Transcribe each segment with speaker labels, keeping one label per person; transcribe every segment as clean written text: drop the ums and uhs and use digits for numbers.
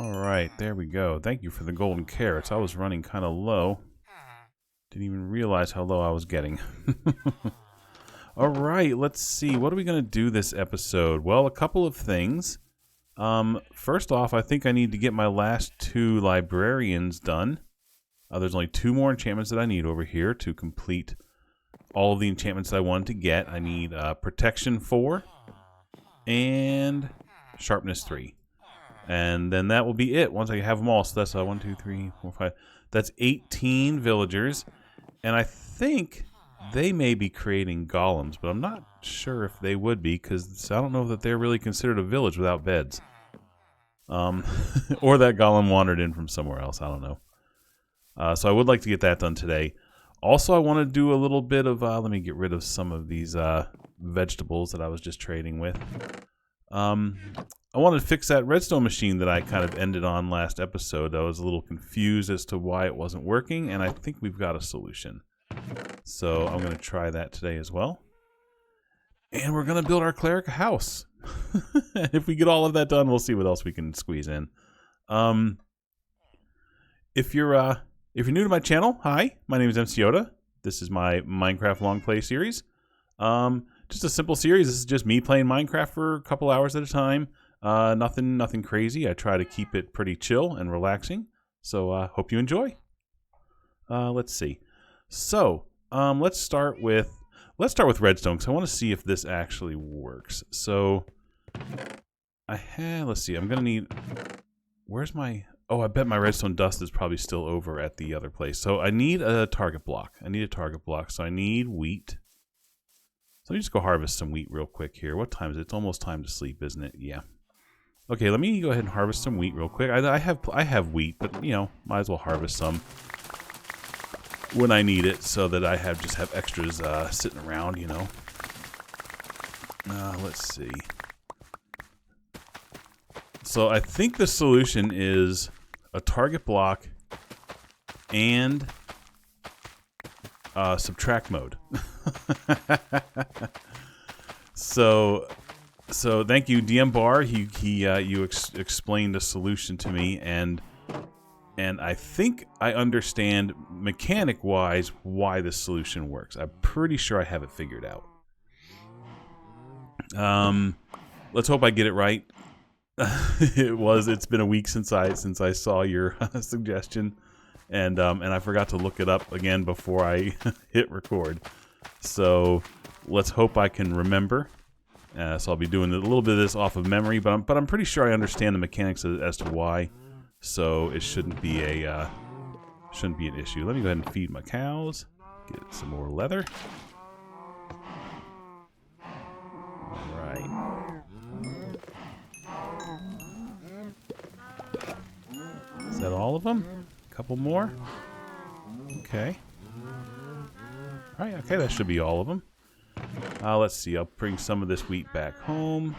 Speaker 1: Alright, there we go. Thank you for the golden carrots. I was running kind of low. Didn't even realize how low I was getting. Alright, let's see. What are we going to do this episode? Well, a couple of things. First off, I think I need to get my last 2 librarians done. There's only 2 more enchantments that I need over here to complete all of the enchantments that I wanted to get. I need Protection 4 and Sharpness 3. And then that will be it once I have them all. So that's 1, 2, 3, 4, 5. That's 18 villagers. And I think they may be creating golems, but I'm not sure if they would be, because I don't know that they're really considered a village without beds. Or that golem wandered in from somewhere else. I don't know. So I would like to get that done today. Also, I want to do a little bit of... let me get rid of some of these vegetables that I was just trading with. I wanted to fix that redstone machine that I kind of ended on last episode. I was a little confused as to why it wasn't working, and I think we've got a solution. So I'm going to try that today as well. And we're going to build our cleric a house. If we get all of that done, we'll see what else we can squeeze in. If you're new to my channel, hi, my name is MC Yoda. This is my Minecraft Longplay series. Just a simple series. This is just me playing Minecraft for a couple hours at a time. Nothing crazy. I try to keep it pretty chill and relaxing. So hope you enjoy. Let's see. So let's start with redstone, because I want to see if this actually works. So let's see. I'm gonna need. Where's my? Oh, I bet my redstone dust is probably still over at the other place. So I need a target block. So I need wheat. So let me just go harvest some wheat real quick here. What time is it? It's almost time to sleep, isn't it? Yeah. Okay, let me go ahead and harvest some wheat real quick. I have wheat, but you know, might as well harvest some when I need it, so that I just have extras sitting around. You know. Let's see. So I think the solution is a target block and subtract mode. So thank you, DM Bar. You explained a solution to me, and I think I understand mechanic wise why this solution works. I'm pretty sure I have it figured out. Let's hope I get it right. It's been a week since I saw your suggestion, and I forgot to look it up again before I hit record. So let's hope I can remember. So I'll be doing a little bit of this off of memory, but I'm pretty sure I understand the mechanics as to why. So it shouldn't be an issue. Let me go ahead and feed my cows. Get some more leather. All right. Is that all of them? A couple more. Okay. All right. Okay, that should be all of them. Let's see. I'll bring some of this wheat back home.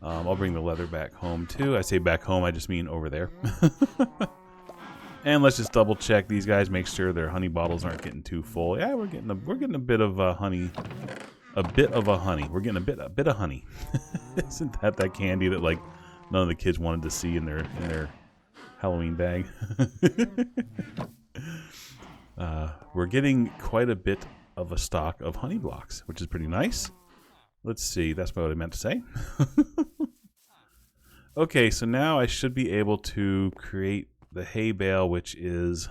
Speaker 1: I'll bring the leather back home too. I say back home, I just mean over there. And let's just double check these guys. Make sure their honey bottles aren't getting too full. Yeah, we're getting a bit of honey. A bit of a honey. We're getting a bit of honey. Isn't that candy that like none of the kids wanted to see in their Halloween bag? We're getting quite a bit of a stock of honey blocks, which is pretty nice. Let's see, that's what I meant to say. Okay, so now I should be able to create the hay bale, which is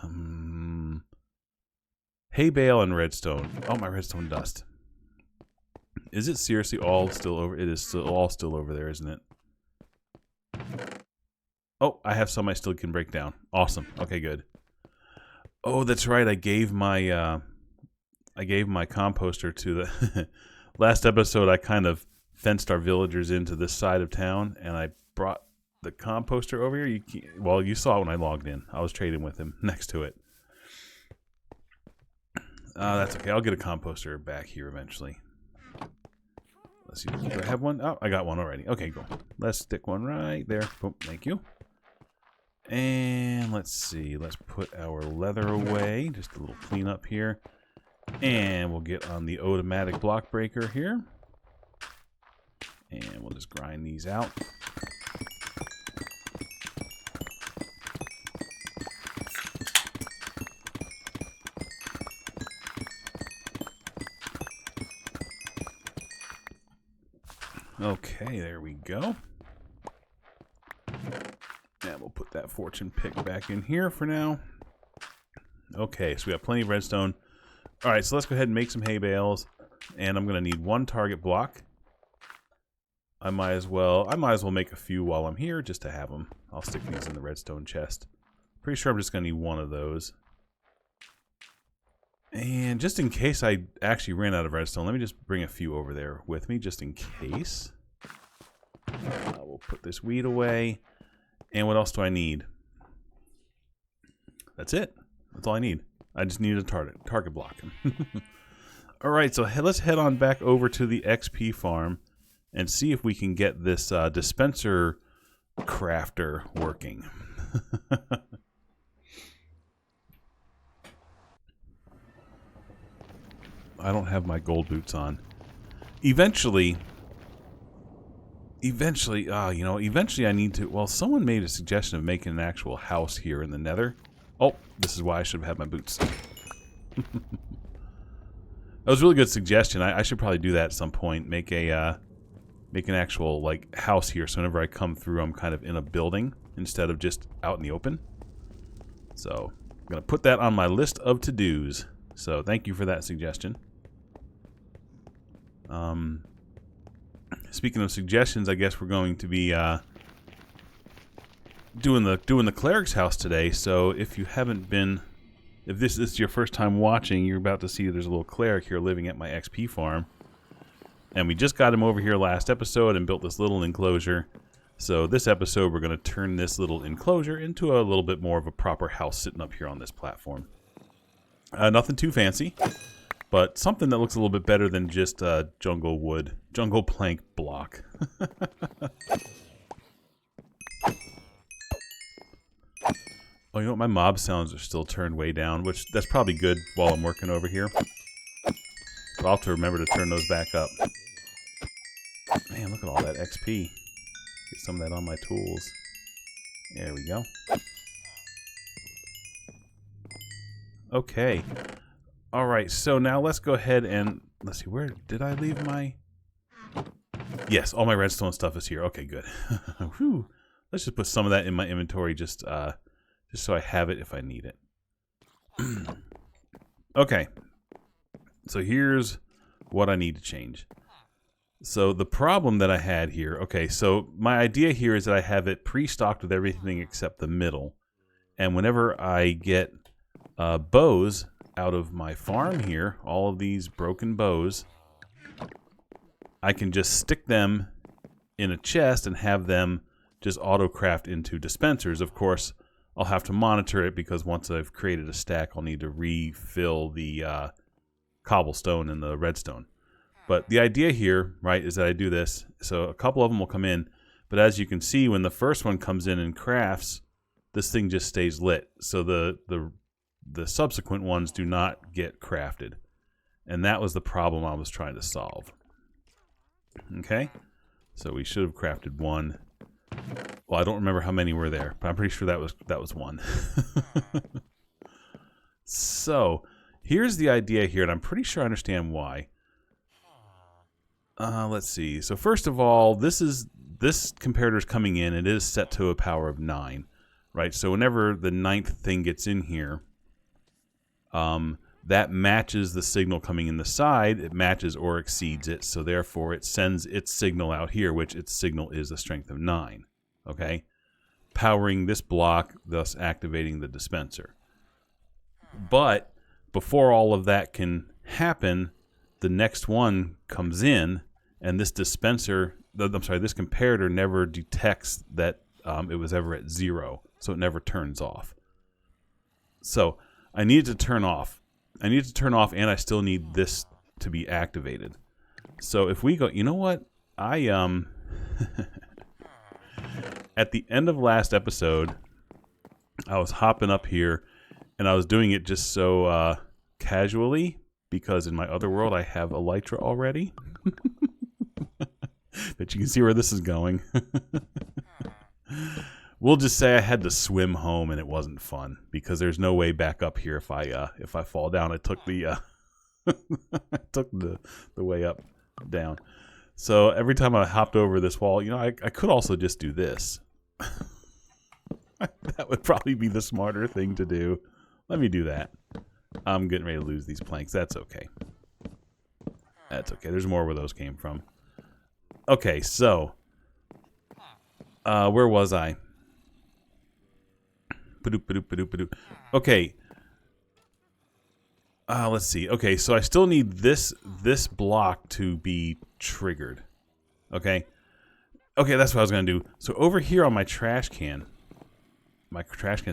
Speaker 1: hay bale and redstone. Oh, my redstone dust. Is it seriously all still over? It is all still over there, isn't it? Oh, I have some I still can break down. Awesome. Okay, good. Oh, that's right. I gave my composter to the last episode. I kind of fenced our villagers into this side of town, and I brought the composter over here. You saw it when I logged in. I was trading with him next to it. That's okay. I'll get a composter back here eventually. Let's see. Do I have one? Oh, I got one already. Okay, cool. Let's stick one right there. Boom. Thank you. And let's see. Let's put our leather away. Just a little cleanup here. And we'll get on the automatic block breaker here. And we'll just grind these out. Okay, there we go. And we'll put that fortune pick back in here for now. Okay, so we have plenty of redstone. Alright, so let's go ahead and make some hay bales. And I'm going to need 1 target block. I might as well make a few while I'm here just to have them. I'll stick these in the redstone chest. Pretty sure I'm just going to need 1 of those. And just in case I actually ran out of redstone, let me just bring a few over there with me, just in case. We'll put this weed away. And what else do I need? That's it. That's all I need. I just need a target block. Alright, so let's head on back over to the XP farm and see if we can get this dispenser crafter working. I don't have my gold boots on. Eventually I need to... Well, someone made a suggestion of making an actual house here in the nether. Oh, this is why I should have had my boots. That was a really good suggestion. I should probably do that at some point. Make an actual, like, house here, so whenever I come through, I'm kind of in a building instead of just out in the open. So, I'm going to put that on my list of to-dos. So, thank you for that suggestion. Speaking of suggestions, I guess we're going to be doing the cleric's house today. So if you haven't been, if this is your first time watching, you're about to see there's a little cleric here living at my XP farm, and we just got him over here last episode and built this little enclosure. So this episode we're going to turn this little enclosure into a little bit more of a proper house sitting up here on this platform. Nothing too fancy, but something that looks a little bit better than just jungle plank block. Oh, you know what? My mob sounds are still turned way down, which that's probably good while I'm working over here. So I'll have to remember to turn those back up. Man, look at all that XP. Get some of that on my tools. There we go. Okay. Alright, so now let's go ahead and... Let's see, where did I leave my... Yes, all my redstone stuff is here. Okay, good. Whew. Let's just put some of that in my inventory just so I have it if I need it. Okay. So here's what I need to change. So the problem that I had here... Okay, so my idea here is that I have it pre-stocked with everything except the middle. And whenever I get bows out of my farm here, all of these broken bows, I can just stick them in a chest and have them just auto-craft into dispensers. Of course, I'll have to monitor it because once I've created a stack, I'll need to refill the cobblestone and the redstone. But the idea here, right, is that I do this. So a couple of them will come in, but as you can see, when the first one comes in and crafts, this thing just stays lit. So the subsequent ones do not get crafted. And that was the problem I was trying to solve. Okay? So we should have crafted one. Well, I don't remember how many were there, but I'm pretty sure that was one. So, here's the idea here, and I'm pretty sure I understand why. Let's see. So first of all, this comparator is coming in. It is set to a power of 9, right? So whenever the 9th thing gets in here, that matches the signal coming in the side. It matches or exceeds it, so therefore it sends its signal out here, which its signal is a strength of 9. Okay? Powering this block, thus activating the dispenser. But before all of that can happen, the next one comes in, and this dispenser, this comparator never detects that it was ever at 0, so it never turns off. So I need to turn off. I need to turn off, and I still need this to be activated. So if we go, you know what? At the end of last episode, I was hopping up here, and I was doing it just so casually, because in my other world I have Elytra already. But you can see where this is going. We'll just say I had to swim home and it wasn't fun because there's no way back up here if I fall down. I took the I took the way up down. So every time I hopped over this wall, you know, I could also just do this. That would probably be the smarter thing to do. Let me do that. I'm getting ready to lose these planks. That's okay. That's okay. There's more where those came from. Okay, so where was I? Okay. Let's see. Okay, so I still need this block to be triggered. Okay. Okay, that's what I was going to do. So over here on my trash can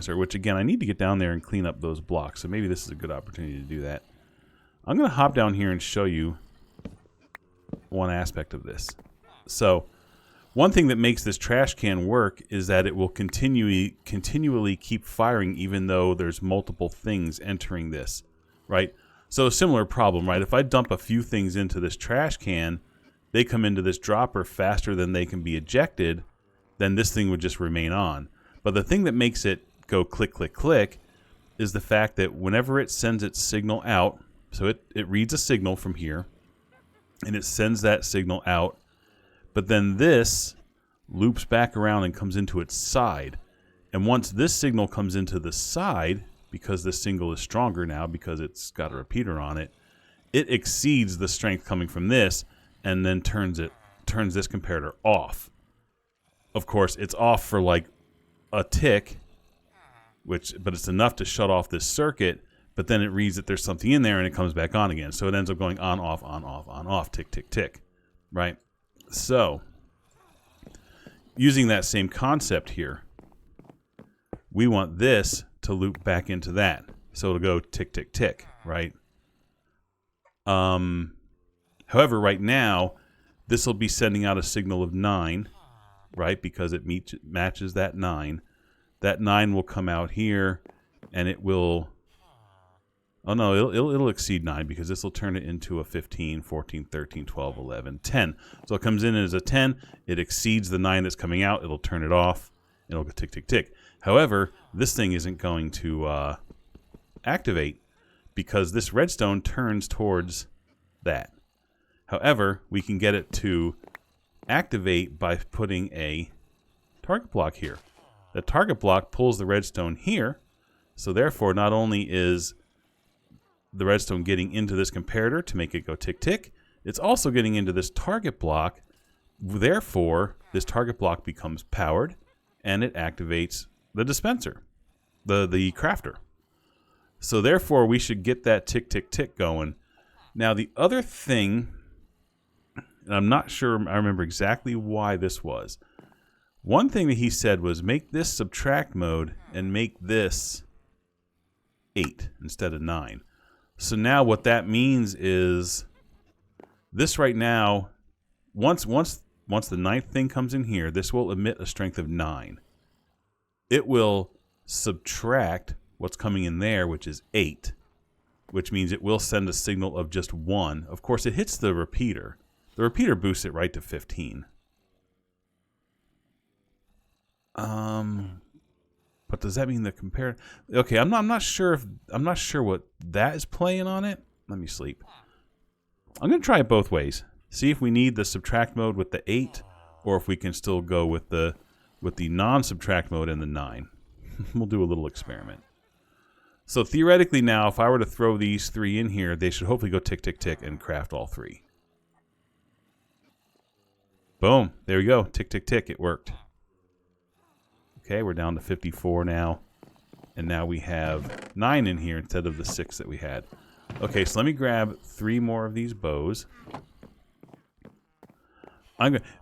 Speaker 1: sir, which again, I need to get down there and clean up those blocks. So maybe this is a good opportunity to do that. I'm going to hop down here and show you one aspect of this. So one thing that makes this trash can work is that it will continually keep firing even though there's multiple things entering this, right? So a similar problem, right? If I dump a few things into this trash can, they come into this dropper faster than they can be ejected, then this thing would just remain on. But the thing that makes it go click, click, click is the fact that whenever it sends its signal out, so it reads a signal from here, and it sends that signal out, but then this loops back around and comes into its side. And once this signal comes into the side, because this signal is stronger now because it's got a repeater on it, it exceeds the strength coming from this and then turns this comparator off. Of course, it's off for like a tick, but it's enough to shut off this circuit, but then it reads that there's something in there and it comes back on again. So it ends up going on, off, tick, tick, tick, right? So using that same concept here, we want this to loop back into that. So it'll go tick, tick, tick, right? However, right now, this will be sending out a signal of 9, right? Because it matches that 9. That 9 will come out here, and it will... Oh, no, it'll exceed 9 because this will turn it into a 15, 14, 13, 12, 11, 10. So it comes in as a 10. It exceeds the 9 that's coming out. It'll turn it off. It'll go tick, tick, tick. However, this thing isn't going to activate because this redstone turns towards that. However, we can get it to activate by putting a target block here. The target block pulls the redstone here. So therefore, not only is the redstone getting into this comparator to make it go tick tick, it's also getting into this target block. Therefore, this target block becomes powered and it activates the dispenser, the crafter. So therefore, we should get that tick tick tick going. Now the other thing, and I'm not sure I remember exactly why this was. One thing that he said was make this subtract mode and make this 8 instead of 9. So now what that means is this right now, once the 9th thing comes in here, this will emit a strength of 9. It will subtract what's coming in there, which is 8, which means it will send a signal of just 1. Of course, it hits the repeater. The repeater boosts it right to 15. But does that mean the compare? Okay, I'm not sure what that is playing on it. Let me sleep. I'm gonna try it both ways. See if we need the subtract mode with the 8, or if we can still go with the non-subtract mode and the 9. We'll do a little experiment. So theoretically now, if I were to throw these 3 in here, they should hopefully go tick, tick, tick and craft all 3. Boom. There we go. Tick, tick, tick. It worked. Okay, we're down to 54 now. And now we have 9 in here instead of the 6 that we had. Okay, so let me grab 3 more of these bows.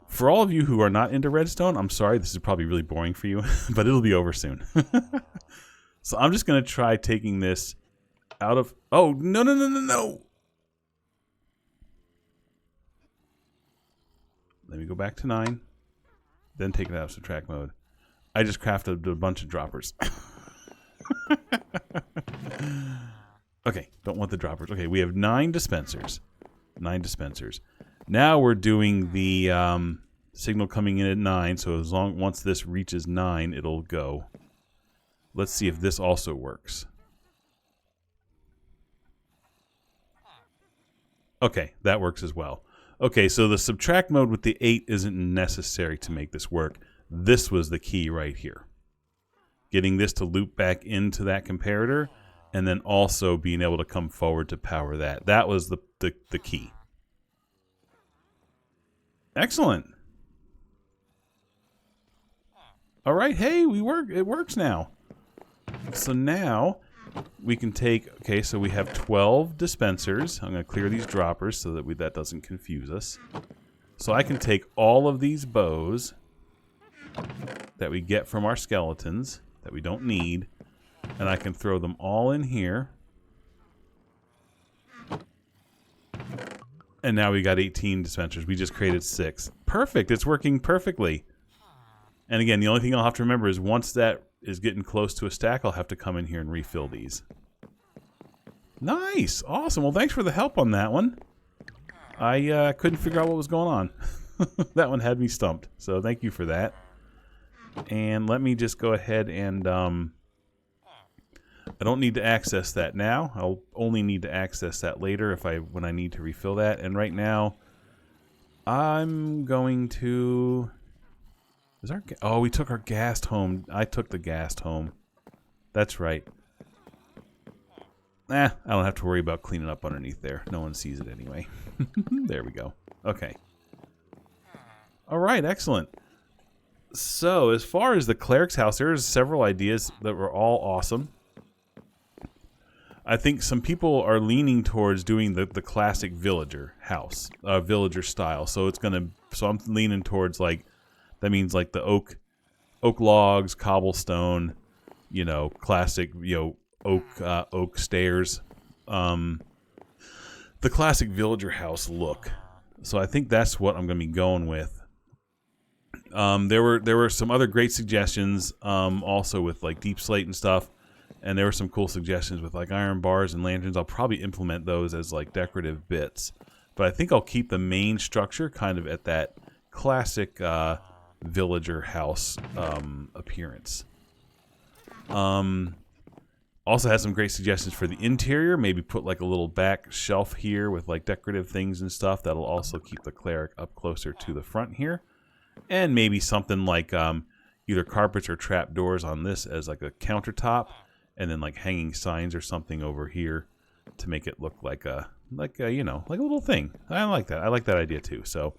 Speaker 1: For all of you who are not into redstone, I'm sorry, this is probably really boring for you, but it'll be over soon. So I'm just going to try taking this out of... Oh, no. Let me go back to 9. Then take it out of subtract mode. I just crafted a bunch of droppers. Okay, don't want the droppers. Okay, we have 9 dispensers. 9 dispensers. Now we're doing the signal coming in at 9, so once this reaches 9, it'll go. Let's see if this also works. Okay, that works as well. Okay, so the subtract mode with the 8 isn't necessary to make this work. This was the key right here. Getting this to loop back into that comparator, and then also being able to come forward to power that. That was the key. Excellent. All right, hey, it works now. So now we can take, okay, so we have 12 dispensers. I'm going to clear these droppers so that that doesn't confuse us. So I can take all of these bows that we get from our skeletons that we don't need, and I can throw them all in here. And now we got 18 dispensers. We just created 6. Perfect. It's working perfectly. And again, the only thing I'll have to remember is once that is getting close to a stack, I'll have to come in here and refill these. Nice. Awesome. Well, thanks for the help on that one. I couldn't figure out what was going on. That one had me stumped. So thank you for that. And let me just go ahead and I don't need to access that now. I'll only need to access that later when I need to refill that. And right now, I'm going to. Oh, we took our ghast home. I took the ghast home. That's right. I don't have to worry about cleaning up underneath there. No one sees it anyway. There we go. Okay. All right, excellent. So, as far as the cleric's house, there's several ideas that were all awesome. I think some people are leaning towards doing the classic villager house, villager style. So I'm leaning towards that means like the oak logs, cobblestone, classic, oak stairs, the classic villager house look. So I think that's what I'm going to be going with. There were some other great suggestions, also with like deep slate and stuff, and there were some cool suggestions with like iron bars and lanterns. I'll probably implement those as like decorative bits, but I think I'll keep the main structure kind of at that classic villager house appearance. Also has some great suggestions for the interior. Maybe put like a little back shelf here with like decorative things and stuff. That'll also keep the cleric up closer to the front here. And maybe something like either carpets or trap doors on this as like a countertop, and then like hanging signs or something over here to make it look like a little thing. I like that. I like that idea too. So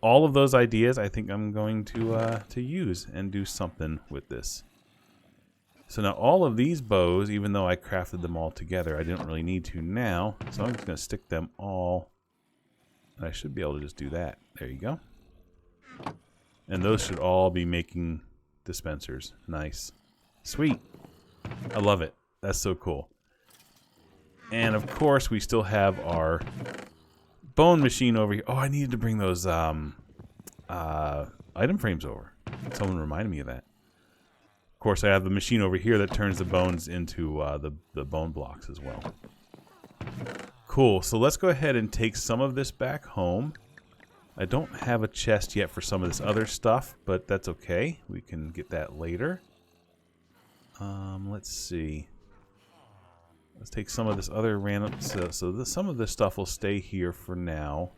Speaker 1: all of those ideas, I think I'm going to use and do something with this. So now all of these bows, even though I crafted them all together, I didn't really need to now. So I'm just going to stick them all. I should be able to just do that. There you go. And those should all be making dispensers. Nice. Sweet. I love it. That's so cool. And of course, we still have our bone machine over here. Oh, I needed to bring those item frames over. Someone reminded me of that. Of course, I have the machine over here that turns the bones into the bone blocks as well. Cool. So let's go ahead and take some of this back home. I don't have a chest yet for some of this other stuff, but that's okay. We can get that later. Let's see. Let's take some of this other random... some of this stuff will stay here for now,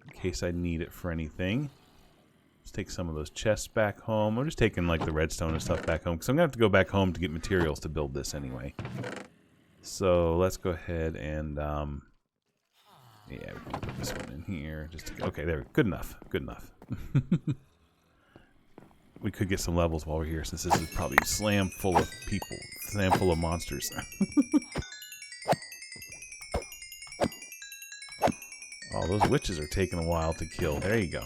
Speaker 1: in case I need it for anything. Let's take some of those chests back home. I'm just taking like the redstone and stuff back home, because I'm going to have to go back home to get materials to build this anyway. So let's go ahead and... yeah, we can put this one in here. Okay, there. Good enough. Good enough. We could get some levels while we're here, since this is probably slam full of people, slam full of monsters. Oh, those witches are taking a while to kill. There you go.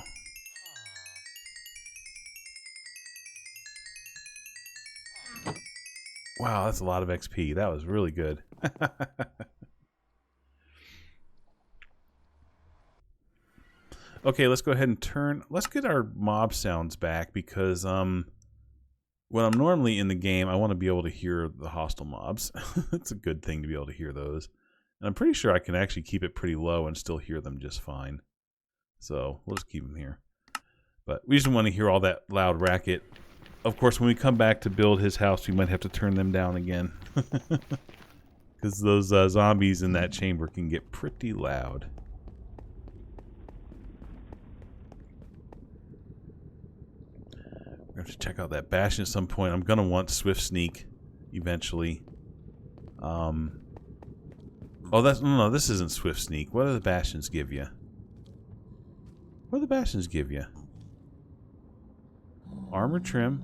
Speaker 1: Wow, that's a lot of XP. That was really good. Okay, let's go ahead and let's get our mob sounds back, because when I'm normally in the game, I want to be able to hear the hostile mobs. It's a good thing to be able to hear those. And I'm pretty sure I can actually keep it pretty low and still hear them just fine. So we'll just keep them here. But we just want to hear all that loud racket. Of course, when we come back to build his house, we might have to turn them down again. Because those zombies in that chamber can get pretty loud. I have to check out that bastion at some point. I'm gonna want Swift Sneak eventually. Oh, that's no. This isn't Swift Sneak. What do the bastions give you? What do the bastions give you? Armor trim.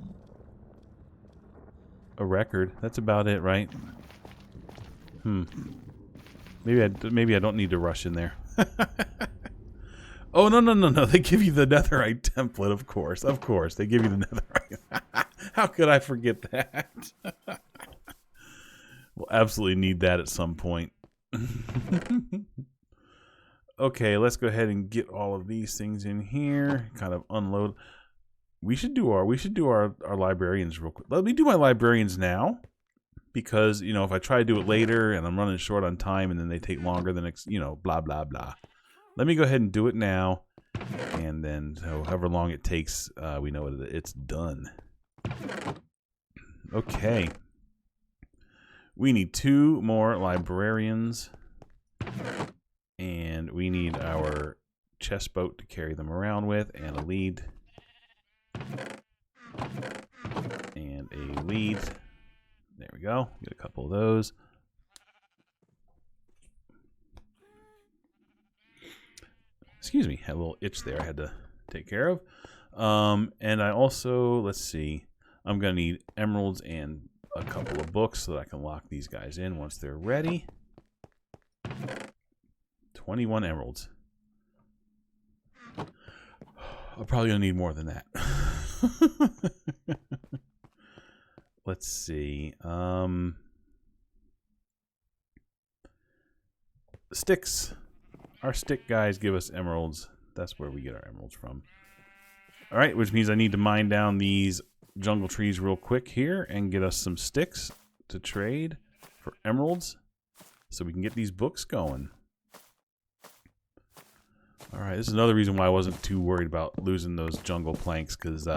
Speaker 1: A record. That's about it, right? Maybe I don't need to rush in there. Oh, no. They give you the netherite template, of course. Of course. They give you the netherite. How could I forget that? We'll absolutely need that at some point. Okay, let's go ahead and get all of these things in here. Kind of unload. We should do our librarians real quick. Let me do my librarians now. Because, you know, if I try to do it later and I'm running short on time and then they take longer than, you know, blah, blah, blah. Let me go ahead and do it now. And then, so however long it takes, we know it's done. Okay. We need 2 more librarians. And we need our chest boat to carry them around with. And a lead. And a lead. There we go. Get a couple of those. Excuse me. Had a little itch there I had to take care of. And I also, let's see. I'm going to need emeralds and a couple of books so that I can lock these guys in once they're ready. 21 emeralds. I'm probably going to need more than that. Let's see. Sticks. Our stick guys give us emeralds. That's where we get our emeralds from. All right, which means I need to mine down these jungle trees real quick here and get us some sticks to trade for emeralds so we can get these books going. All right, this is another reason why I wasn't too worried about losing those jungle planks because,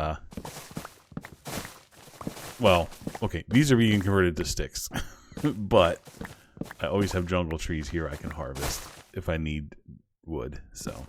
Speaker 1: well, okay, these are being converted to sticks, but I always have jungle trees here I can harvest if I need wood, so.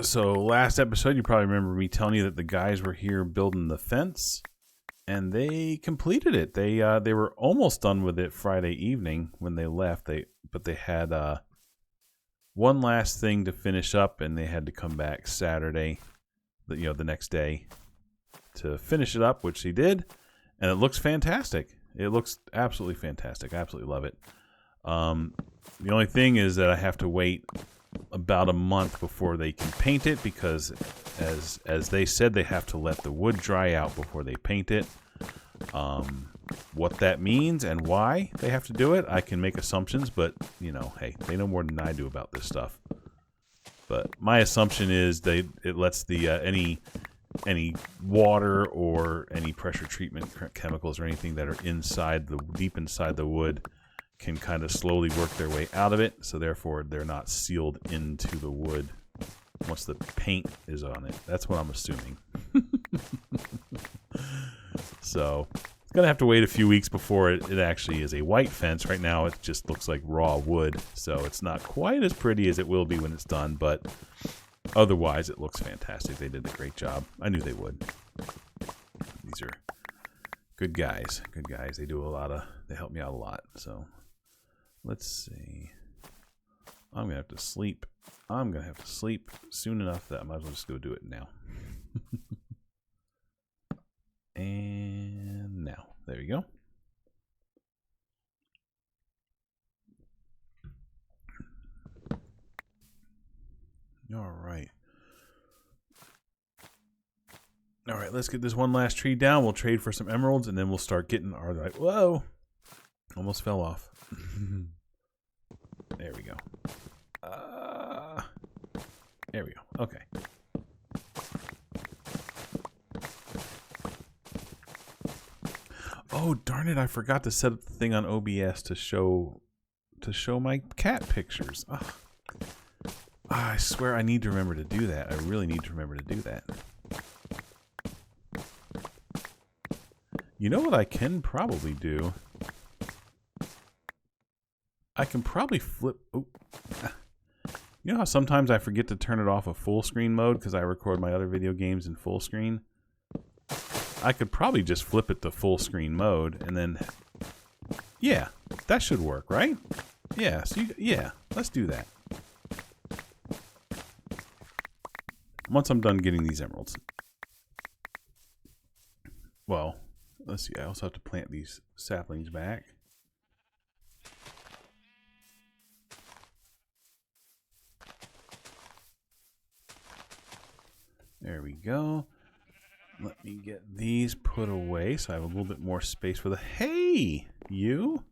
Speaker 1: So last episode, you probably remember me telling you that the guys were here building the fence, and they completed it. They were almost done with it Friday evening when they left. But they had one last thing to finish up, and they had to come back Saturday, the next day, to finish it up, which they did, and it looks fantastic. It looks absolutely fantastic. I absolutely love it. The only thing is that I have to wait about a month before they can paint it because as they said, they have to let the wood dry out before they paint it. What that means and why they have to do it, I can make assumptions, but hey, they know more than I do about this stuff. But my assumption is it lets the any water or any pressure treatment chemicals or anything that are deep inside the wood can kind of slowly work their way out of it, so therefore they're not sealed into the wood once the paint is on it. That's what I'm assuming. So it's gonna have to wait a few weeks before it actually is a white fence. Right now it just looks like raw wood, so it's not quite as pretty as it will be when it's done, but otherwise it looks fantastic. They did a great job. I knew they would. These are good guys. Good guys. They help me out a lot, so let's see. I'm going to have to sleep. I'm going to have to sleep soon enough that I might as well just go do it now. And now. There we go. All right. All right, let's get this one last tree down. We'll trade for some emeralds, and then we'll start getting our... Whoa! Almost fell off. There we go. There we go. Okay. Oh, darn it, I forgot to set up the thing on OBS to show my cat pictures. Ugh. I swear I need to remember to do that. I really need to remember to do that. You know what I can probably do? I can probably flip... Oh. You know how sometimes I forget to turn it off of full screen mode because I record my other video games in full screen? I could probably just flip it to full screen mode and then... Yeah, that should work, right? Yeah, so yeah, let's do that. Once I'm done getting these emeralds. Well, let's see, I also have to plant these saplings back. There we go. Let me get these put away so I have a little bit more space for the... Hey, you?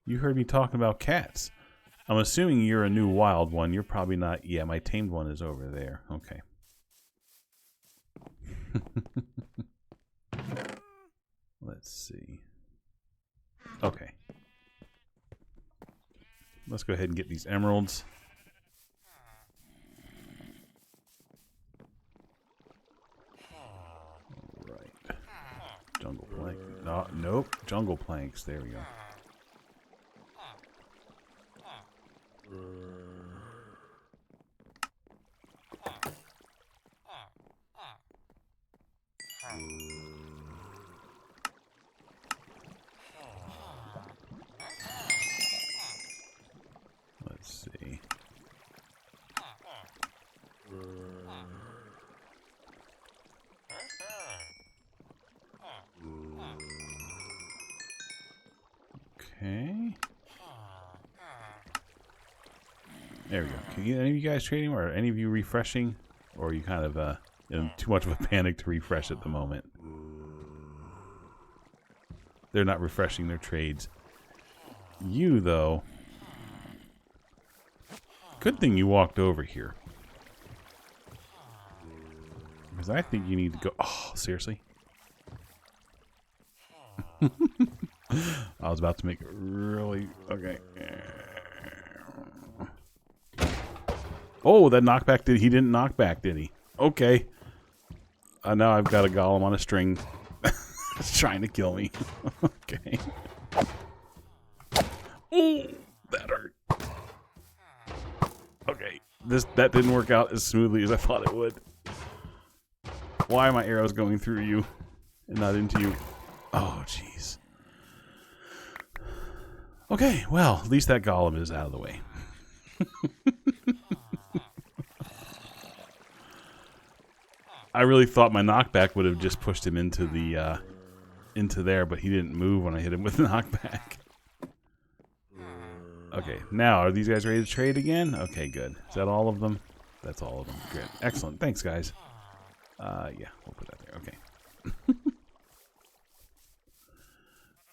Speaker 1: You heard me talking about cats. I'm assuming you're a new wild one. You're probably not... Yeah, my tamed one is over there. Okay. Let's see. Okay. Let's go ahead and get these emeralds. Alright. Jungle plank. No, nope. Jungle planks. There we go. Let's see. Okay. There we go. Can any of you guys trading, or any of you refreshing, or are you kind of in too much of a panic to refresh at the moment? They're not refreshing their trades. You, though, good thing you walked over here, because I think you need to go. Oh, seriously? I was about to make it really okay. Oh, that knockback did he didn't knock back, did he? Okay. Now I've got a golem on a string. It's trying to kill me. Okay. Oh, that hurt. Okay. That didn't work out as smoothly as I thought it would. Why are my arrows going through you and not into you? Oh, jeez. Okay, well, at least that golem is out of the way. I really thought my knockback would have just pushed him into the into there, but he didn't move when I hit him with the knockback. Okay, now are these guys ready to trade again? Okay, good. Is that all of them? That's all of them. Good. Excellent. Thanks, guys. Yeah, we'll put that there. Okay.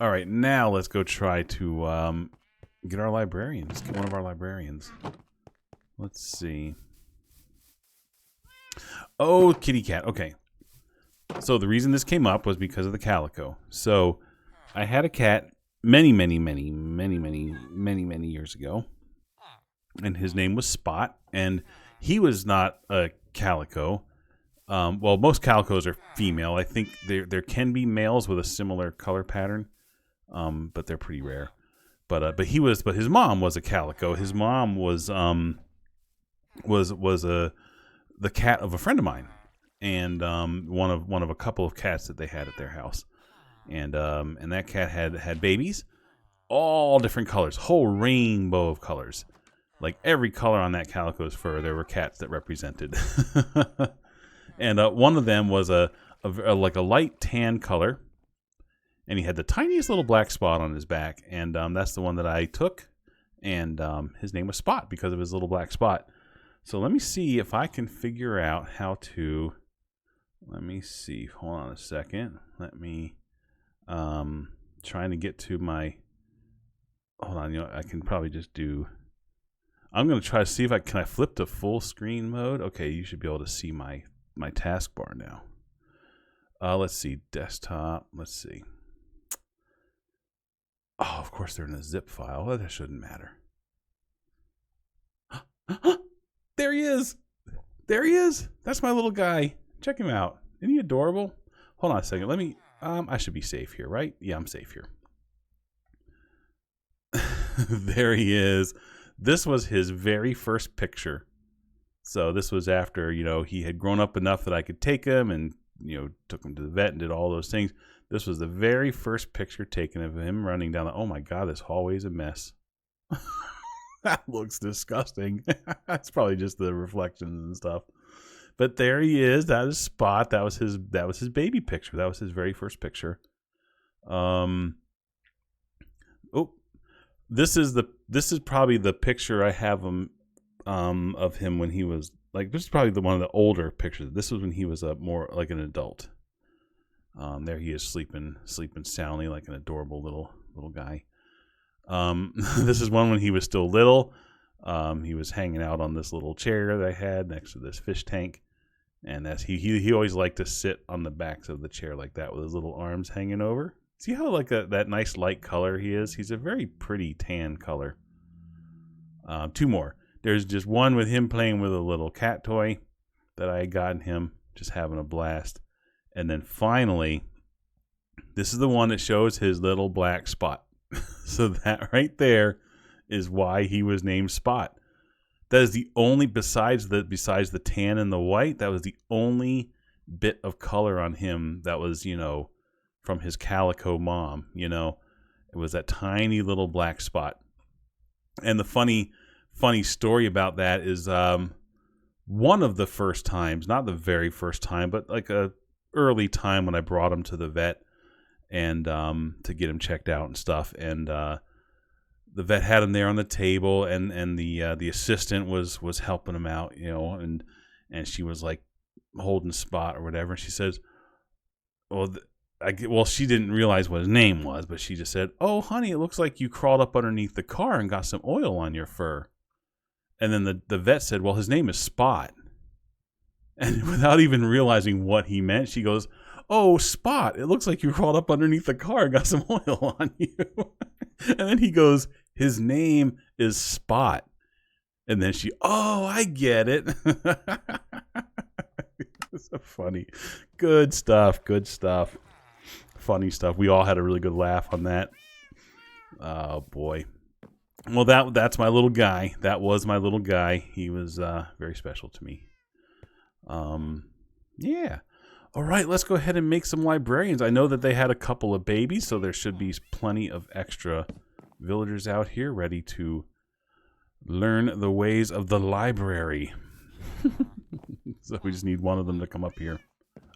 Speaker 1: All right, now let's go try to get our librarians. Get one of our librarians. Let's see. Oh, kitty cat. Okay. So the reason this came up was because of the calico. So I had a cat many years ago, and his name was Spot, and he was not a calico. Well, most calicos are female. I think there can be males with a similar color pattern, but they're pretty rare. But his mom was a calico. His mom was the cat of a friend of mine, and one of a couple of cats that they had at their house, and that cat had babies, all different colors, whole rainbow of colors, like every color on that calico's fur. There were cats that represented, and one of them was like a light tan color, and he had the tiniest little black spot on his back, and that's the one that I took, and his name was Spot because of his little black spot. So let me see if I can figure out how to. Let me see. Hold on a second. Let me. Trying to get to my. Hold on. You know, I can probably just do. I'm going to try to see if I can flip to full screen mode. Okay, you should be able to see my taskbar now. Let's see. Desktop. Let's see. Oh, of course they're in a zip file. Well, that shouldn't matter. There he is. There he is. That's my little guy. Check him out. Isn't he adorable? Hold on a second. Let me, I should be safe here, right? Yeah, I'm safe here. There he is. This was his very first picture. So this was after, you know, he had grown up enough that I could take him and, you know, took him to the vet and did all those things. This was the very first picture taken of him running down the, oh my God, this hallway's a mess. That looks disgusting. That's probably just the reflections and stuff. But there he is. That is Spot. That was his baby picture. That was his very first picture. Oh, this is probably the picture I have of him when he was like, this is probably one of the older pictures. This was when he was more like an adult. There he is sleeping soundly like an adorable little guy. This is one when he was still little. He was hanging out on this little chair that I had next to this fish tank. And as he always liked to sit on the backs of the chair like that with his little arms hanging over. See how like that nice light color he is? He's a very pretty tan color. Two more. There's just one with him playing with a little cat toy that I had gotten him, just having a blast. And then finally, this is the one that shows his little black spot. So that right there is why he was named Spot. That is the only, besides the tan and the white, that was the only bit of color on him that was, you know, from his calico mom, you know. It was that tiny little black spot. And the funny story about that is one of the first times, not the very first time, but like a early time when I brought him to the vet and to get him checked out and stuff. And the vet had him there on the table, and the assistant was helping him out, you know, and she was like holding Spot or whatever. And she says, well, she didn't realize what his name was, but she just said, "Oh, honey, it looks like you crawled up underneath the car and got some oil on your fur." And then the vet said, "Well, his name is Spot." And without even realizing what he meant, she goes, "Oh, Spot, it looks like you crawled up underneath the car and got some oil on you." And then he goes, "His name is Spot." And then she, "Oh, I get it." It's so funny. Good stuff. Funny stuff. We all had a really good laugh on that. Oh, boy. Well, that's my little guy. That was my little guy. He was very special to me. Yeah. All right, let's go ahead and make some librarians. I know that they had a couple of babies, so there should be plenty of extra villagers out here ready to learn the ways of the library. So we just need one of them to come up here.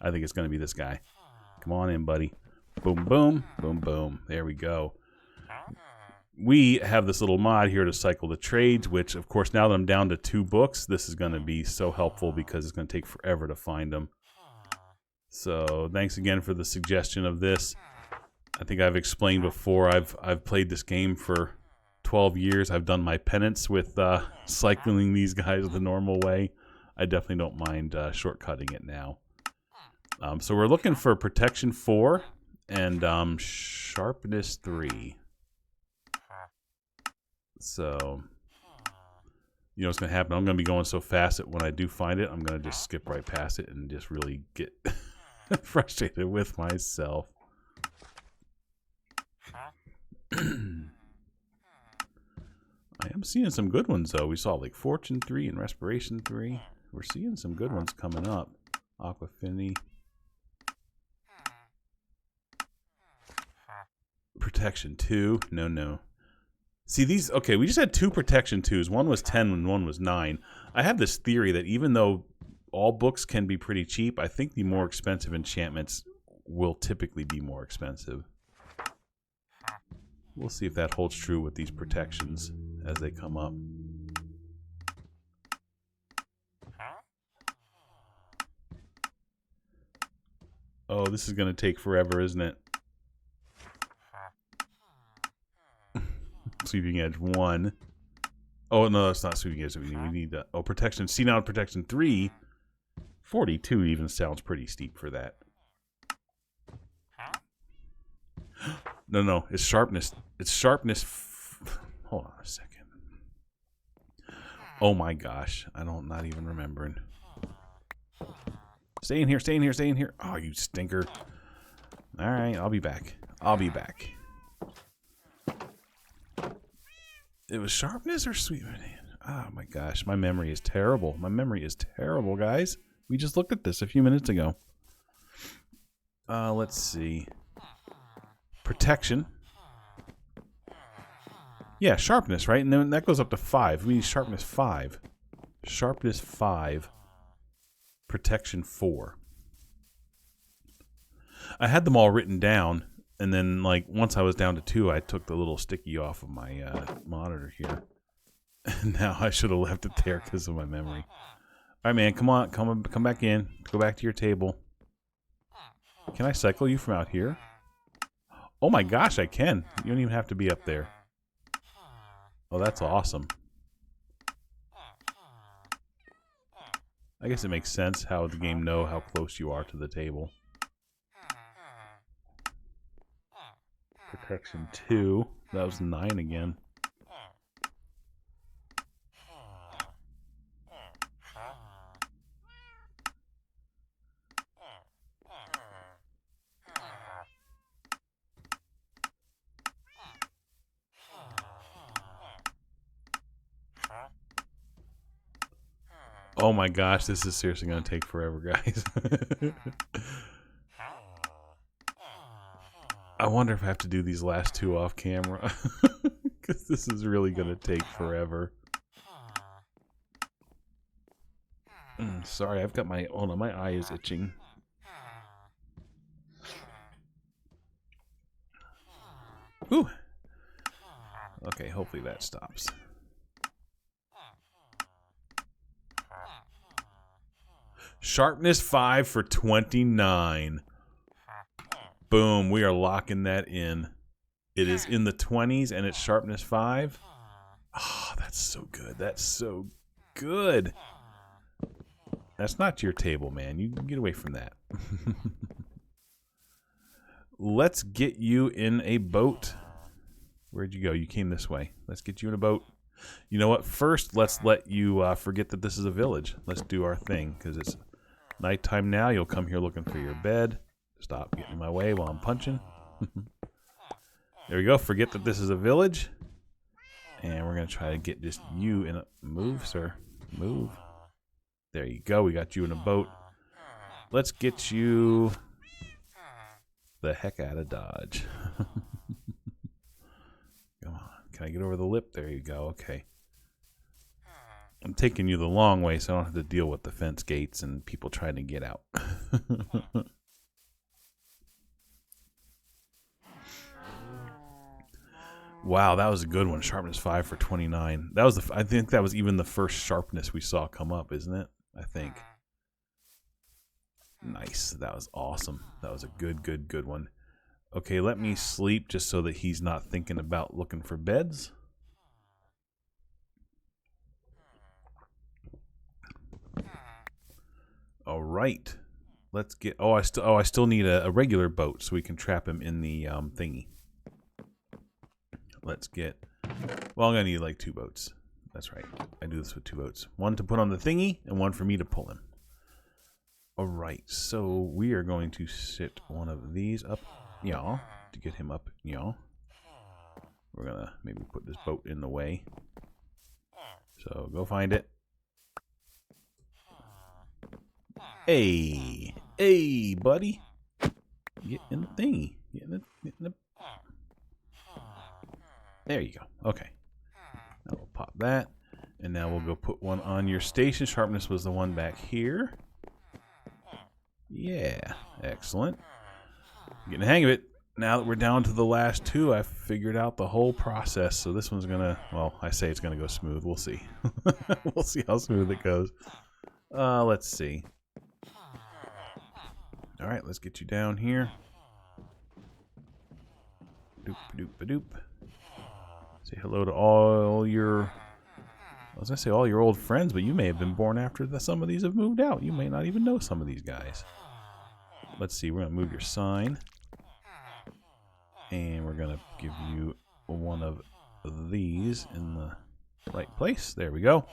Speaker 1: I think it's going to be this guy. Come on in, buddy. Boom, boom, boom, boom. There we go. We have this little mod here to cycle the trades, which, of course, now that I'm down to 2 books, this is going to be so helpful because it's going to take forever to find them. So thanks again for the suggestion of this. I think I've explained before, I've played this game for 12 years. I've done my penance with cycling these guys the normal way. I definitely don't mind shortcutting it now. So we're looking for protection 4 and sharpness 3. So, you know what's going to happen? I'm going to be going so fast that when I do find it, I'm going to just skip right past it and just really get frustrated with myself. I am seeing some good ones, though. We saw like Fortune 3 and Respiration 3. We're seeing some good ones coming up. Aquafinity. Protection 2. No. See, these... Okay, we just had 2 Protection 2s. One was 10 and one was 9. I have this theory that even though all books can be pretty cheap, I think the more expensive enchantments will typically be more expensive. We'll see if that holds true with these protections as they come up. Oh, this is going to take forever, isn't it? Sweeping Edge 1. Oh, no, that's not Sweeping Edge. We need Protection. See, now Protection 3. 42 even sounds pretty steep for that. No. It's sharpness. It's sharpness. Hold on a second. Oh my gosh. Not even remembering. Stay in here. Oh, you stinker. Alright, I'll be back. It was sharpness or sweet? Oh my gosh, my memory is terrible. Guys. We just looked at this a few minutes ago. Let's see. Protection. Yeah, sharpness, right? And then that goes up to 5. We need sharpness 5. Sharpness 5. Protection 4. I had them all written down, and then like once I was down to 2, I took the little sticky off of my monitor here. And now I should have left it there because of my memory. All right, man, come on, come back in. Go back to your table. Can I cycle you from out here? Oh my gosh, I can. You don't even have to be up there. Oh, that's awesome. I guess it makes sense how the game know how close you are to the table. Protection 2. That was 9 again. Oh my gosh, this is seriously going to take forever, guys. I wonder if I have to do these last 2 off camera. Because this is really going to take forever. Sorry, I've got my... Oh no, my eye is itching. Whew. Okay, hopefully that stops. Sharpness 5 for 29. Boom, we are locking that in. It is in the 20s and it's sharpness 5. Oh, that's so good. That's so good. That's not your table, man. You can get away from that. Let's get you in a boat. Where'd you go? You came this way. Let's get you in a boat. You know what? First, let's let you forget that this is a village. Let's do our thing, because it's nighttime now. You'll come here looking for your bed. Stop getting in my way while I'm punching. There we go. Forget that this is a village. And we're going to try to get just you in a... Move, sir. Move. There you go. We got you in a boat. Let's get you the heck out of Dodge. Come on. Can I get over the lip? There you go. Okay. I'm taking you the long way so I don't have to deal with the fence gates and people trying to get out. Wow, that was a good one. Sharpness 5 for 29. That was I think that was even the first sharpness we saw come up, isn't it? I think. Nice. That was awesome. That was a good one. Okay, let me sleep just so that he's not thinking about looking for beds. All right. Let's get... I still need a regular boat so we can trap him in the thingy. Let's get... Well, I'm going to need like 2 boats. That's right. I do this with 2 boats. One to put on the thingy and one for me to pull him. All right. So we are going to sit one of these up, y'all, to get him up, y'all. We're going to maybe put this boat in the way. So go find it. Hey. Hey, buddy. Get in the thingy. Get in the... There you go. Okay. Now we'll pop that. And now we'll go put one on your station. Sharpness was the one back here. Yeah. Excellent. Getting the hang of it. Now that we're down to the last 2, I've figured out the whole process. So this one's going to... Well, I say it's going to go smooth. We'll see. We'll see how smooth it goes. Let's see. All right. Let's get you down here. Doop-a-doop-a-doop. Say hello to all your... I was going to say all your old friends, but you may have been born after some of these have moved out. You may not even know some of these guys. Let's see. We're going to move your sign. And we're going to give you one of these in the right place. There we go.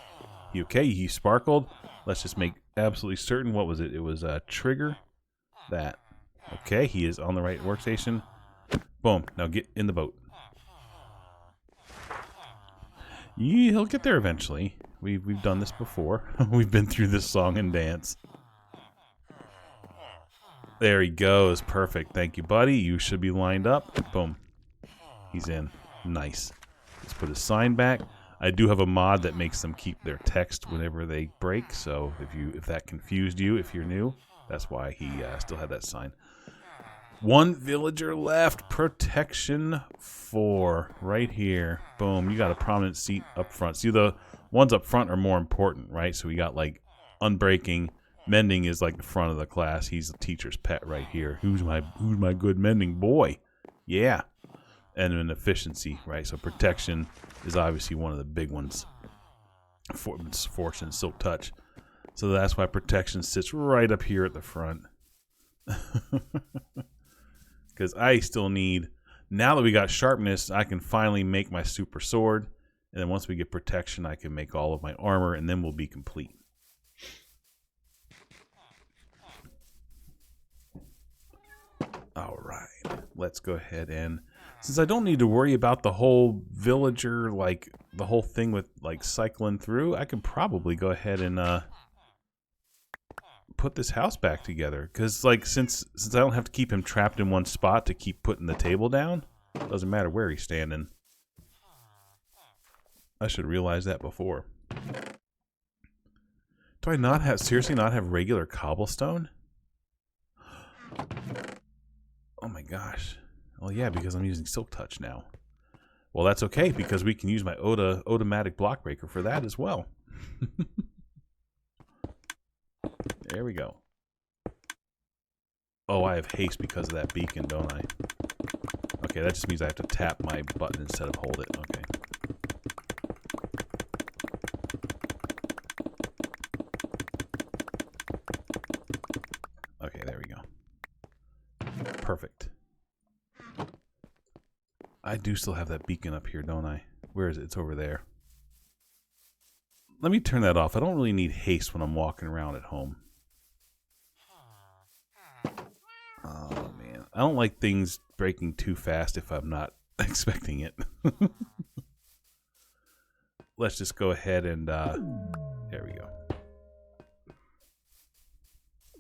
Speaker 1: Okay, he sparkled. Let's just make absolutely certain. What was it? It was a trigger. That. Okay, he is on the right workstation. Boom. Now get in the boat. Yeah, he'll get there eventually. We've done this before. We've been through this song and dance. There he goes. Perfect. Thank you, buddy. You should be lined up. Boom. He's in. Nice. Let's put his sign back. I do have a mod that makes them keep their text whenever they break. So if that confused you, if you're new, that's why he still had that sign. One villager left. Protection 4. Right here. Boom. You got a prominent seat up front. See, the ones up front are more important, right? So we got like unbreaking. Mending is like the front of the class. He's the teacher's pet right here. Who's my good mending boy? Yeah. And an efficiency, right? So protection is obviously one of the big ones. Fortune, silk touch. So that's why protection sits right up here at the front. Because I still need, now that we got sharpness, I can finally make my super sword. And then once we get protection, I can make all of my armor, and then we'll be complete. All right, let's go ahead and, since I don't need to worry about the whole villager, like the whole thing with like cycling through, I can probably go ahead and put this house back together. Because like since I don't have to keep him trapped in one spot to keep putting the table down, doesn't matter where he's standing. I should realize that before. Do I seriously not have regular cobblestone? Oh my gosh. Well, yeah, because I'm using Silk Touch now. Well, that's okay, because we can use my automatic block breaker for that as well. There we go. Oh, I have haste because of that beacon, don't I? Okay, that just means I have to tap my button instead of hold it. Okay. Okay, there we go. Perfect. I do still have that beacon up here, don't I? Where is it? It's over there. Let me turn that off. I don't really need haste when I'm walking around at home. Oh, man. I don't like things breaking too fast if I'm not expecting it. Let's just go ahead and, there we go.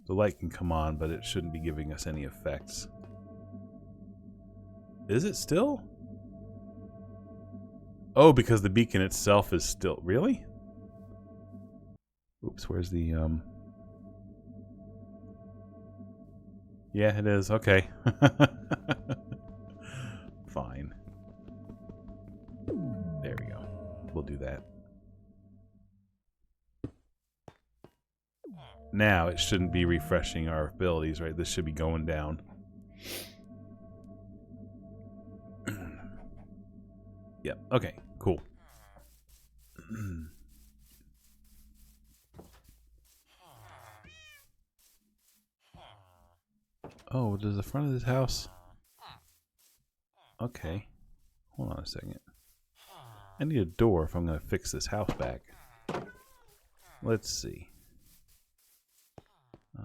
Speaker 1: The light can come on, but it shouldn't be giving us any effects. Is it still? Oh, because the beacon itself is still... Really? Oops, where's the... Yeah, it is. Okay. Fine. There we go. We'll do that. Now it shouldn't be refreshing our abilities, right? This should be going down. Yep. Okay. Cool. Oh, does the front of this house... Okay. Hold on a second. I need a door if I'm going to fix this house back. Let's see. I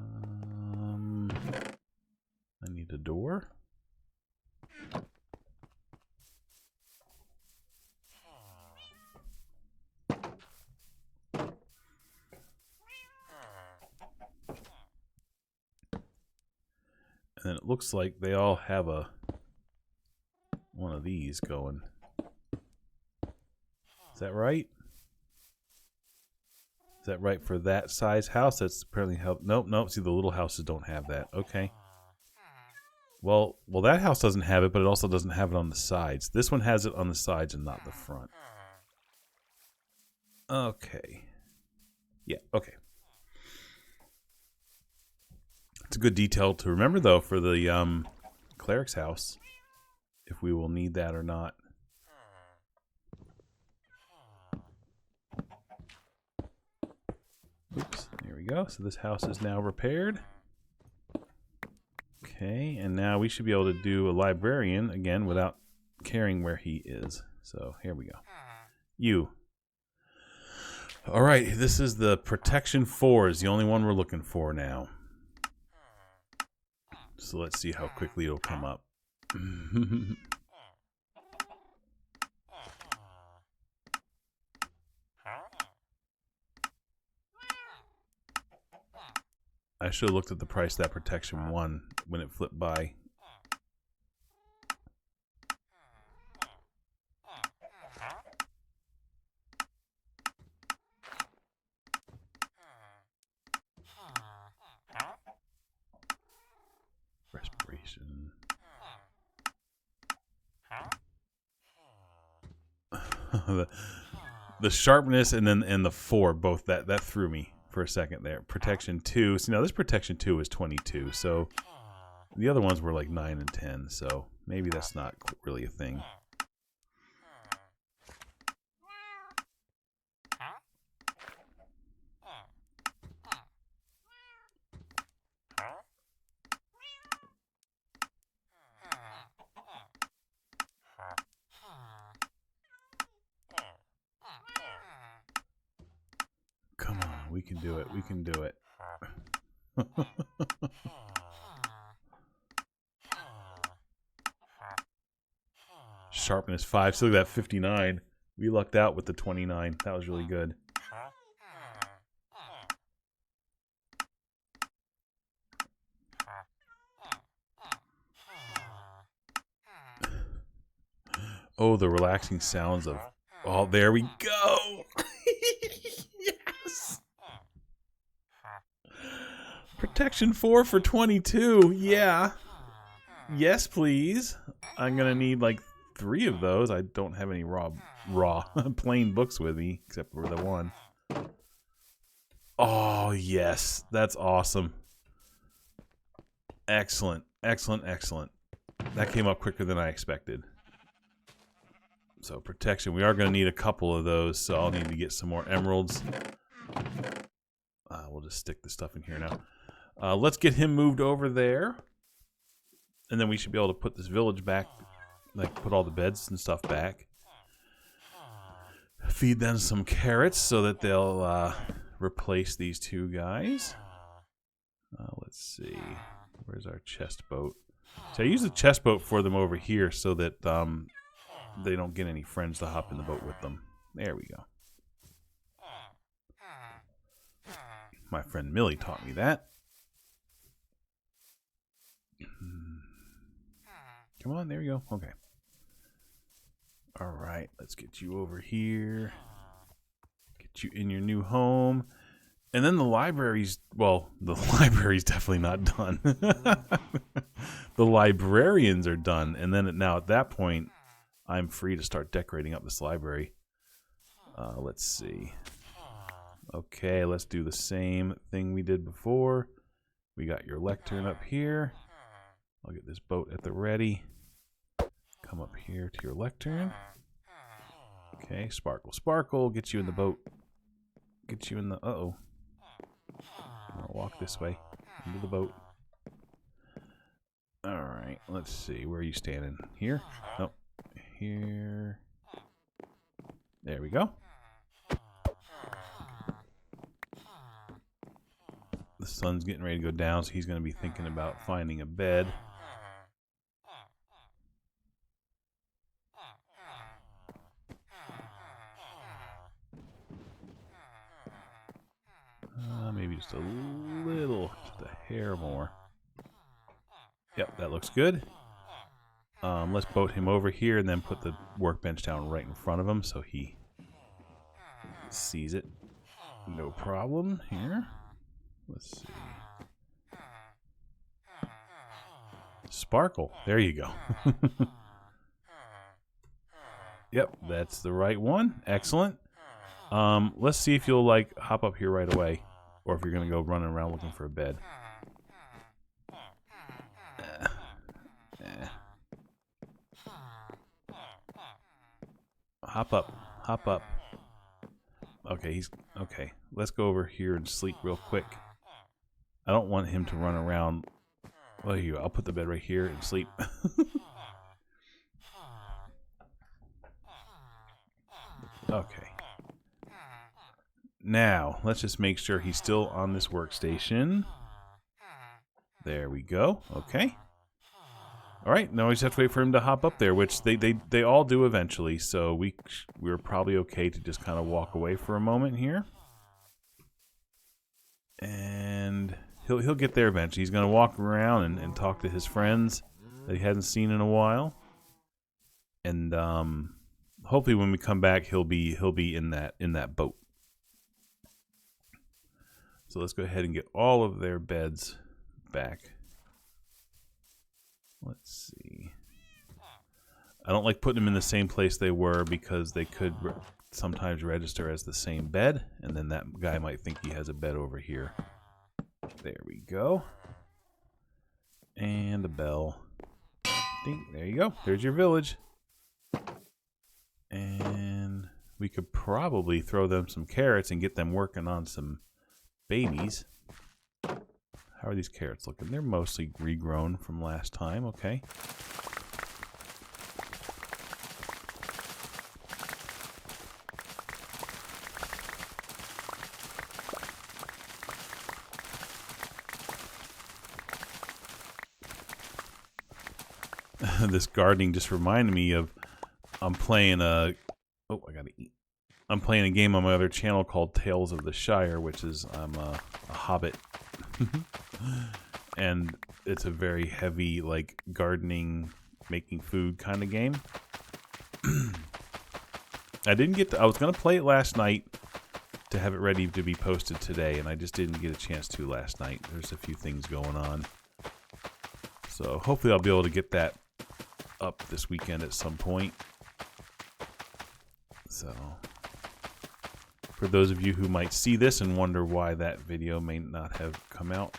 Speaker 1: need a door. And then it looks like they all have one of these going. Is that right? Is that right for that size house? That's apparently how... Nope. See, the little houses don't have that. Okay. Well, that house doesn't have it, but it also doesn't have it on the sides. This one has it on the sides and not the front. Okay. Yeah, okay. It's a good detail to remember, though, for the Cleric's house, if we will need that or not. Oops, there we go. So this house is now repaired. Okay, and now we should be able to do a librarian again without caring where he is. So here we go. You. All right, this is the protection 4 is the only one we're looking for now. So let's see how quickly it'll come up. I should have looked at the price of that protection 1 when it flipped by. Respiration. the sharpness and the 4, both that threw me for a second there. Protection 2. See, now this protection 2 is 22, so the other ones were like 9 and 10, so maybe that's not really a thing. Come on, we can do it. We can do it. Sharpness 5. So look at that 59. We lucked out with the 29. That was really good. Oh, the relaxing sounds of... Oh, there we go! Yes! Protection 4 for 22. Yeah. Yes, please. I'm going to need like 3 of those. I don't have any raw plain books with me, except for the 1. Oh, yes. That's awesome. Excellent. Excellent, excellent. That came up quicker than I expected. So protection, we are going to need a couple of those, so I'll need to get some more emeralds. We'll just stick the stuff in here now. Let's get him moved over there. And then we should be able to put this village back, like put all the beds and stuff back. Feed them some carrots so that they'll replace these 2 guys. Let's see. Where's our chest boat? So I use the chest boat for them over here so that... they don't get any friends to hop in the boat with them. There we go. My friend Millie taught me that. Come on, there we go. Okay. Alright, let's get you over here. Get you in your new home. And then the library's... Well, the library's definitely not done. The librarians are done. And then now at that point... I'm free to start decorating up this library. Let's see. Okay, let's do the same thing we did before. We got your lectern up here. I'll get this boat at the ready. Come up here to your lectern. Okay, sparkle, sparkle. Get you in the boat. Get you in the... Uh-oh. I'll walk this way. Into the boat. Alright, let's see. Where are you standing? Here? Nope. Here. There we go. The sun's getting ready to go down, so he's going to be thinking about finding a bed. Maybe just a little, just a hair more. Yep, that looks good. Let's boat him over here and then put the workbench down right in front of him so he sees it. No problem. Here. Let's see. Sparkle. There you go. Yep, that's the right one. Excellent. Let's see if you'll like hop up here right away, or if you're gonna go running around looking for a bed. Hop up. Hop up. Okay, he's okay. Let's go over here and sleep real quick. I don't want him to run around Well, here you go. I'll put the bed right here and sleep. Okay. Now, let's just make sure he's still on this workstation. There we go. Okay. All right. Now we just have to wait for him to hop up there, which they all do eventually. So we're probably okay to just kind of walk away for a moment here. And he'll get there eventually. He's going to walk around and talk to his friends that he hasn't seen in a while. And hopefully when we come back, he'll be in that boat. So let's go ahead and get all of their beds back. Let's see. I don't like putting them in the same place they were because they could sometimes register as the same bed, and then that guy might think he has a bed over here. There we go. And a bell. Ding, there you go. There's your village. And we could probably throw them some carrots and get them working on some babies. How are these carrots looking? They're mostly regrown from last time. Okay. This gardening just reminded me of I'm playing a game on my other channel called Tales of the Shire, which is I'm a hobbit. And it's a very heavy like gardening, making food kind of game. I was going to play it last night to have it ready to be posted today, and I just didn't get a chance to last night. There's a few things going on. So hopefully I'll be able to get that up this weekend at some point. So for those of you who might see this and wonder why that video may not have come out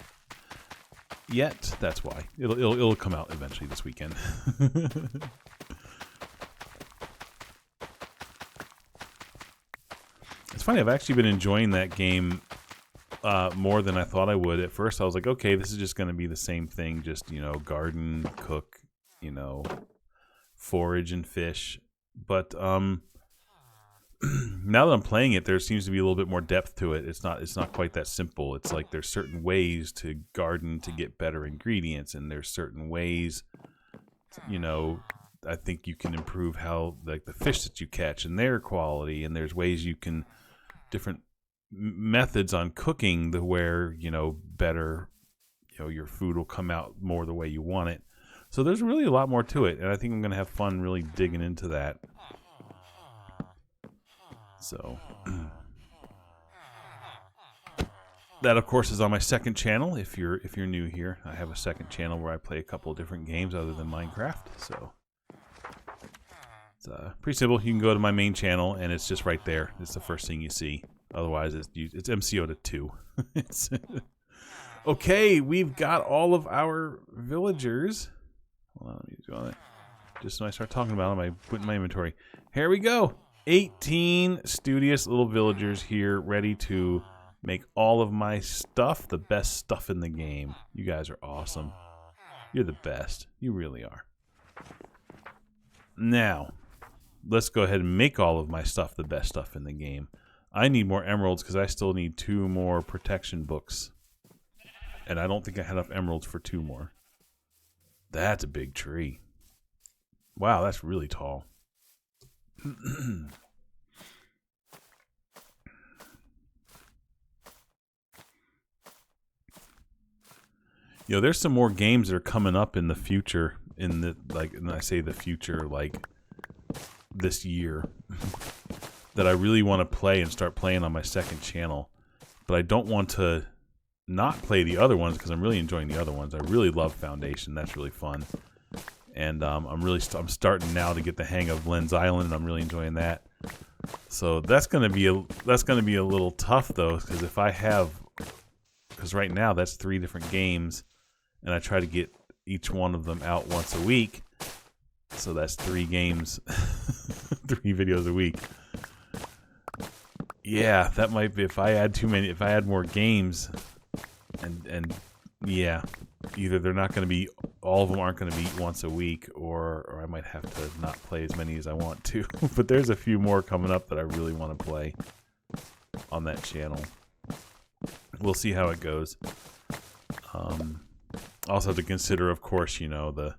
Speaker 1: yet, that's why. It'll come out eventually this weekend. It's funny, I've actually been enjoying that game more than I thought I would. At first I was like, okay, this is just going to be the same thing, just, garden, cook, forage and fish. But now that I'm playing it, there seems to be a little bit more depth to it. It's not quite that simple. It's like there's certain ways to garden to get better ingredients, and there's certain ways, I think you can improve how like the fish that you catch and their quality, and there's ways you can different methods on cooking the where better, your food will come out more the way you want it. So there's really a lot more to it, and I think I'm going to have fun really digging into that. So that, of course, is on my second channel. If you're new here, I have a second channel where I play a couple of different games other than Minecraft. So it's pretty simple. You can go to my main channel, and it's just right there. It's the first thing you see. Otherwise, it's MCO to 2. Okay, we've got all of our villagers. Hold on, let me go on it. Just when I start talking about them, I put in my inventory. Here we go. 18 studious little villagers here, ready to make all of my stuff, the best stuff in the game. You guys are awesome. You're the best. You really are. Now, let's go ahead and make all of my stuff the best stuff in the game. I need more emeralds because I still need 2 more protection books. And I don't think I had enough emeralds for 2 more. That's a big tree. Wow, that's really tall. There's some more games that are coming up in the future, and I say the future, like this year, that I really want to play and start playing on my second channel. But I don't want to not play the other ones because I'm really enjoying the other ones. I really love Foundation. That's really fun. And I'm starting now to get the hang of Len's Island, and I'm really enjoying that. So that's gonna be a little tough though, because right now that's 3 different games, and I try to get each one of them out once a week. So that's 3 games, 3 videos a week. Yeah, that might be if I add more games, and yeah, either they're not going to be, all of them aren't going to be once a week, or I might have to not play as many as I want to. But there's a few more coming up that I really want to play on that channel. We'll see how it goes. Also have to consider, of course, you know, the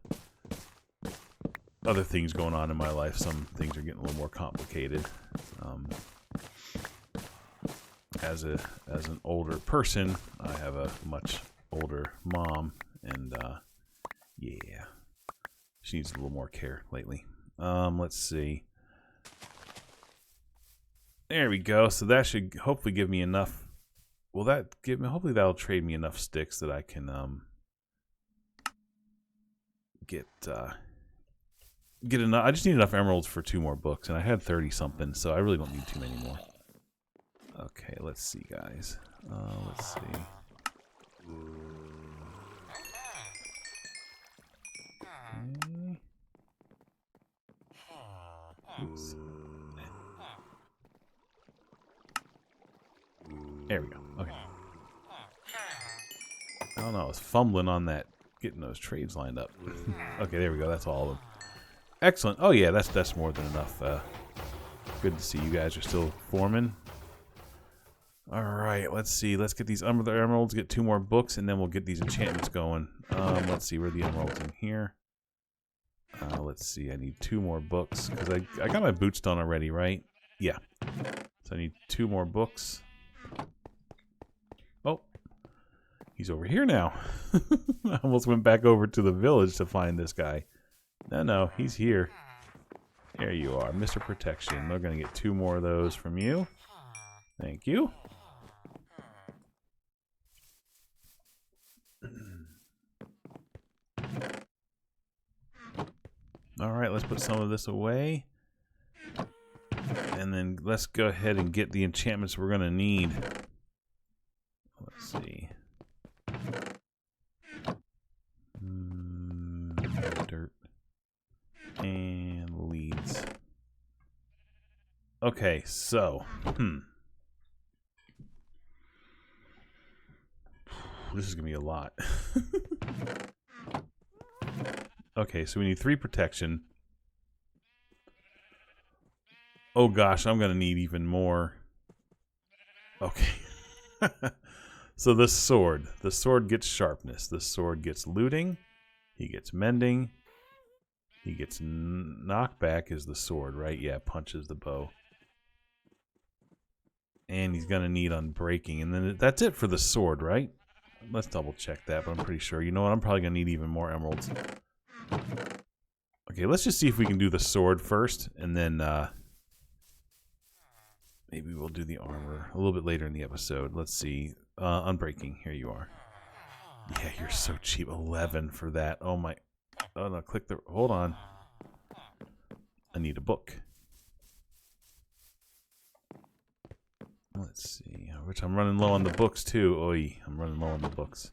Speaker 1: other things going on in my life. Some things are getting a little more complicated. As an older person, I have a much older mom, and yeah, she needs a little more care lately. Let's see. There we go. So that should hopefully give me enough. Will that give me? Hopefully that'll trade me enough sticks that I can get enough. I just need enough emeralds for 2 more books, and I had 30 something, so I really don't need too many more. Okay, let's see, guys. Let's see. Okay. Oops. There we go. Okay. Oh no, I was fumbling on that, getting those trades lined up. Okay, there we go. That's all of them. Excellent. Oh yeah, that's more than enough. Good to see you guys are still forming. All right, let's see. Let's get these emeralds, get 2 more books, and then we'll get these enchantments going. Let's see, where are the emeralds in here? Let's see. I need 2 more books because I got my boots done already, right? Yeah. So I need 2 more books. Oh, he's over here now. I almost went back over to the village to find this guy. No, he's here. There you are, Mr. Protection. We're going to get 2 more of those from you. Thank you. All right, let's put some of this away. And then let's go ahead and get the enchantments we're going to need. Let's see. Dirt. And leads. Okay, so. This is going to be a lot. Okay, so we need 3 protection. Oh gosh, I'm going to need even more. Okay. So the sword. The sword gets sharpness. The sword gets looting. He gets mending. He gets knockback is the sword, right? Yeah, punches the bow. And he's going to need unbreaking. And then that's it for the sword, right? Let's double check that, but I'm pretty sure. You know what? I'm probably going to need even more emeralds. Okay, let's just see if we can do the sword first, and then maybe we'll do the armor a little bit later in the episode. Let's see. Unbreaking. Here you are. Yeah, you're so cheap. 11 for that. Oh my. Oh no, click the. Hold on. I need a book. Let's see. Which I'm running low on the books too. Oy, I'm running low on the books.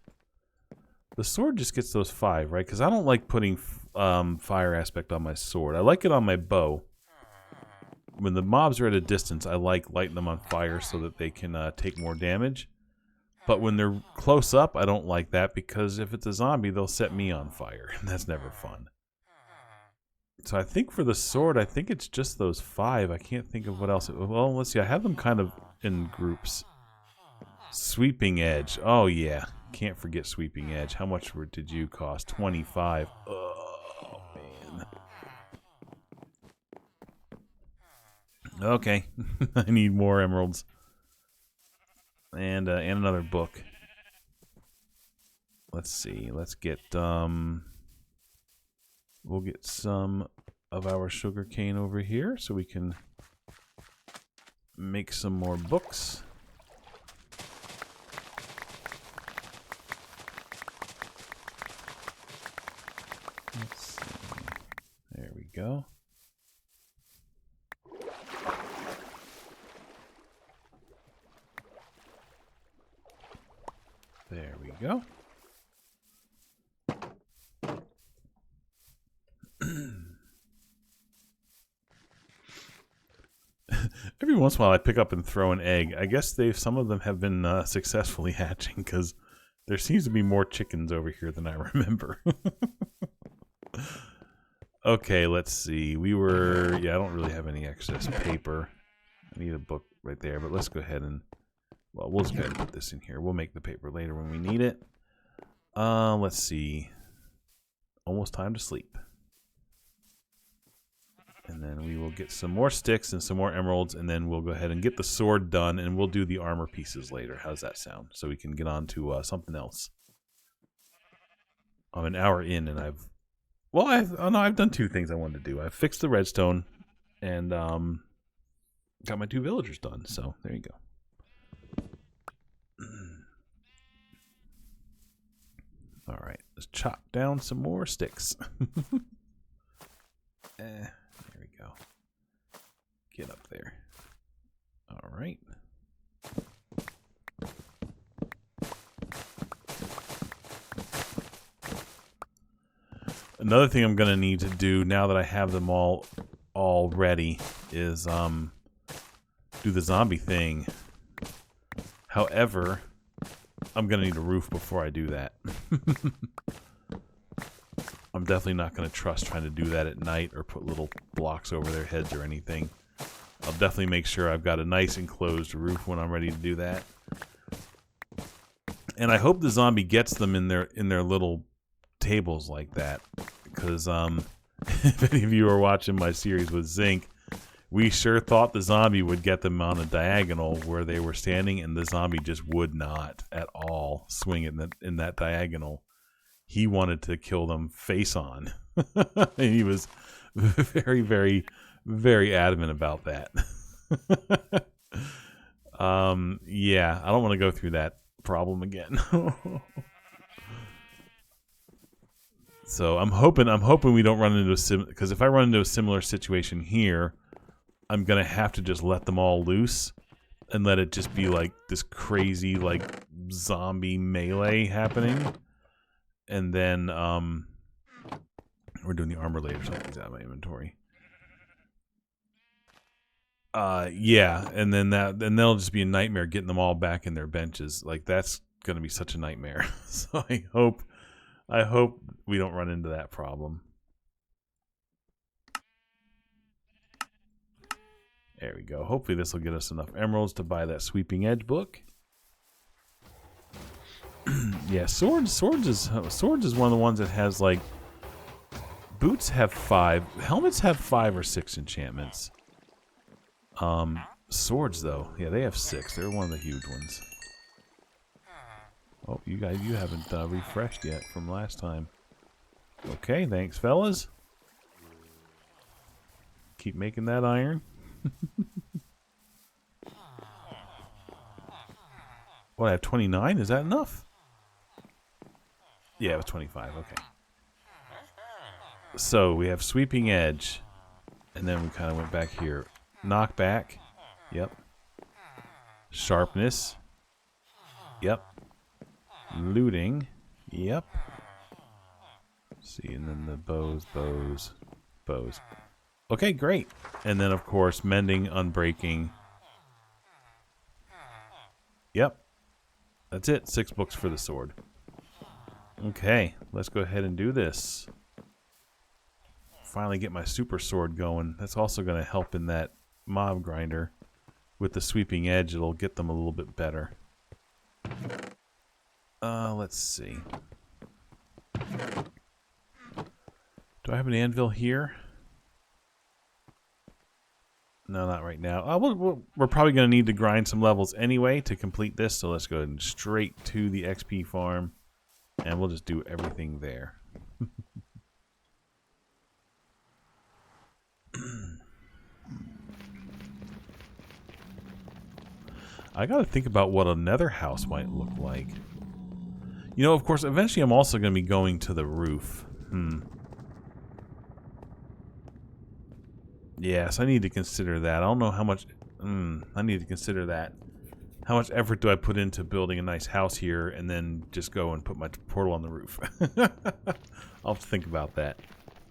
Speaker 1: The sword just gets those 5, right? Because I don't like putting fire aspect on my sword. I like it on my bow. When the mobs are at a distance, I like lighting them on fire so that they can take more damage. But when they're close up, I don't like that because if it's a zombie, they'll set me on fire. And that's never fun. So I think for the sword, I think it's just those 5. I can't think of what else. Well, let's see. I have them kind of in groups. Sweeping edge. Oh, yeah. Can't forget sweeping edge. How much did you cost? 25. Oh, man. Okay. I need more emeralds. And another book. Let's see. Let's get, we'll get some of our sugar cane over here so we can make some more books. Let's see. There we go. There we go. Every once in a while I pick up and throw an egg. I guess some of them have been successfully hatching because There seems to be more chickens over here than I remember. Okay, let's see. Yeah, I don't really have any excess paper. I need a book right there, but let's go ahead and, well, we'll just go ahead and put this in here. We'll make the paper later when we need it. Let's see. Almost time to sleep. And then we will get some more sticks and some more emeralds, and then we'll go ahead and get the sword done, and we'll do the armor pieces later. How's that sound? So we can get on to something else. I'm an hour in, and I've done two things I wanted to do. I've fixed the redstone, and got my 2 villagers done. So there you go. All right, let's chop down some more sticks. There we go. Get up there. All right. Another thing I'm going to need to do now that I have them all ready is do the zombie thing. However, I'm going to need a roof before I do that. I'm definitely not going to trust trying to do that at night or put little blocks over their heads or anything. I'll definitely make sure I've got a nice enclosed roof when I'm ready to do that. And I hope the zombie gets them in their little tables like that, because if any of you are watching my series with Zinc, we sure thought the zombie would get them on a diagonal where they were standing, and the zombie just would not at all swing in that diagonal. He wanted to kill them face on. And he was very, very, very adamant about that. Yeah, I don't want to go through that problem again. So I'm hoping we don't run into because if I run into a similar situation here, I'm gonna have to just let them all loose and let it just be like this crazy like zombie melee happening. And then we're doing the armor later, so I'll get out of my inventory. Yeah, and then that'll just be a nightmare getting them all back in their benches. Like that's gonna be such a nightmare. So I hope we don't run into that problem. There we go. Hopefully this will get us enough emeralds to buy that sweeping edge book. Yeah, swords is one of the ones that has like boots have 5, helmets have 5 or 6 enchantments. Swords though, yeah, they have 6. They're one of the huge ones. Oh, you haven't refreshed yet from last time. Okay, thanks, fellas. Keep making that iron. What, I have 29? Is that enough? Yeah, it was 25. Okay. So we have sweeping edge, and then we kind of went back here. Knockback. Yep. Sharpness. Yep. Looting. Yep. See, and then the bows. Okay, great. And then, of course, mending, unbreaking. Yep. That's it. 6 books for the sword. Okay, let's go ahead and do this. Finally get my super sword going. That's also going to help in that mob grinder. With the sweeping edge, it'll get them a little bit better. Let's see. Do I have an anvil here? No, not right now. We're probably going to need to grind some levels anyway to complete this, so let's go ahead and straight to the XP farm, and we'll just do everything there. I got to think about what a nether house might look like. You know, of course, eventually I'm also going to be going to the roof. Yes, I need to consider that. I don't know how much... I need to consider that. How much effort do I put into building a nice house here and then just go and put my portal on the roof? I'll have to think about that.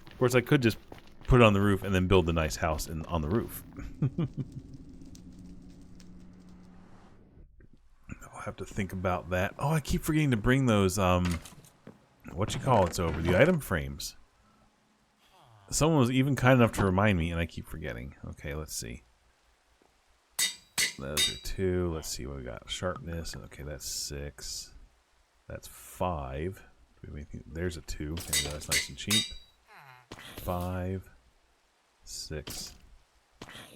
Speaker 1: Of course, I could just put it on the roof and then build the nice house on the roof. have to think about that. Oh, I keep forgetting to bring those, what you call it's over, the item frames. Someone was even kind enough to remind me, and I keep forgetting. Okay, let's see. Those are 2. Let's see what we got. Sharpness. Okay, that's 6. That's 5. Do we have anything? There's a 2. There we go. That's nice and cheap. 5, 6.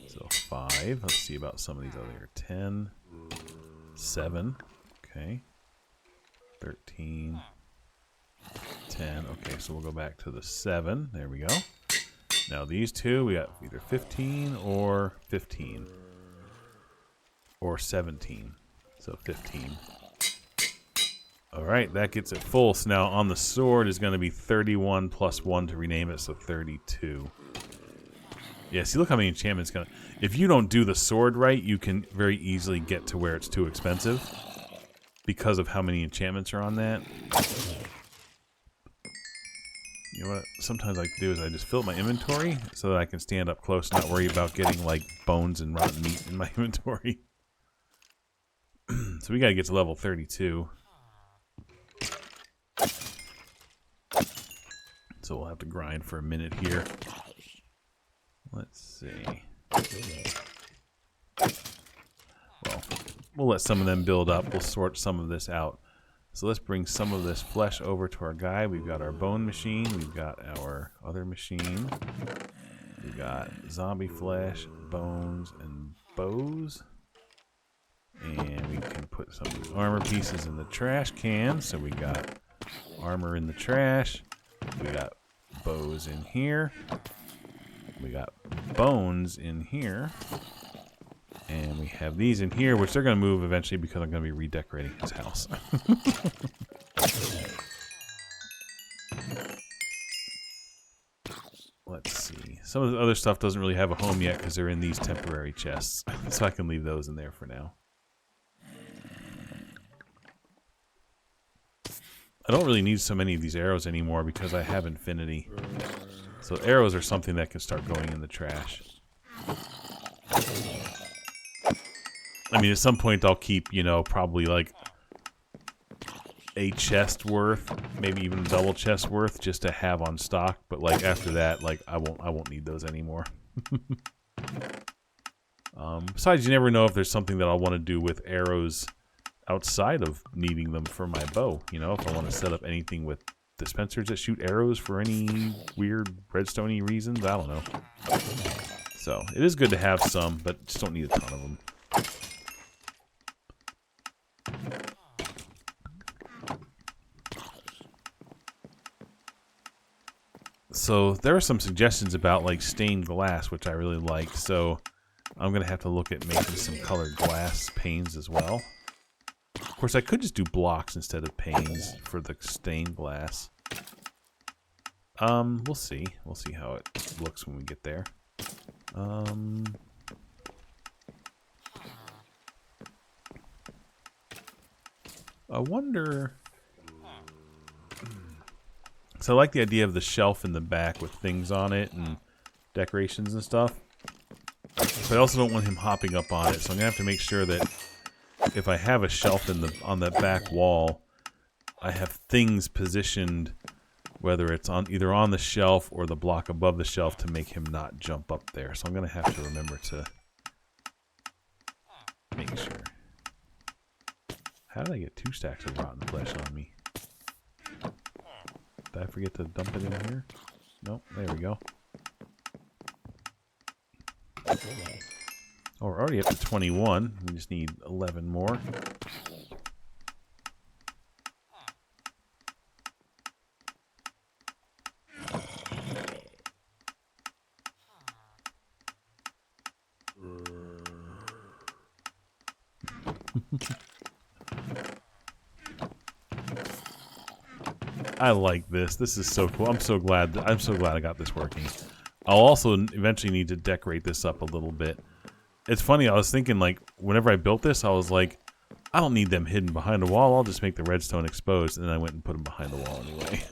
Speaker 1: So 5. Let's see about some of these other here. 10, 7. Okay. 13, 10. Okay, so we'll go back to the 7. There we go. Now these 2, we got either 15 or 15. Or 17. So 15. Alright, that gets it full. So now on the sword is going to be 31 plus 1 to rename it, so 32. Yeah, see, look how many enchantments gonna. If you don't do the sword right, you can very easily get to where it's too expensive because of how many enchantments are on that. You know what? Sometimes I like to do is I just fill up my inventory so that I can stand up close and not worry about getting like bones and rotten meat in my inventory. So we gotta get to level 32. So we'll have to grind for a minute here. Let's see. Well, we'll let some of them build up. We'll sort some of this out. So let's bring some of this flesh over to our guy. We've got our bone machine. We've got our other machine. We've got zombie flesh, bones, and bows. And we can put some of the armor pieces in the trash can. So we got armor in the trash. We got bows in here. We got bones in here. And we have these in here, which they're going to move eventually because I'm going to be redecorating his house. Let's see. Some of the other stuff doesn't really have a home yet because they're in these temporary chests. So I can leave those in there for now. I don't really need so many of these arrows anymore because I have infinity. So arrows are something that can start going in the trash. I mean, at some point I'll keep, you know, probably like a chest worth, maybe even a double chest worth just to have on stock. But like after that, like I won't need those anymore. Besides, you never know if there's something that I'll want to do with arrows outside of needing them for my bow. You know, if I want to set up anything with dispensers that shoot arrows for any weird redstone-y reasons, I don't know. So it is good to have some, but just don't need a ton of them. So there are some suggestions about like stained glass, which I really like. So I'm gonna have to look at making some colored glass panes as well. Of course, I could just do blocks instead of panes for the stained glass. We'll see. We'll see how it looks when we get there. I wonder. So I like the idea of the shelf in the back with things on it and decorations and stuff. But I also don't want him hopping up on it, so I'm gonna have to make sure that if I have a shelf on that back wall, I have things positioned, whether it's on either on the shelf or the block above the shelf, to make him not jump up there. So I'm gonna have to remember to make sure. How did I get 2 stacks of rotten flesh on me? Did I forget to dump it in here? Nope, there we go. Oh, we're already up to 21. We just need 11 more. I like this. This is so cool. I'm so glad I got this working. I'll also eventually need to decorate this up a little bit. It's funny, I was thinking, like, whenever I built this, I was like, I don't need them hidden behind a wall. I'll just make the redstone exposed. And then I went and put them behind the wall anyway.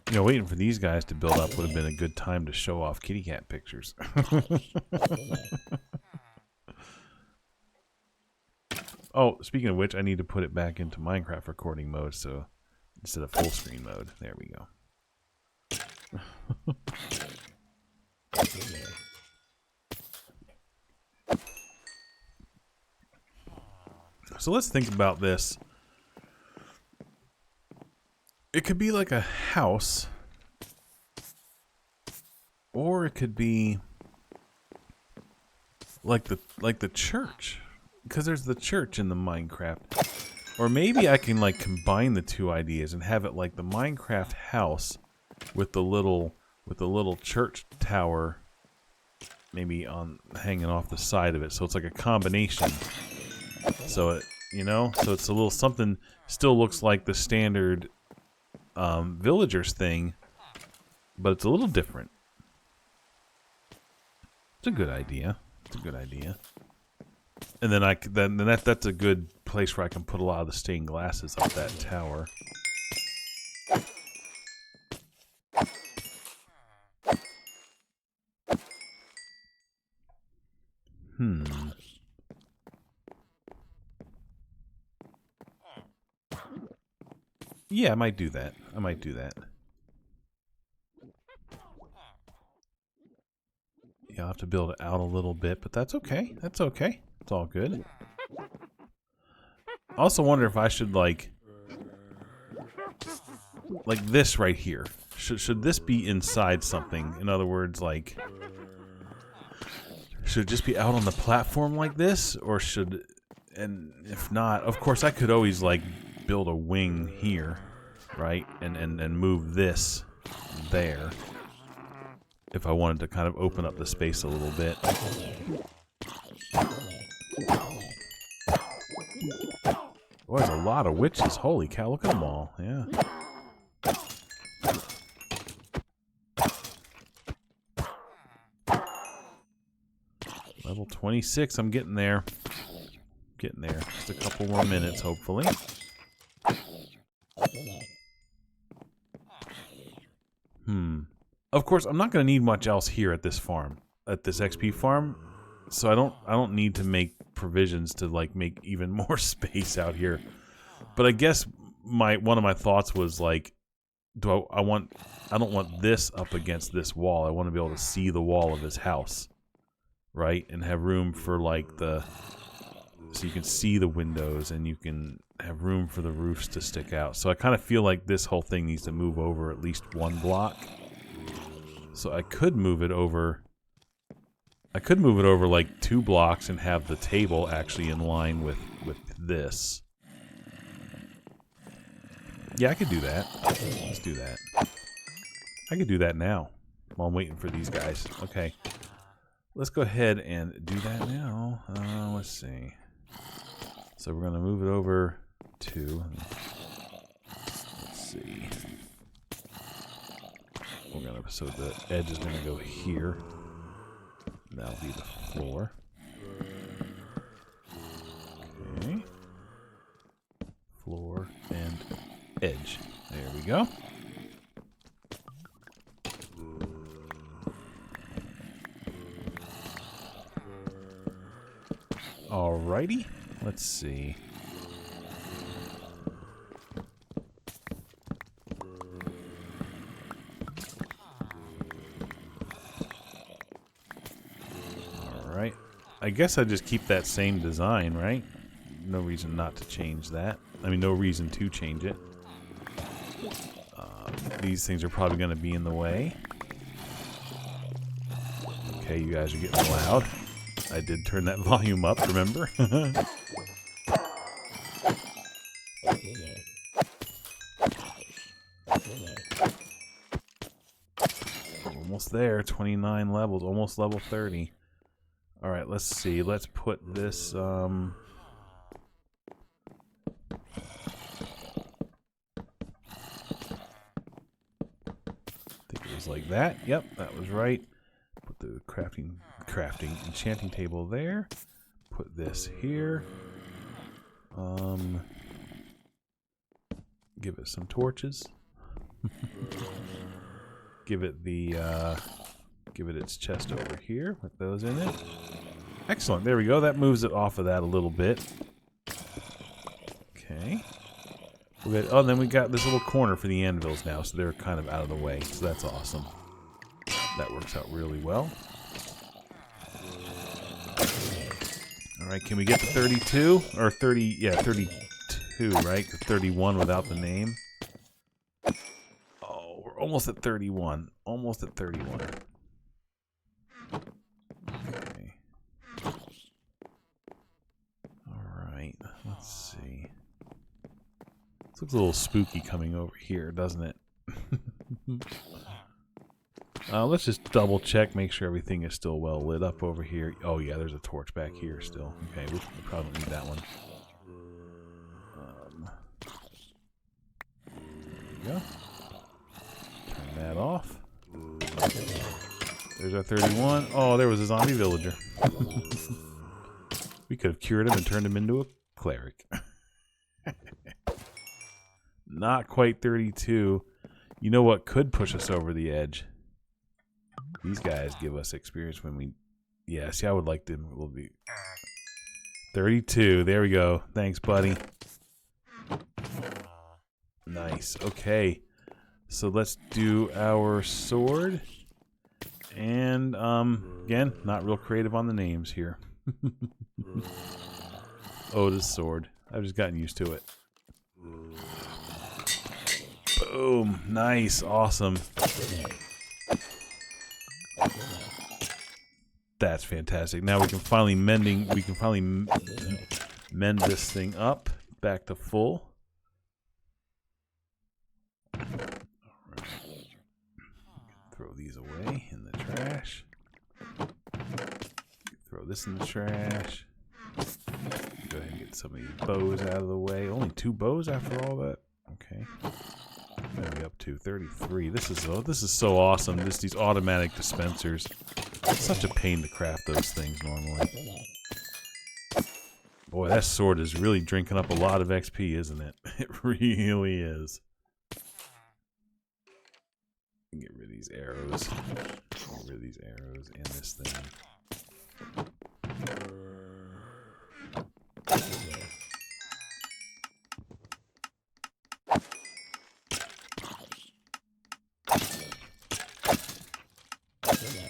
Speaker 1: You know, waiting for these guys to build up would have been a good time to show off kitty cat pictures. Oh, speaking of which, I need to put it back into Minecraft recording mode, so instead of full screen mode. There we go. So let's think about this. It could be like a house, or it could be like the church, because there's the church in the Minecraft. Or maybe I can like combine the two ideas and have it like the Minecraft house with the little church tower, maybe on hanging off the side of it. So it's like a combination. So it, you know, so it's a little something. Still looks like the standard villagers thing, but it's a little different. It's a good idea. It's a good idea. And then that's a good place where I can put a lot of the stained glasses up that tower. Yeah, I might do that. I might do that. Yeah, I'll have to build it out a little bit, but that's okay. That's okay. It's all good. I also wonder if I should like this right here. Should this be inside something? In other words, like, should it just be out on the platform like this, or should? And if not, of course, I could always like build a wing here, right? And move this there if I wanted to kind of open up the space a little bit. Boy, there's a lot of witches. Holy cow, look at them all. Yeah. Level 26, I'm getting there. Getting there. Just a couple more minutes, hopefully. Of course, I'm not going to need much else here at this farm, at this XP farm. So I don't need to make provisions to like make even more space out here. But I guess one of my thoughts was like, I don't want this up against this wall. I want to be able to see the wall of his house, right? And have room for like so you can see the windows and you can have room for the roofs to stick out. So I kind of feel like this whole thing needs to move over at least one block. So I could move it over. I could move it over like 2 blocks and have the table actually in line with this. Yeah, I could do that. Let's do that. I could do that now while I'm waiting for these guys. Okay. Let's go ahead and do that now. Let's see. So we're going to move it over to... Let's see. We're going to... So the edge is going to go here. That'll be the floor. Okay. Floor and edge. There we go. Alrighty. Let's see. Alright. I guess I just keep that same design, right? No reason not to change that. I mean, no reason to change it. These things are probably going to be in the way. Okay, you guys are getting loud. I did turn that volume up, remember? Almost there, 29 levels, almost level 30. Alright, let's see. Let's put this, I think it was like that. Yep, that was right. Put the crafting, enchanting table there. Put this here. Give it some torches. Give it the give it its chest over here with those in it. Excellent. There we go. That moves it off of that a little bit. Okay. Oh, and then we got this little corner for the anvils now, so they're kind of out of the way. So that's awesome. That works out really well. All right, can we get to 32 or 30? Yeah, 32, right? 31 without the name. Oh, we're almost at 31. Almost at 31. Okay. All right. Let's see. This looks a little spooky coming over here, doesn't it? Let's just double check, make sure everything is still well lit up over here. Oh yeah, there's a torch back here still. Okay, we probably don't need that one. There we go. Turn that off. There's our 31. Oh, there was a zombie villager. We could have cured him and turned him into a cleric. Not quite 32. You know what could push us over the edge? These guys give us experience when we... Yeah, see, I would like them. We'll be 32. There we go. Thanks, buddy. Nice. Okay. So let's do our sword. And, again, not real creative on the names here. Oda's sword. I've just gotten used to it. Boom. Nice. Awesome. That's fantastic. Now we can finally mend this thing up back to full. All right. Throw these away in the trash. Throw this in the trash. Go ahead and get some of these bows out of the way. Only 2 bows after all that. Okay. What are we up to? 33. This is so awesome. These automatic dispensers. It's such a pain to craft those things normally. Boy, that sword is really drinking up a lot of XP, isn't it? It really is. Get rid of these arrows. Get rid of these arrows and this thing.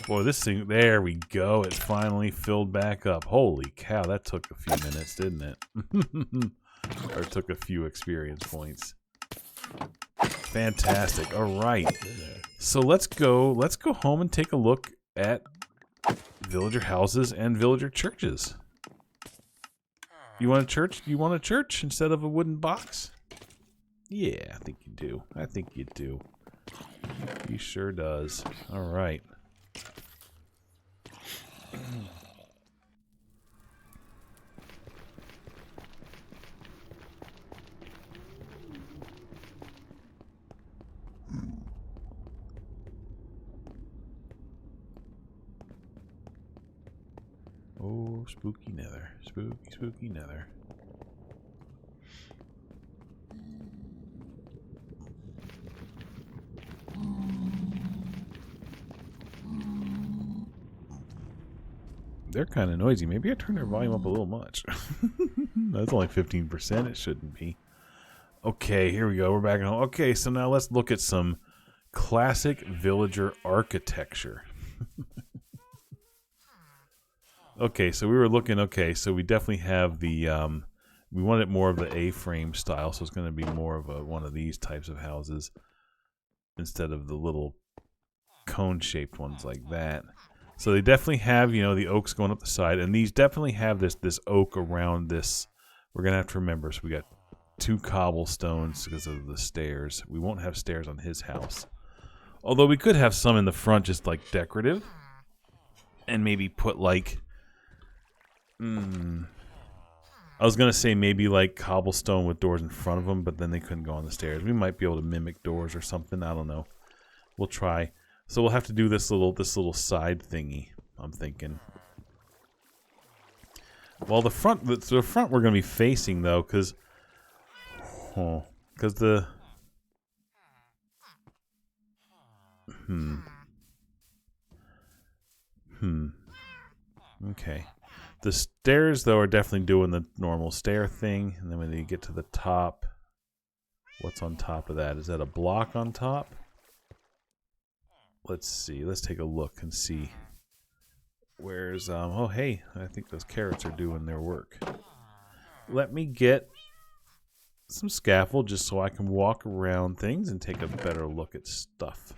Speaker 1: Boy, this thing, there we go. It finally filled back up. Holy cow, that took a few minutes, didn't it? Or it took a few experience points. Fantastic. All right. So let's go home and take a look at villager houses and villager churches. You want a church? You want a church instead of a wooden box? Yeah, I think you do. I think you do. He sure does. All right. Oh, spooky nether. Spooky, spooky nether. They're kind of noisy. Maybe I turned their volume up a little much. That's only 15%. It shouldn't be. Okay, here we go. We're back at home. Okay, so now let's look at some classic villager architecture. Okay, so we were looking. Okay, so we definitely have the... we wanted more of the A-frame style, so it's going to be more of one of these types of houses instead of the little cone-shaped ones like that. So they definitely have, you know, the oaks going up the side, and these definitely have this oak around this. We're gonna have to remember. So we got 2 cobblestones because of the stairs. We won't have stairs on his house, although we could have some in the front, just like decorative, and maybe put like. I was gonna say maybe like cobblestone with doors in front of them, but then they couldn't go on the stairs. We might be able to mimic doors or something. I don't know. We'll try. So we'll have to do this little side thingy, I'm thinking. Well, the front we're going to be facing though, because the Okay. The stairs, though, are definitely doing the normal stair thing. And then when you get to the top, what's on top of that? Is that a block on top? Let's see. Let's take a look and see. Where's, oh, hey, I think those carrots are doing their work. Let me get some scaffold just so I can walk around things and take a better look at stuff.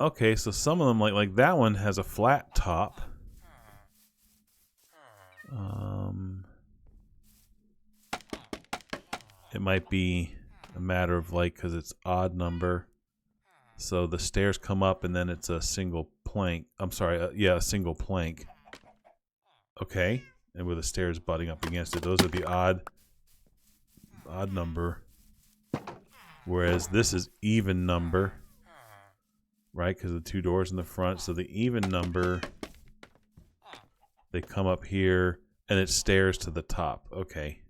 Speaker 1: Okay, so some of them, like that one has a flat top. It might be a matter of like, because it's odd number. So the stairs come up and then it's a single plank. I'm sorry, yeah, a single plank. Okay, and with the stairs butting up against it, those are the odd number. Whereas this is even number. Right, because the two doors in the front. So the even number, they come up here, and it's stairs to the top. Okay,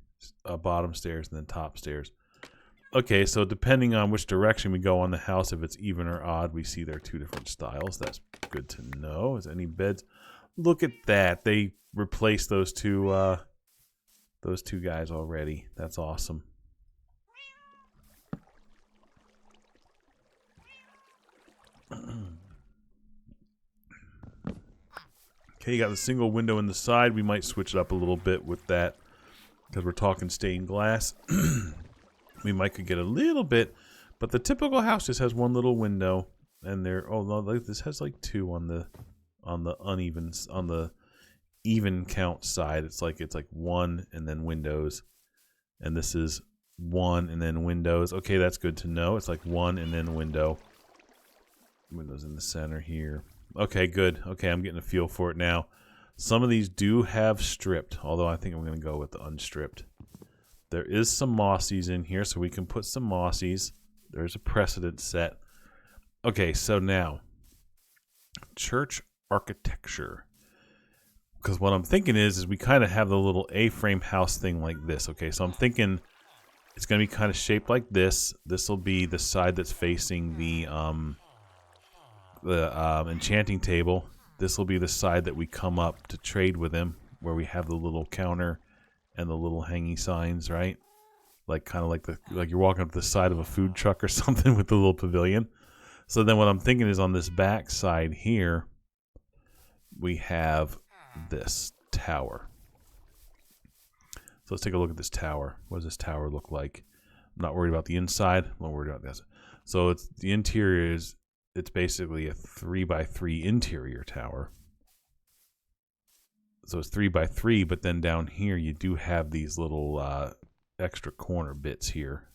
Speaker 1: bottom stairs and then top stairs. Okay, so depending on which direction we go on the house, if it's even or odd, we see there are two different styles. That's good to know. Is any beds? Look at that. They replaced those two guys already. That's awesome. Okay, you got the single window in the side. We might switch it up a little bit with that because we're talking stained glass. We might could get a little bit, but the typical house just has one little window, and there. Oh no, this has like two on the uneven, on the even count side. It's like one and then windows, and this is one and then windows. Okay, that's good to know. It's like one and then window. Windows in the center here. Okay, good. Okay, I'm getting a feel for it now. Some of these do have stripped, although I think I'm going to go with the unstripped. There is some mossies in here, so we can put some mossies. There's a precedent set. Okay, so now, church architecture. Because what I'm thinking is we kind of have the little A-frame house thing like this. Okay, so I'm thinking it's going to be kind of shaped like this. This will be the side that's facing the enchanting table. This will be the side that we come up to trade with him, where we have the little counter and the little hanging signs, right? Like kind of like you're walking up the side of a food truck or something with the little pavilion. So then what I'm thinking is on this back side here, we have this tower. So let's take a look at this tower. What does this tower look like? I'm not worried about the inside. I'm not worried about this. So it's the interior is. It's basically a 3x3 interior tower. So it's 3x3, but then down here you do have these little extra corner bits here.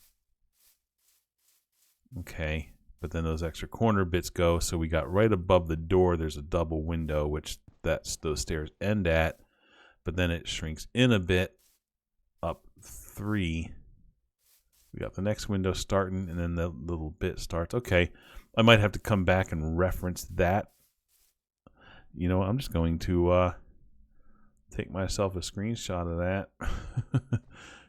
Speaker 1: Okay, but then those extra corner bits go, so we got right above the door, there's a double window, which those stairs end at, but then it shrinks in a bit, up 3. We got the next window starting, and then the little bit starts. Okay, I might have to come back and reference that. You know, I'm just going to take myself a screenshot of that.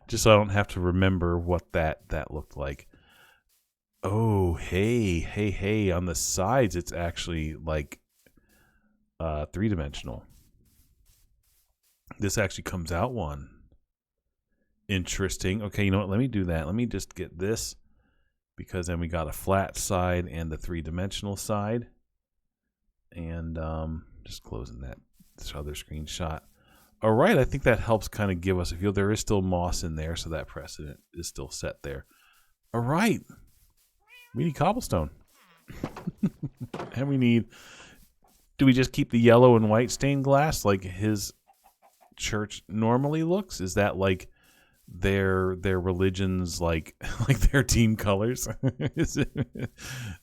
Speaker 1: Just so I don't have to remember what that looked like. Oh, hey. On the sides, it's actually like 3-dimensional. This actually comes out one. Interesting. Okay, you know what? Let me do that. Let me just get this, because then we got a flat side and the 3-dimensional side. And just closing this other screenshot. All right, I think that helps kind of give us a feel. There is still moss in there, so that precedent is still set there. All right. We need cobblestone. And we need... Do we just keep the yellow and white stained glass like his church normally looks? Is that like their religion's like their team colors? Is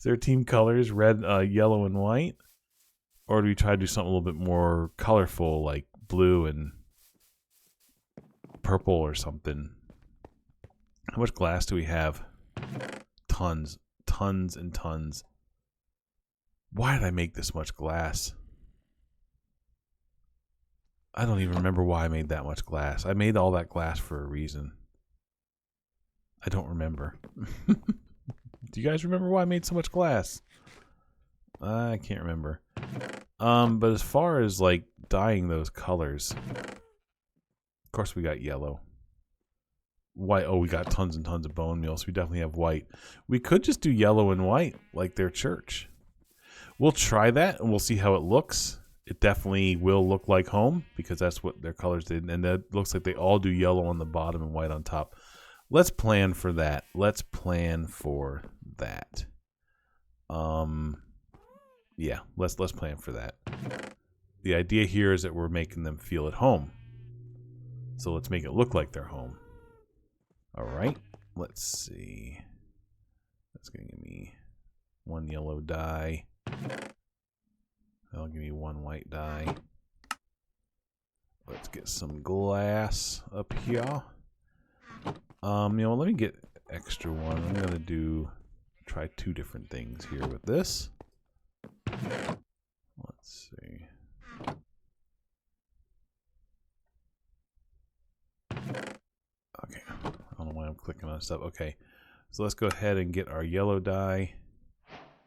Speaker 1: their team colors red, yellow, and white? Or do we try to do something a little bit more colorful, like blue and purple or something? How much glass do we have? Tons and tons. Why did I make this much glass? I don't even remember why I made that much glass. I made all that glass for a reason. I don't remember. Do you guys remember why I made so much glass? I can't remember. But as far as like dyeing those colors, of course we got yellow. White. Oh, we got tons and tons of bone meal, so we definitely have white. We could just do yellow and white like their church. We'll try that and we'll see how it looks. It definitely will look like home because that's what their colors did. And that looks like they all do yellow on the bottom and white on top. Let's plan for that. Let's plan for that. Yeah, let's plan for that. The idea here is that we're making them feel at home. So let's make it look like they're home. All right. Let's see. That's going to give me one yellow dye. That'll give me one white dye. Let's get some glass up here. Let me get extra one. I'm gonna try two different things here with this. Let's see. Okay, I don't know why I'm clicking on stuff. Okay, so let's go ahead and get our yellow dye,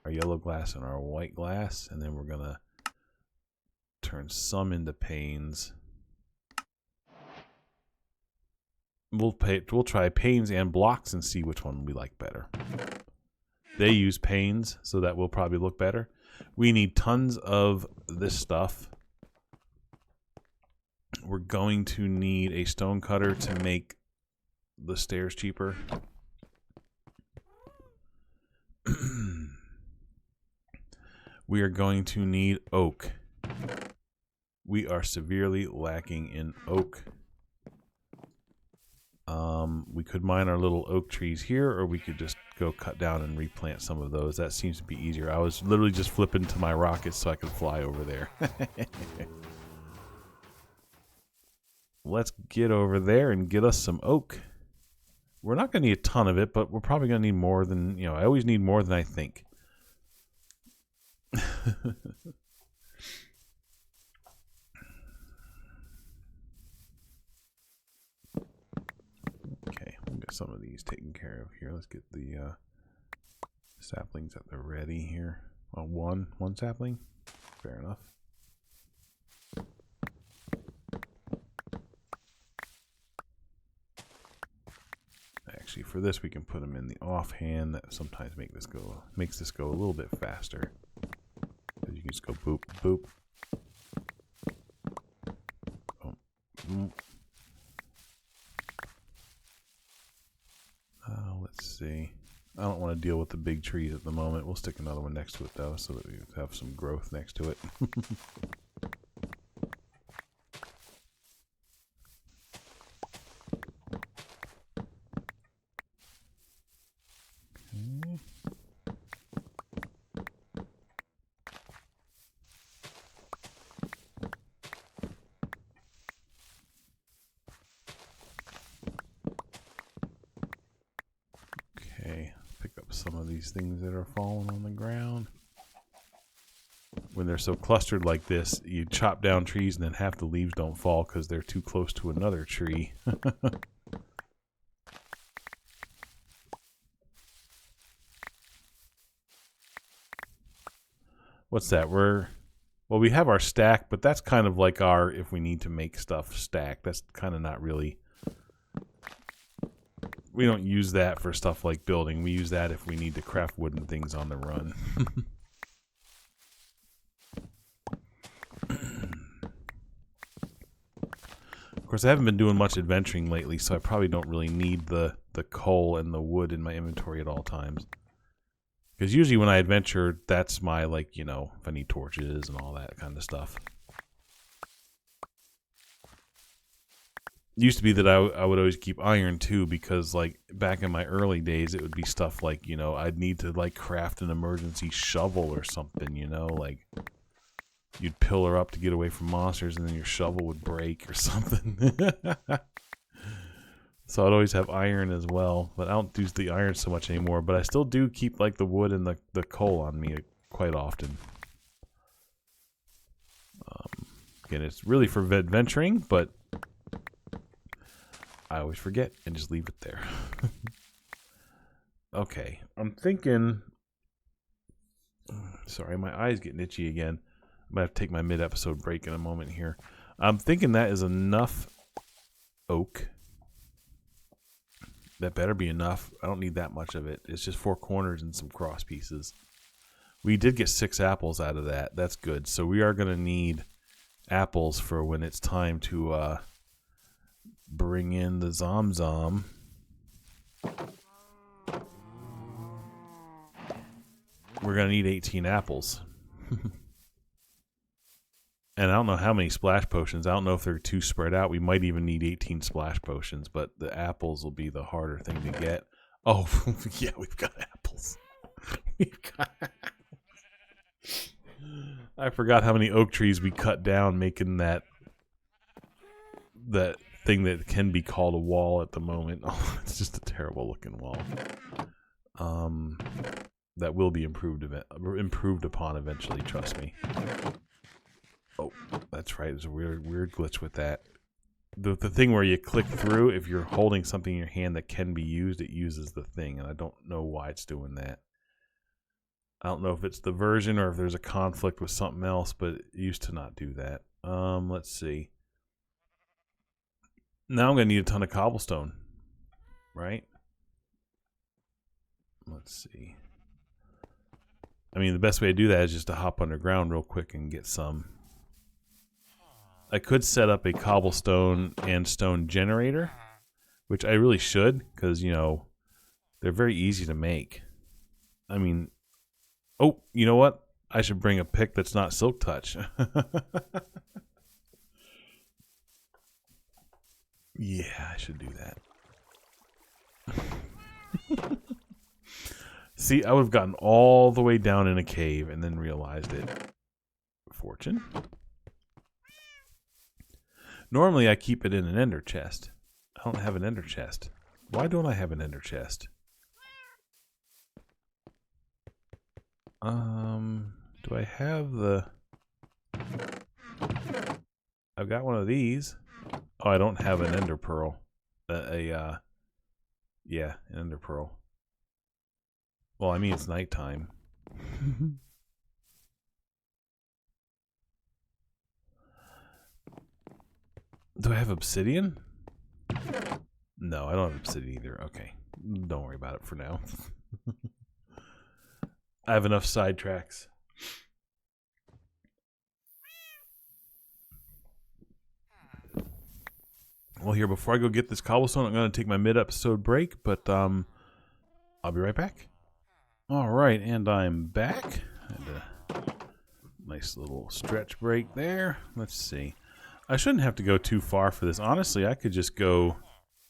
Speaker 1: our yellow glass, and our white glass, and then we're gonna turn some into panes. We'll try panes and blocks and see which one we like better. They use panes, so that will probably look better. We need tons of this stuff. We're going to need a stone cutter to make the stairs cheaper. We are going to need oak. We are severely lacking in oak. We could mine our little oak trees here, or we could just go cut down and replant some of those. That seems to be easier. I was literally just flipping to my rockets so I could fly over there. Let's get over there and get us some oak. We're not going to need a ton of it, but we're probably going to need more than, I always need more than I think. Okay, we'll get some of these taken care of here. Let's get the saplings at the ready here. Well, one sapling. Fair enough. Actually, for this we can put them in the offhand. That sometimes makes this go a little bit faster. Because you can just go boop boop. Oh. Let's see. I don't want to deal with the big trees at the moment. We'll stick another one next to it though, so that we have some growth next to it. Some of these things that are falling on the ground. When they're so clustered like this, you chop down trees and then half the leaves don't fall because they're too close to another tree. What's that? Well, we have our stack, but that's kind of like our, if we need to make stuff, stack. That's kind of not really... We don't use that for stuff like building. We use that if we need to craft wooden things on the run. Of course, I haven't been doing much adventuring lately, so I probably don't really need the coal and the wood in my inventory at all times. Because usually when I adventure, that's my, like, if I need torches and all that kind of stuff. Used to be that I would always keep iron too, because like back in my early days it would be stuff like I'd need to like craft an emergency shovel or something, like you'd pillar up to get away from monsters and then your shovel would break or something. So I'd always have iron as well, but I don't use the iron so much anymore, but I still do keep like the wood and the coal on me quite often. Again, it's really for adventuring, but I always forget and just leave it there. Okay, I'm thinking... Sorry, my eye's getting itchy again. I'm going to have to take my mid-episode break in a moment here. I'm thinking that is enough oak. That better be enough. I don't need that much of it. It's just 4 corners and some cross pieces. We did get 6 apples out of that. That's good. So we are going to need apples for when it's time to bring in the Zom. We're going to need 18 apples. And I don't know how many splash potions. I don't know if they're too spread out. We might even need 18 splash potions, but the apples will be the harder thing to get. Oh, yeah, we've got apples. We've got I forgot how many oak trees we cut down making that thing that can be called a wall at the moment. Oh, it's just a terrible looking wall. That will be improved upon eventually, trust me. Oh, that's right. There's a weird glitch with that. The thing where you click through, if you're holding something in your hand that can be used, it uses the thing, and I don't know why it's doing that. I don't know if it's the version or if there's a conflict with something else, but it used to not do that. Let's see. Now I'm going to need a ton of cobblestone, right? Let's see. I mean, the best way to do that is just to hop underground real quick and get some. I could set up a cobblestone and stone generator, which I really should, because, you know, they're very easy to make. I mean, oh, you know what? I should bring a pick that's not silk touch. Yeah, I should do that. See, I would have gotten all the way down in a cave and then realized it. Fortune. Normally, I keep it in an ender chest. I don't have an ender chest. Why don't I have an ender chest? Do I have the... I've got one of these. Oh, I don't have an ender pearl. Yeah, an ender pearl. Well, I mean, it's nighttime. Do I have obsidian? No, I don't have obsidian either. Okay. Don't worry about it for now. I have enough sidetracks. Well, here, before I go get this cobblestone, I'm going to take my mid-episode break, but I'll be right back. All right, and I'm back. And a nice little stretch break there. Let's see. I shouldn't have to go too far for this. Honestly, I could just go...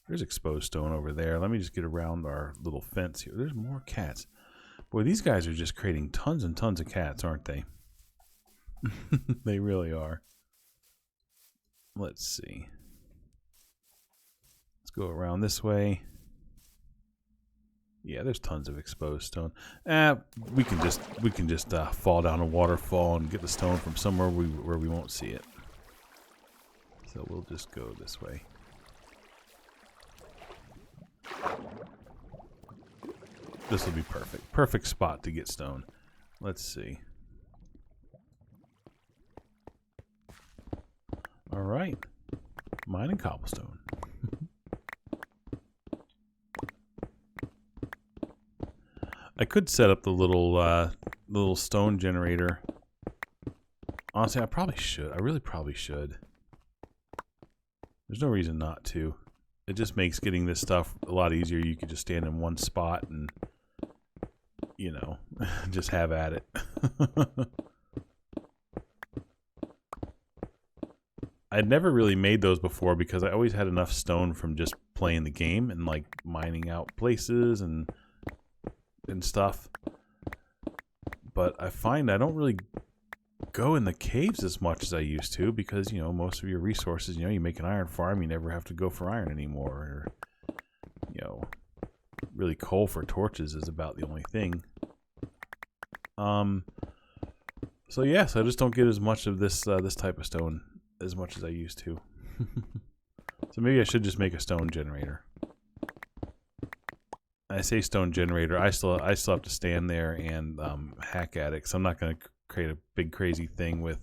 Speaker 1: There's exposed stone over there. Let me just get around our little fence here. There's more cats. Boy, these guys are just creating tons and tons of cats, aren't they? They really are. Let's see. Let's go around this way. Yeah, there's tons of exposed stone. We can just fall down a waterfall and get the stone from somewhere where we won't see it. So we'll just go this way. This will be perfect. Perfect spot to get stone. Let's see. All right. Mining cobblestone. I could set up the little stone generator. Honestly, I probably should. I really probably should. There's no reason not to. It just makes getting this stuff a lot easier. You could just stand in one spot and, you know, just have at it. I'd never really made those before because I always had enough stone from just playing the game and, like, mining out places and stuff. But I find I don't really go in the caves as much as I used to because, you know, most of your resources, you know, you make an iron farm, you never have to go for iron anymore. Or, you know, really coal for torches is about the only thing. So yes, I just don't get as much of this type of stone as much as I used to. So maybe I should just make a stone generator. I say stone generator. I still have to stand there and hack at it, because I'm not going to create a big crazy thing with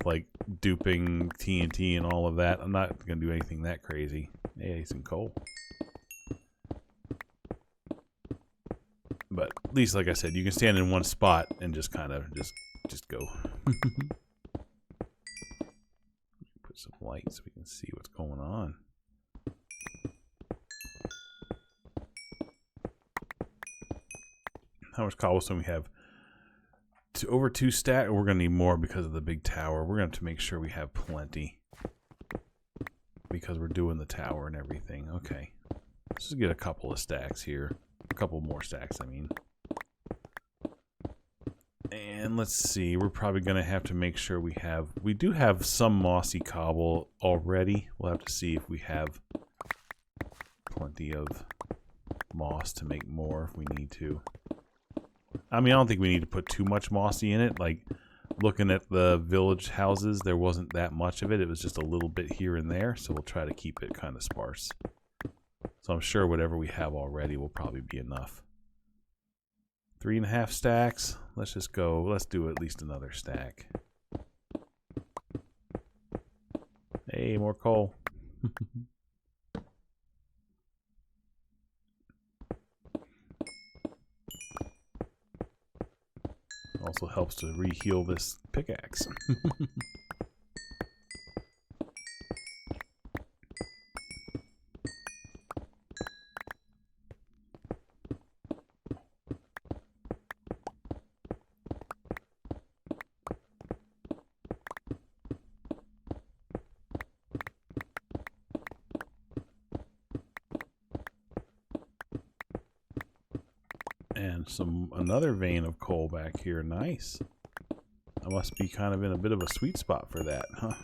Speaker 1: like duping TNT and all of that. I'm not going to do anything that crazy. Hey, some coal. But at least, like I said, you can stand in one spot and just kind of just go. Put some light so we can see what's going on. How much cobblestone we have? Over 2 stack. We're gonna need more because of the big tower. We're gonna have to make sure we have plenty because we're doing the tower and everything. Okay, let's just get a couple of stacks here. A couple more stacks, I mean. And let's see. We're probably gonna have to make sure we do have some mossy cobble already. We'll have to see if we have plenty of moss to make more if we need to. I mean, I don't think we need to put too much mossy in it. Like, looking at the village houses, there wasn't that much of it. It was just a little bit here and there, so we'll try to keep it kind of sparse. So I'm sure whatever we have already will probably be enough. 3.5 stacks. Let's just go. Let's do at least another stack. Hey, more coal. Also helps to re-heal this pickaxe. And another vein of coal back here. Nice. I must be kind of in a bit of a sweet spot for that, huh?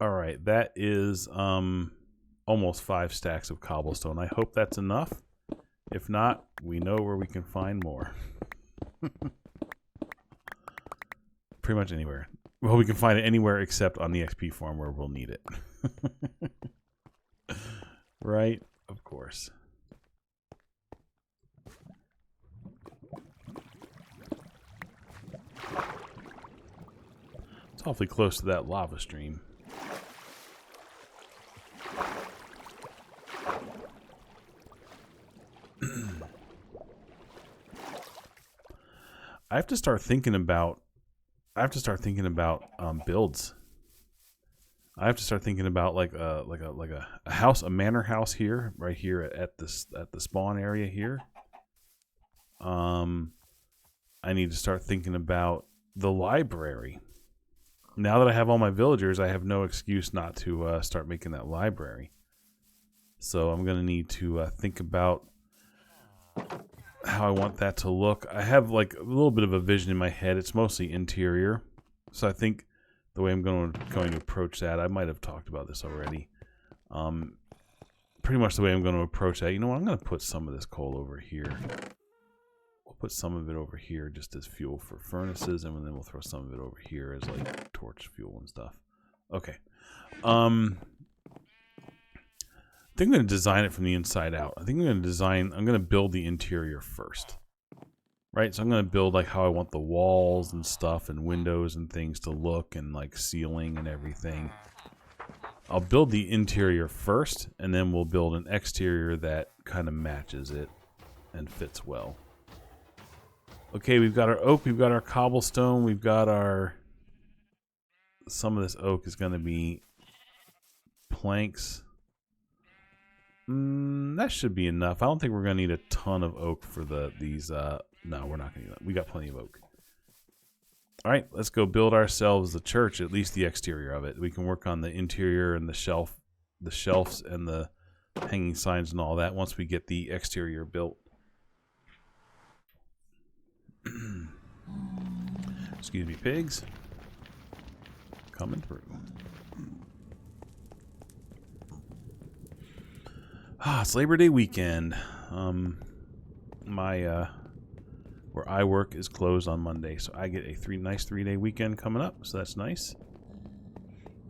Speaker 1: Alright, that is almost 5 stacks of cobblestone. I hope that's enough. If not, we know where we can find more. Pretty much anywhere. Well, we can find it anywhere except on the XP farm where we'll need it. Right? Of course. It's awfully close to that lava stream. I have to start thinking about builds. I have to start thinking about like a house, a manor house here, right here at the spawn area here. I need to start thinking about the library. Now that I have all my villagers, I have no excuse not to start making that library. So I'm gonna need to think about how I want that to look. I have like a little bit of a vision in my head. It's mostly interior. So I think the way I'm going to approach that, I might have talked about this already. Pretty much the way I'm going to approach that. You know what? I'm going to put some of this coal over here. We'll put some of it over here just as fuel for furnaces, and then we'll throw some of it over here as like torch fuel and stuff. Okay. I think I'm going to design it from the inside out. I'm going to build the interior first. Right? So I'm going to build like how I want the walls and stuff and windows and things to look, and like ceiling and everything. I'll build the interior first, and then we'll build an exterior that kind of matches it and fits well. Okay, we've got our oak, we've got our cobblestone, we've got our... Some of this oak is going to be planks. That should be enough. I don't think we're going to need a ton of oak for these. No, we're not going to need that. We got plenty of oak. All right, let's go build ourselves the church, at least the exterior of it. We can work on the interior and the shelves and the hanging signs and all that once we get the exterior built. Excuse me, pigs. Coming through. It's Labor Day weekend. My where I work is closed on Monday, so I get a nice 3-day weekend coming up, so that's nice.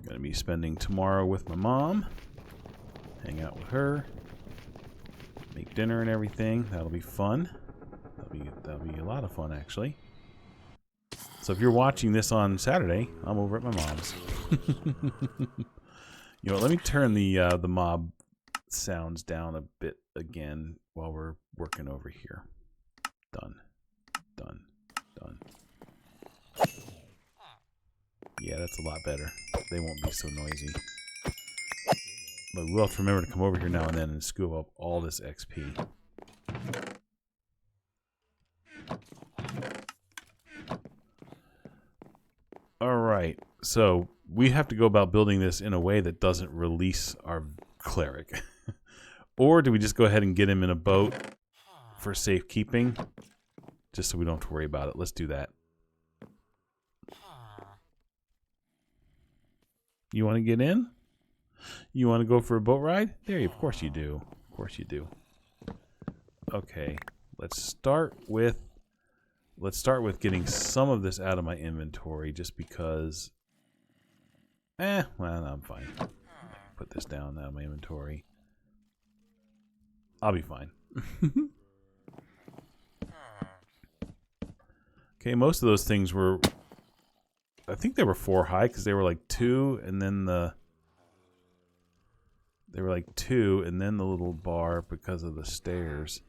Speaker 1: Gonna be spending tomorrow with my mom, hang out with her, make dinner and everything. That'll be fun. That'll be a lot of fun, actually. So if you're watching this on Saturday, I'm over at my mom's. You know what, let me turn the mob sounds down a bit again while we're working over here. Done. Done. Done. Yeah, that's a lot better. They won't be so noisy. But we'll have to remember to come over here now and then and scoop up all this XP. Alright, so we have to go about building this in a way that doesn't release our cleric. Or do we just go ahead and get him in a boat for safekeeping? Just so we don't have to worry about it. Let's do that. You want to get in? You want to go for a boat ride? There, of course you do. Of course you do. Okay, let's start with getting some of this out of my inventory, just because. Well, no, I'm fine. Put this down out of my inventory. I'll be fine. Okay, most of those things were, I think they were 4 high because they were like 2, and then they were like 2, and then the little bar because of the stairs.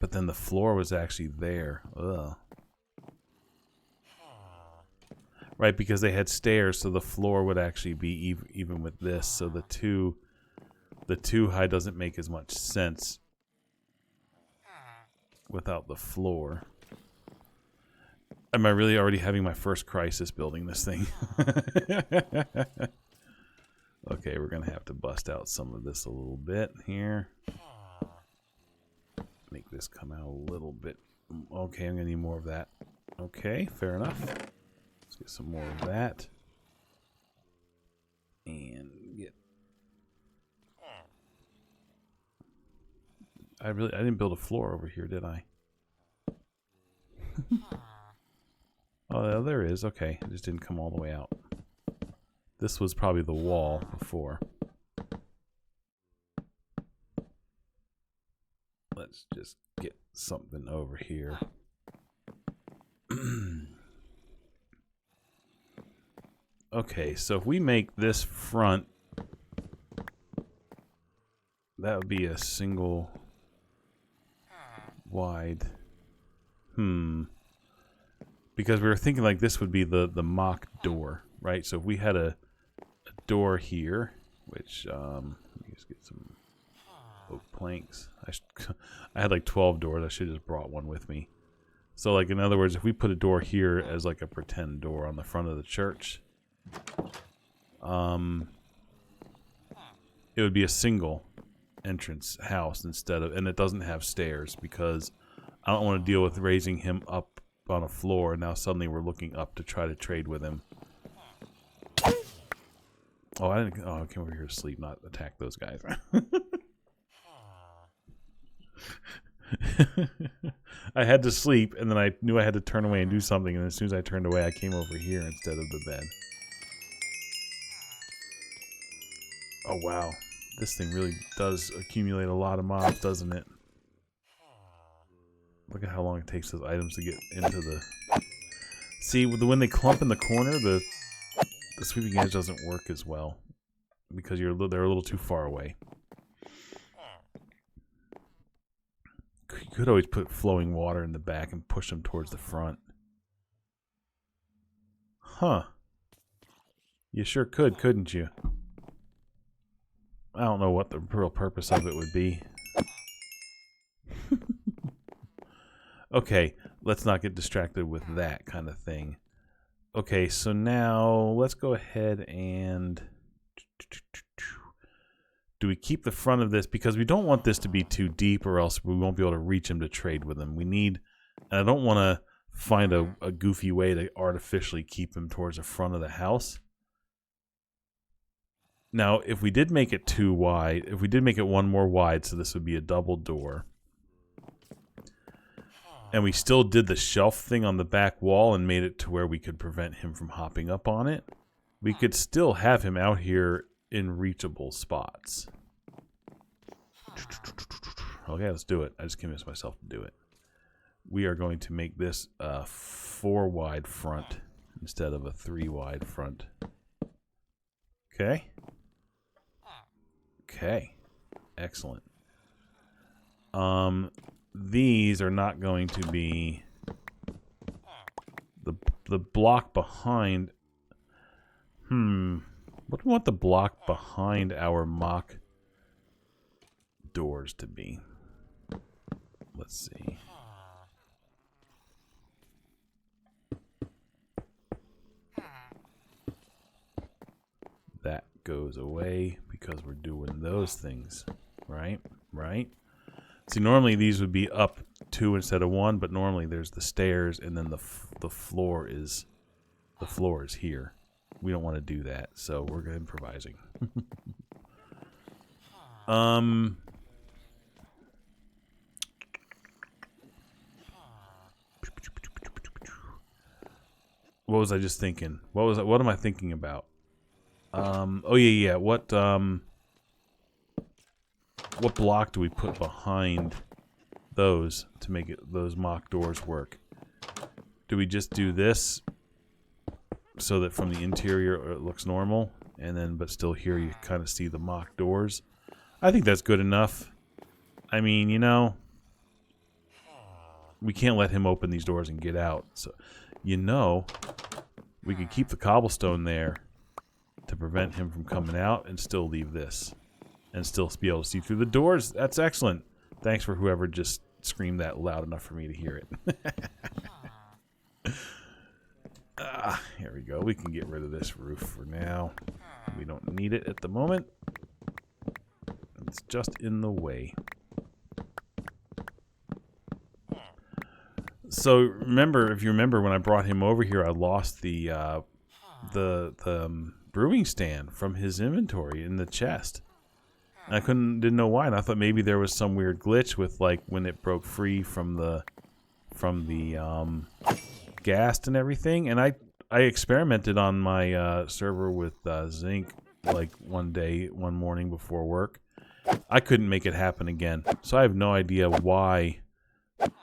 Speaker 1: But then the floor was actually there. Ugh. Right, because they had stairs, so the floor would actually be even with this. So the 2 high doesn't make as much sense without the floor. Am I really already having my first crisis building this thing? Okay, we're going to have to bust out some of this a little bit here. Make this come out a little bit. Okay, I'm going to need more of that. Okay, fair enough. Let's get some more of that. And get... I didn't build a floor over here, did I? Oh, there is. Okay, it just didn't come all the way out. This was probably the wall before. Let's just get something over here. Okay, so if we make this front, that would be a single wide. Because we were thinking like this would be the mock door, right? So if we had a door here, which let me just get some oak planks. I had like 12 doors. I should have just brought one with me. So like in other words, if we put a door here as like a pretend door on the front of the church, it would be a single entrance house instead of, and it doesn't have stairs because I don't want to deal with raising him up on a floor. Now suddenly we're looking up to try to trade with him. Oh, I came over here to sleep, not attack those guys. I had to sleep, and then I knew I had to turn away and do something, and as soon as I turned away, I came over here instead of the bed. Oh, wow. This thing really does accumulate a lot of mobs, doesn't it? Look at how long it takes those items to get into the... See, when they clump in the corner, the sweeping edge doesn't work as well because they're a little too far away. You could always put flowing water in the back and push them towards the front. Huh. You sure could, couldn't you? I don't know what the real purpose of it would be. Okay, let's not get distracted with that kind of thing. Okay, so now let's go ahead and... Do we keep the front of this? Because we don't want this to be too deep or else we won't be able to reach him to trade with him. We need... And I don't want to find a goofy way to artificially keep him towards the front of the house. Now, if we did make it too wide, if we did make it one more wide, so this would be a double door, and we still did the shelf thing on the back wall and made it to where we could prevent him from hopping up on it, we could still have him out here in reachable spots. Okay, let's do it. I just convinced myself to do it. We are going to make this a 4 wide front instead of a 3 wide front. Okay. Okay. Excellent. These are not going to be the block behind. What do we want the block behind our mock doors to be? Let's see. That goes away because we're doing those things, right? Right? See, normally these would be up 2 instead of 1, but normally there's the stairs and then the floor is here. We don't want to do that, so we're improvising. What was I just thinking? What am I thinking about? Oh yeah. What block do we put behind those to make those mock doors work? Do we just do this so that from the interior it looks normal, and then but still here you kind of see the mock doors? I think that's good enough. I mean, you know, we can't let him open these doors and get out. So, you know, we could keep the cobblestone there to prevent him from coming out and still leave this and still be able to see through the doors. That's excellent. Thanks for whoever just screamed that loud enough for me to hear it. Here we go. We can get rid of this roof for now. We don't need it at the moment. It's just in the way. So remember, if you remember, when I brought him over here, I lost the brewing stand from his inventory in the chest. And I didn't know why, and I thought maybe there was some weird glitch with like when it broke free from the ghast and everything. And I experimented on my server with zinc like one morning before work. I couldn't make it happen again, so I have no idea why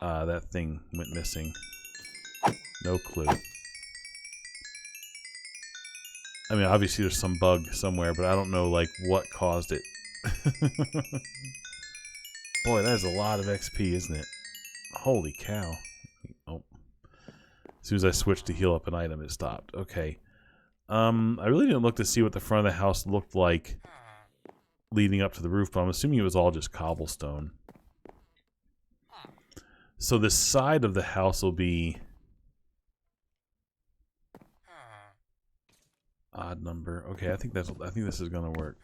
Speaker 1: that thing went missing. No clue. I mean, obviously there's some bug somewhere, but I don't know like what caused it. Boy, that is a lot of XP, isn't it? Holy cow. Oh. As soon as I switched to heal up an item, it stopped. Okay. I really didn't look to see what the front of the house looked like leading up to the roof, but I'm assuming it was all just cobblestone. So the side of the house will be odd number. Okay, I think this is gonna work.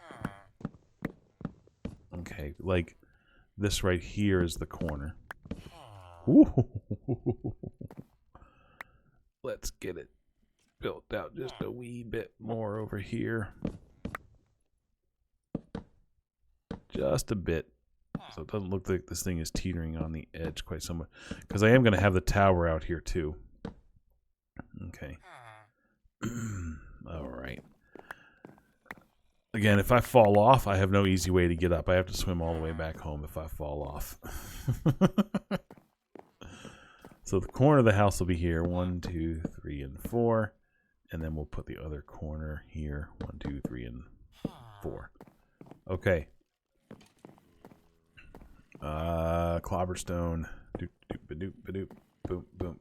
Speaker 1: Okay, like this right here is the corner. Ooh. Let's get it built out just a wee bit more over here. Just a bit. So it doesn't look like this thing is teetering on the edge quite so much. Because I am going to have the tower out here too. Okay. Alright. Again, if I fall off, I have no easy way to get up. I have to swim all the way back home if I fall off. So the corner of the house will be here. 1, 2, 3, and 4. And then we'll put the other corner here. 1, 2, 3, and 4. Okay. Clobberstone. Doop, doop, doop, doop, boom, boom.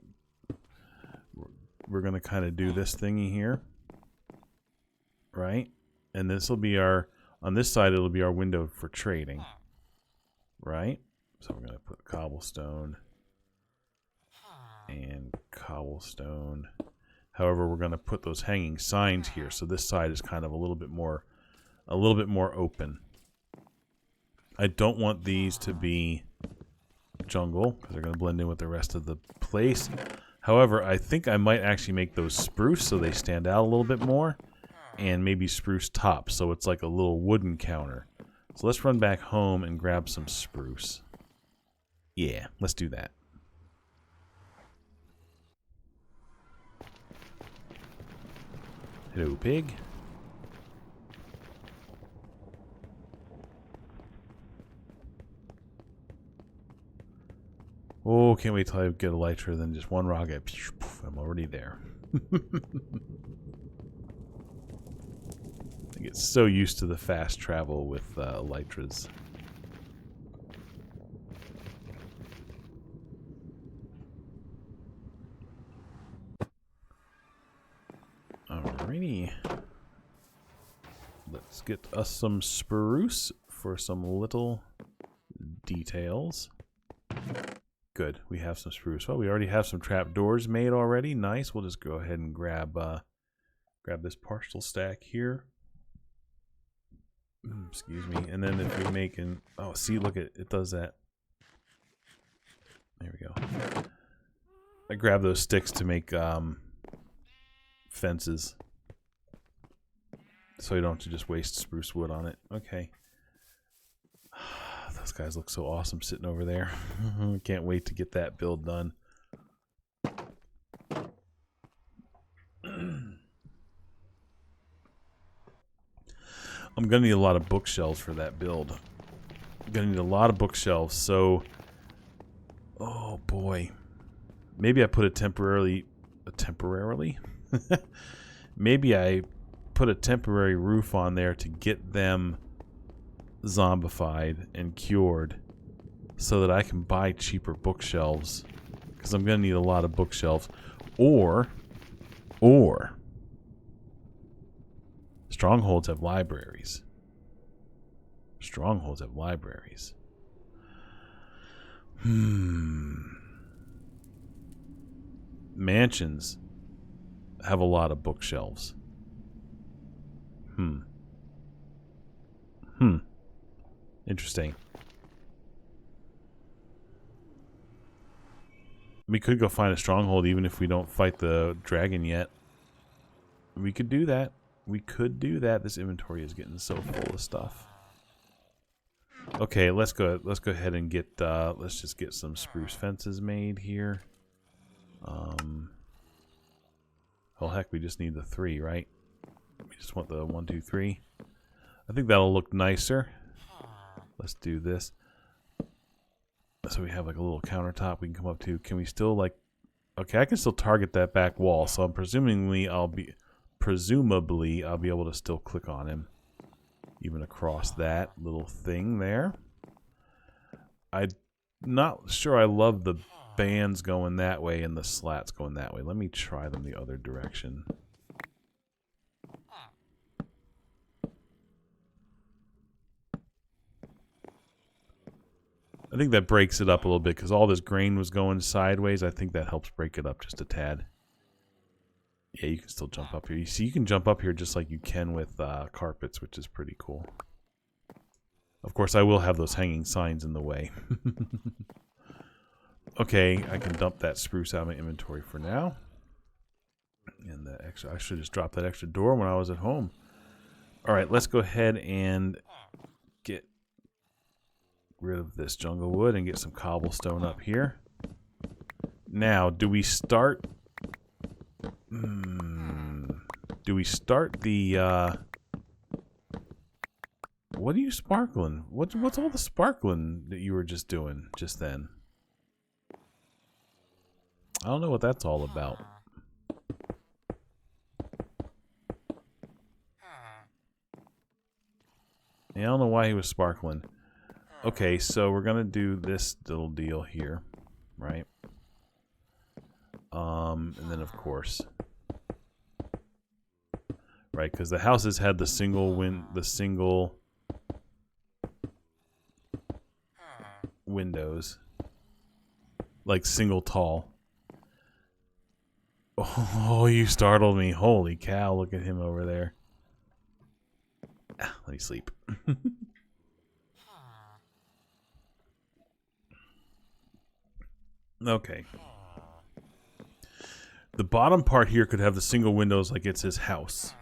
Speaker 1: We're going to kind of do this thingy here. Right? And this will be our, on this side, it'll be our window for trading. Right? So we're going to put cobblestone and cobblestone. However, we're going to put those hanging signs here. So this side is kind of a little bit more open. I don't want these to be jungle because they're going to blend in with the rest of the place. However, I think I might actually make those spruce so they stand out a little bit more. and maybe spruce top, so it's like a little wooden counter. So let's run back home and grab some spruce. Yeah, let's do that. Hello, pig. Oh, can't wait till I get a elytra, then just one rocket. I'm already there. I get so used to the fast travel with elytras. Alrighty. Let's get us some spruce for some little details. Good, we have some spruce. Well, we already have some trapdoors made already. Nice. We'll just go ahead and grab this partial stack here. Excuse me. And then if you're making, oh, see, look at it does that. There we go. I grab those sticks to make fences, so you don't have to just waste spruce wood on it. Okay. Those guys look so awesome sitting over there. Can't wait to get that build done. I'm gonna need a lot of bookshelves for that build. I'm gonna need a lot of bookshelves, so oh boy. Maybe I put maybe I put a temporary roof on there to get them zombified and cured so that I can buy cheaper bookshelves, because I'm going to need a lot of bookshelves. Or strongholds have libraries. Strongholds have libraries. Mansions have a lot of bookshelves. Interesting. We could go find a stronghold even if we don't fight the dragon yet. We could do that. We could do that. This inventory is getting so full of stuff. Okay, let's go ahead and get let's just get some spruce fences made here. Well, heck, we just need the 3, right? We just want the 1, 2, 3. I think that'll look nicer. Let's do this. So we have like a little countertop we can come up to. Can we still like... Okay, I can still target that back wall, so I'm presumably I'll be able to still click on him. Even across that little thing there. I'm not sure I love the bands going that way and the slats going that way. Let me try them the other direction. I think that breaks it up a little bit because all this grain was going sideways. I think that helps break it up just a tad. Yeah, you can still jump up here. You see, you can jump up here just like you can with carpets, which is pretty cool. Of course, I will have those hanging signs in the way. Okay, I can dump that spruce out of my inventory for now. And the extra, I should just drop that extra door when I was at home. All right, let's go ahead and get rid of this jungle wood and get some cobblestone up here. Now, do we start... do we start the... What are you sparkling? What's all the sparkling that you were just doing just then? I don't know what that's all about. Yeah, I don't know why he was sparkling. Okay, so we're gonna do this little deal here, right? And then of course, right, because the houses had the single windows, like single tall. Oh, you startled me! Holy cow! Look at him over there. Let me sleep. Okay. The bottom part here could have the single windows like it's his house.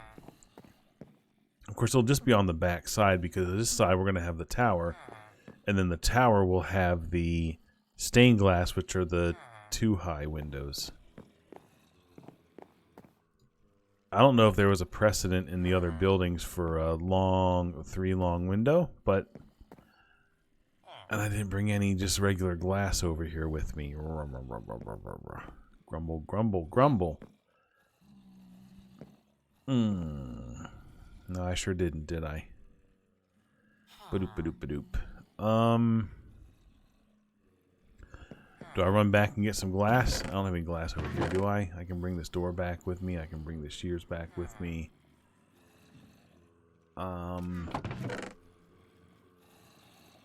Speaker 1: Of course, it'll just be on the back side because this side we're going to have the tower. And then the tower will have the stained glass, which are the 2 high windows. I don't know if there was a precedent in the other buildings for a 3 long window, but... And I didn't bring any just regular glass over here with me. Grumble, grumble, grumble. No, I sure didn't, did I? Badoop, badoop, badoop. Do I run back and get some glass? I don't have any glass over here, do I? I can bring this door back with me. I can bring the shears back with me.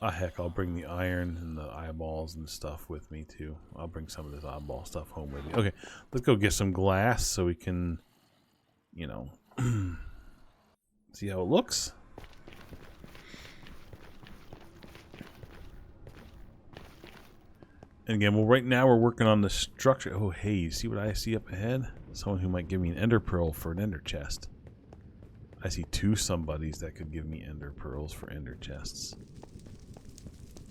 Speaker 1: Heck, I'll bring the iron and the eyeballs and stuff with me, too. I'll bring some of this eyeball stuff home with me. Okay, let's go get some glass so we can, you know, see how it looks. And again, well, right now we're working on the structure. Oh, hey, you see what I see up ahead? Someone who might give me an ender pearl for an ender chest. I see 2 somebodies that could give me ender pearls for ender chests.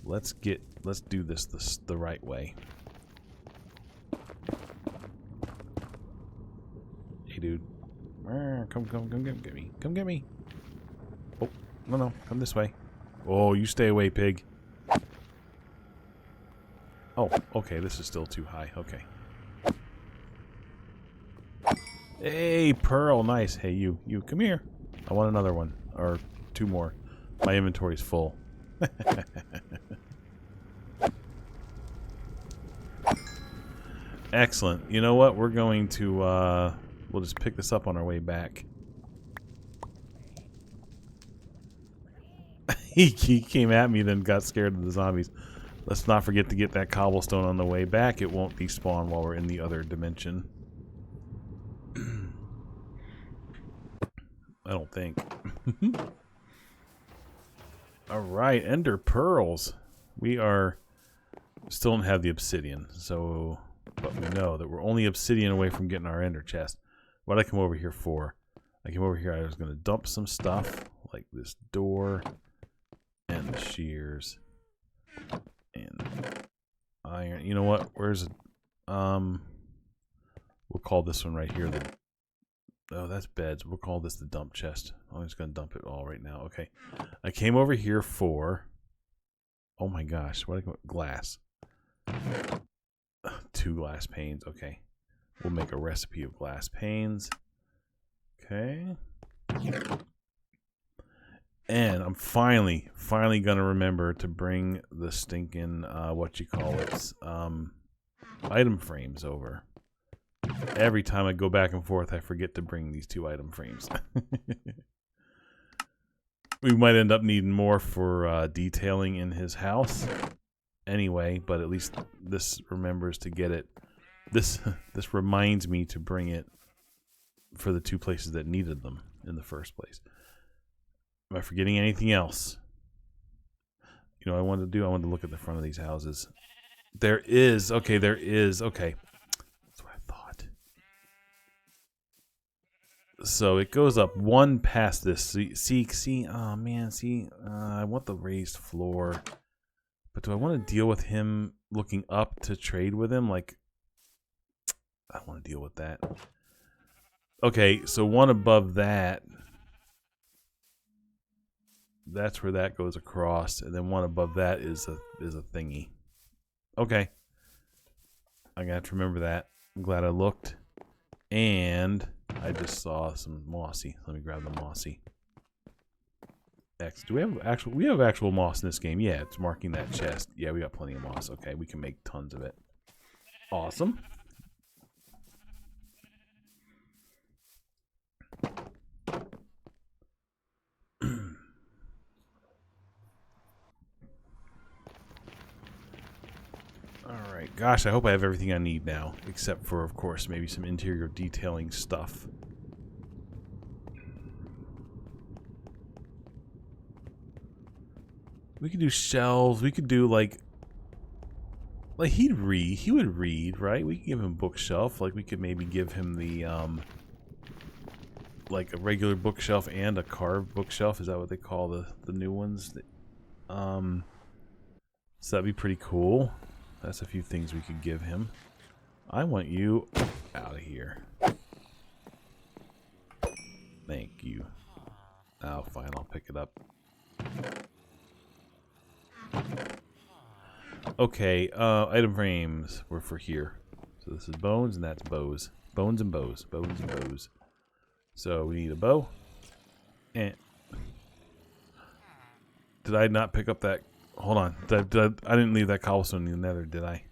Speaker 1: Let's do this the right way. Hey, dude. Come get me. Come get me. Oh, no, come this way. Oh, you stay away, pig. Oh, okay, this is still too high. Okay. Hey, pearl, nice. Hey, you, come here. I want another one, or 2 more. My inventory's full. Excellent. You know what? We're going to, we'll just pick this up on our way back. He came at me, then got scared of the zombies. Let's not forget to get that cobblestone on the way back. It won't despawn while we're in the other dimension. I don't think. Alright, ender pearls. We still don't have the obsidian, so... But we know that we're only obsidian away from getting our ender chest. What did I come over here for? I came over here, I was going to dump some stuff, like this door, and the shears, and iron. You know what? Where's it? We'll call this one right here the... Oh, that's beds. We'll call this the dump chest. I'm just going to dump it all right now. Okay. I came over here for... Oh my gosh. What did I go... Glass. 2 glass panes. Okay. We'll make a recipe of glass panes. Okay. And I'm finally going to remember to bring the stinking, item frames over. Every time I go back and forth, I forget to bring these 2 item frames. We might end up needing more for detailing in his house anyway, but at least this remembers to get it. This reminds me to bring it for the 2 places that needed them in the first place. Am I forgetting anything else? You know what I wanted to do? I wanted to look at the front of these houses. There is. Okay, there is. Okay. That's what I thought. So it goes up 1 past this. See, oh man, see, I want the raised floor. But do I want to deal with him looking up to trade with him? Like, I don't want to deal with that. Okay, so 1 above that. That's where that goes across, and then 1 above that is a thingy. Okay, I got to remember that. I'm glad I looked, and I just saw some mossy. Let me grab the mossy. X. Do we have actual? We have actual moss in this game. Yeah, it's marking that chest. Yeah, we got plenty of moss. Okay, we can make tons of it. Awesome. Alright, gosh, I hope I have everything I need now. Except for, of course, maybe some interior detailing stuff. We could do shelves. We could do, like he'd read. He would read, right? We could give him a bookshelf. Like, we could maybe give him the, like a regular bookshelf and a carved bookshelf. Is that what they call the new ones? So that'd be pretty cool. That's a few things we could give him. I want you out of here. Thank you. Oh, fine, I'll pick it up. Okay, item frames were for here. So this is bones and that's bows. Bones and bows. Bones and bows. So we need a bow. And did I not pick up that? Hold on. I didn't leave that cobblestone in the nether, did I?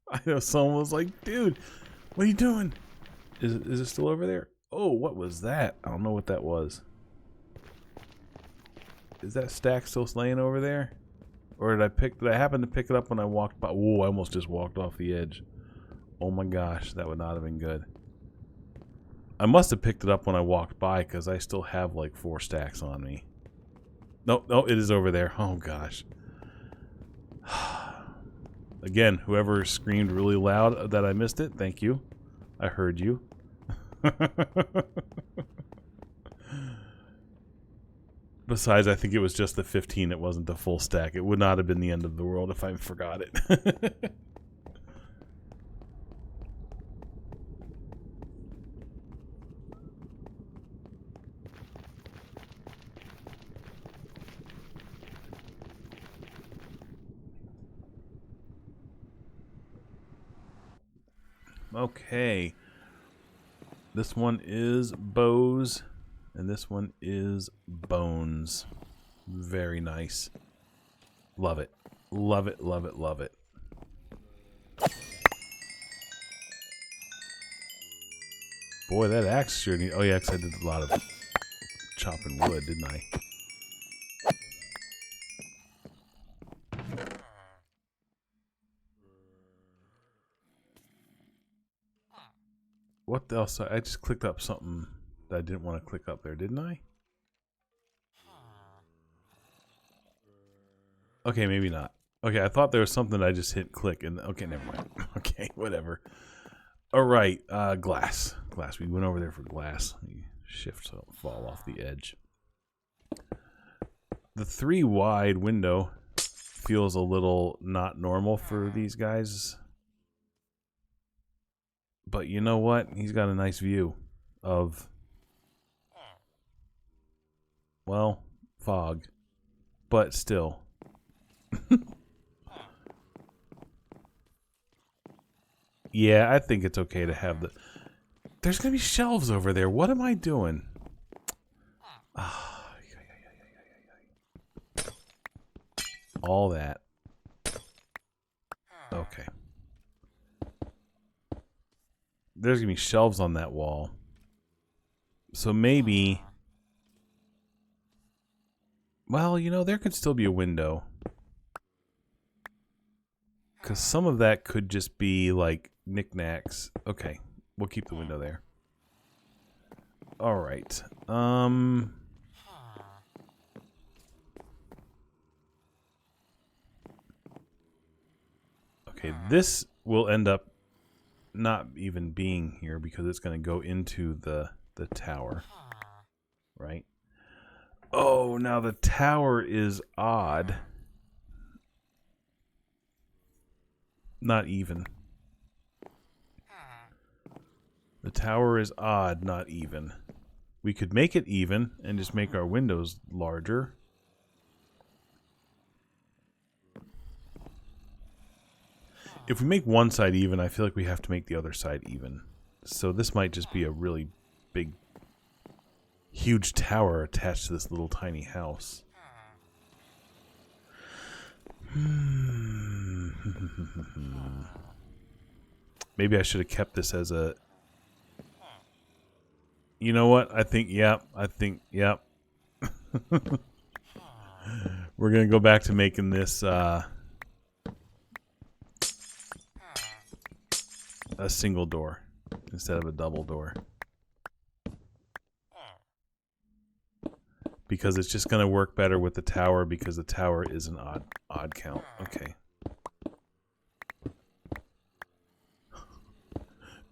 Speaker 1: I know someone was like, dude, what are you doing? Is it still over there? Oh, what was that? I don't know what that was. Is that stack still laying over there? Or did I happen to pick it up when I walked by? Whoa, I almost just walked off the edge. Oh my gosh, that would not have been good. I must have picked it up when I walked by because I still have like 4 stacks on me. No, it is over there. Oh gosh. Again, whoever screamed really loud that I missed it, thank you. I heard you. Besides, I think it was just the 15. It wasn't the full stack. It would not have been the end of the world if I forgot it. Okay. This one is bows, and this one is bones. Very nice. Love it. Love it, love it, love it. Boy, that axe sure needs... Oh yeah, because I did a lot of chopping wood, didn't I? What else? I just clicked up something that I didn't want to click up there, didn't I? Okay, maybe not. Okay, I thought there was something I just hit click and... Okay, never mind. Okay, whatever. Alright, glass. Glass. We went over there for glass. Shift so it'll fall off the edge. The 3 wide window feels a little not normal for these guys. But you know what? He's got a nice view of, well, fog. But still. Yeah, I think it's okay to have the... There's going to be shelves over there. What am I doing? All that. Okay. There's going to be shelves on that wall. So maybe... Well, you know, there could still be a window. Because some of that could just be, like, knickknacks. Okay, we'll keep the window there. Alright. Okay, this will end up not even being here because it's going to go into the tower. Right? Oh, now the tower is odd. Not even. The tower is odd, not even. We could make it even and just make our windows larger. If we make one side even, I feel like we have to make the other side even. So this might just be a really big, huge tower attached to this little tiny house. Maybe I should have kept this as a... You know what? I think, yep. We're going to go back to making this a single door instead of a double door. Because it's just going to work better with the tower because the tower is an odd count. Okay.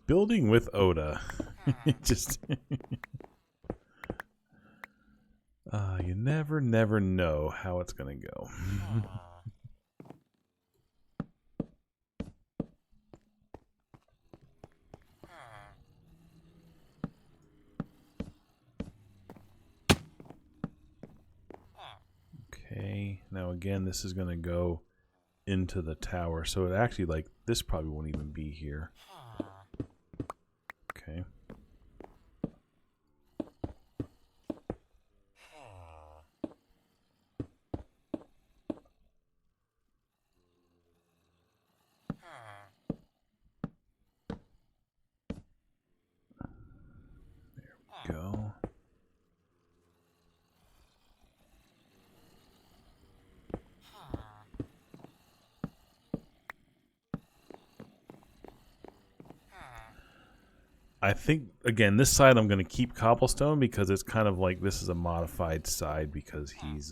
Speaker 1: Building with Oda. It just... you never know how it's going to go. Okay, now again, this is going to go into the tower. So it actually, like, this probably won't even be here. Okay. There we go. I think, again, this side I'm going to keep cobblestone because it's kind of like this is a modified side because he's,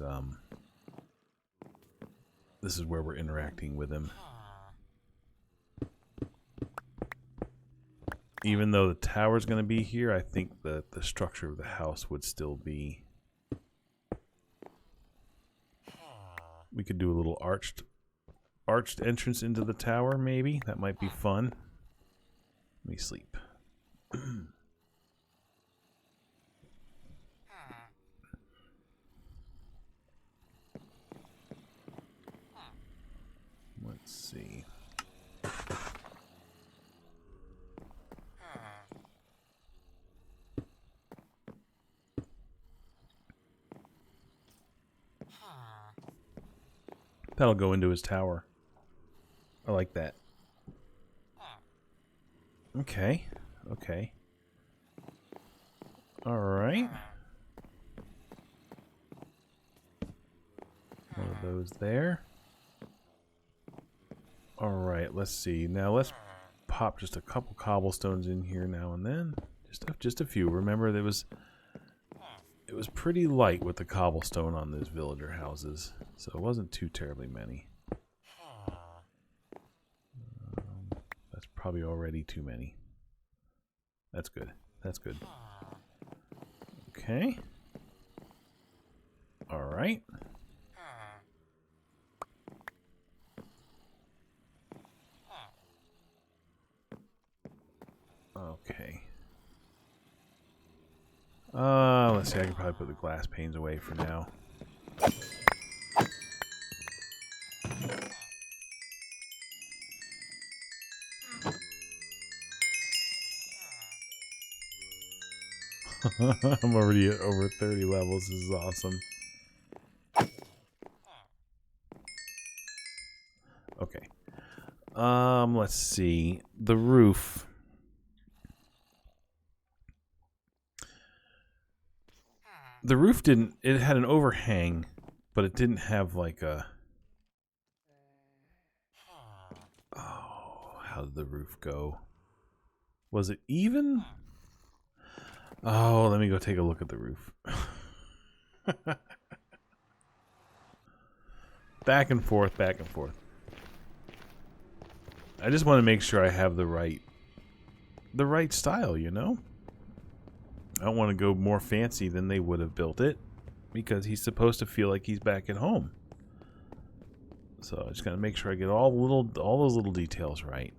Speaker 1: this is where we're interacting with him. Even though the tower's going to be here, I think that the structure of the house would still be... We could do a little arched entrance into the tower, maybe. That might be fun. Let me sleep. Let's see. That'll go into his tower. I like that. Okay. Okay. All right. One of those there. All right. Let's see. Now let's pop just a couple cobblestones in here now and then. Just a few. Remember, it was pretty light with the cobblestone on those villager houses, so it wasn't too terribly many. That's probably already too many. That's good. That's good. Okay. All right. Okay. Let's see. I can probably put the glass panes away for now. I'm already at over 30 levels. This is awesome. Okay. Let's see. The roof. The roof didn't... It had an overhang, but it didn't have like a... Oh, how did the roof go? Was it even? Oh, let me go take a look at the roof. Back and forth, back and forth. I just want to make sure I have the right style, you know? I don't want to go more fancy than they would have built it because he's supposed to feel like he's back at home. So I just got to make sure I get all those little details right.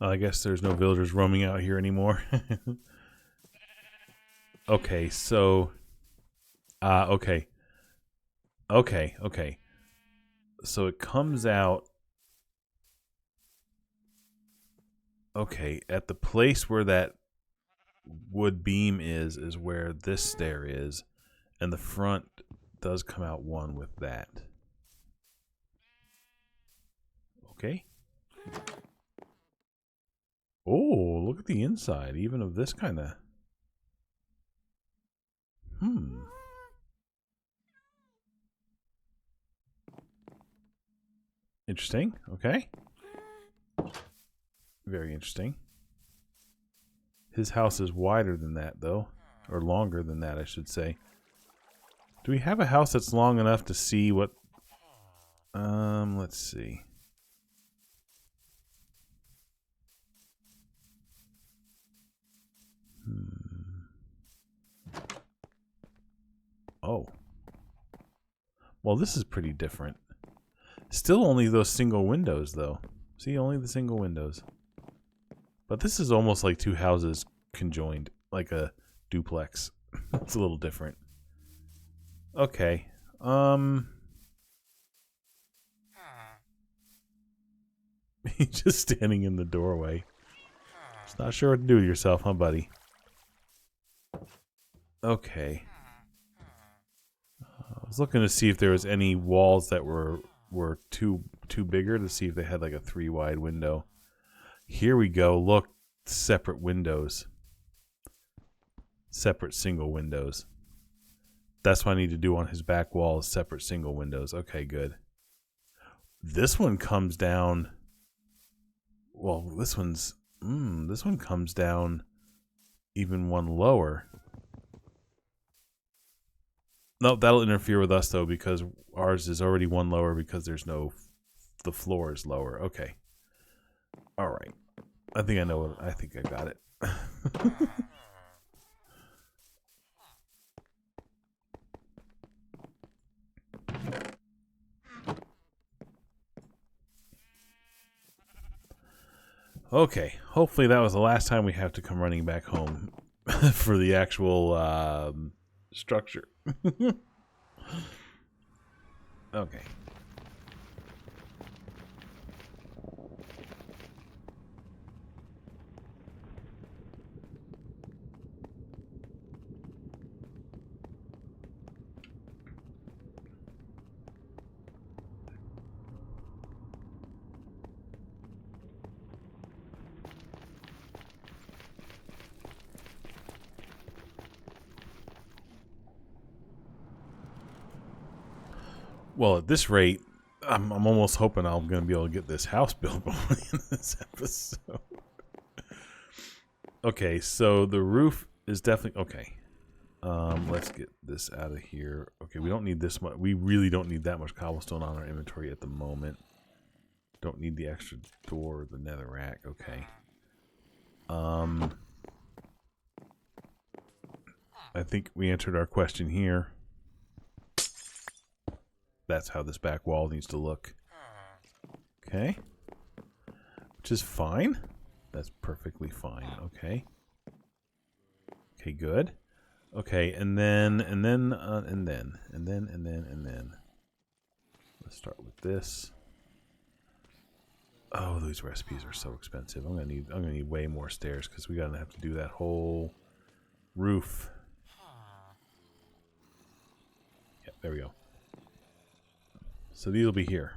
Speaker 1: I guess there's no villagers roaming out here anymore. Okay, so... okay. Okay. So it comes out... Okay, at the place where that wood beam is where this stair is. And the front does come out one with that. Okay. Oh, look at the inside, even of this kind of... Interesting. Okay. Very interesting. His house is wider than that, though. Or longer than that, I should say. Do we have a house that's long enough to see what... let's see. Oh. Well, this is pretty different. Still only those single windows, though. See, only the single windows. But this is almost like two houses conjoined. Like a duplex. It's a little different. Okay. He's just standing in the doorway. Just not sure what to do with yourself, huh, buddy? Okay. I was looking to see if there was any walls that were too bigger to see if they had like a 3 wide window. Here we go. Look, separate windows. Separate single windows. That's what I need to do on his back wall is separate single windows. Okay, good. This one comes down. Well, this one comes down even one lower. No, that'll interfere with us though because ours is already one lower because there's no, the floor is lower. Okay. All right. I think I know what, I think I got it. Okay. Hopefully that was the last time we have to come running back home for the actual structure. Okay. Well, at this rate, I'm almost hoping I'm going to be able to get this house built before the end of this episode. Okay, so the roof is definitely... Okay. Let's get this out of here. Okay, we don't need this much. We really don't need that much cobblestone on our inventory at the moment. Don't need the extra door, the netherrack. Okay. I think we answered our question here. That's how this back wall needs to look. Okay. Which is fine. That's perfectly fine. Okay. Okay, good. Okay, and then. Let's start with this. Oh, these recipes are so expensive. I'm gonna need way more stairs because we gotta have to do that whole roof. Yeah, there we go. So these will be here.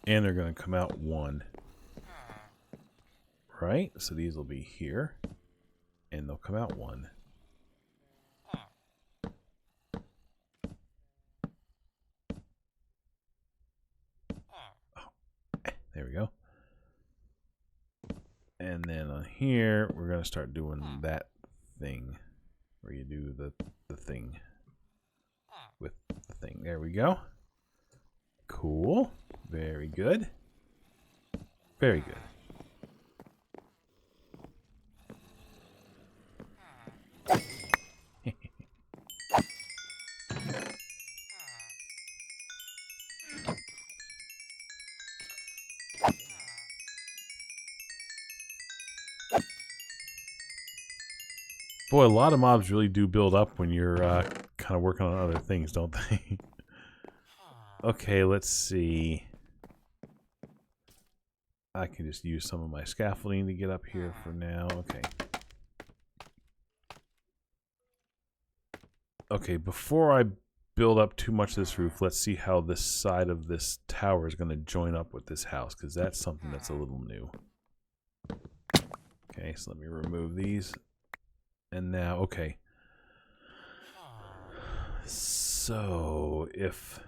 Speaker 1: And they're going to come out one. Right? So these will be here. And they'll come out one. Oh, there we go. And then on here, we're going to start doing that thing. Where you do the thing with the thing. There we go. Cool. Very good. Very good. Boy, a lot of mobs really do build up when you're kind of working on other things, don't they? Okay, let's see. I can just use some of my scaffolding to get up here for now. Okay. Okay, before I build up too much of this roof, let's see how this side of this tower is going to join up with this house, because that's something that's a little new. Okay, so let me remove these. And now, okay. So, if...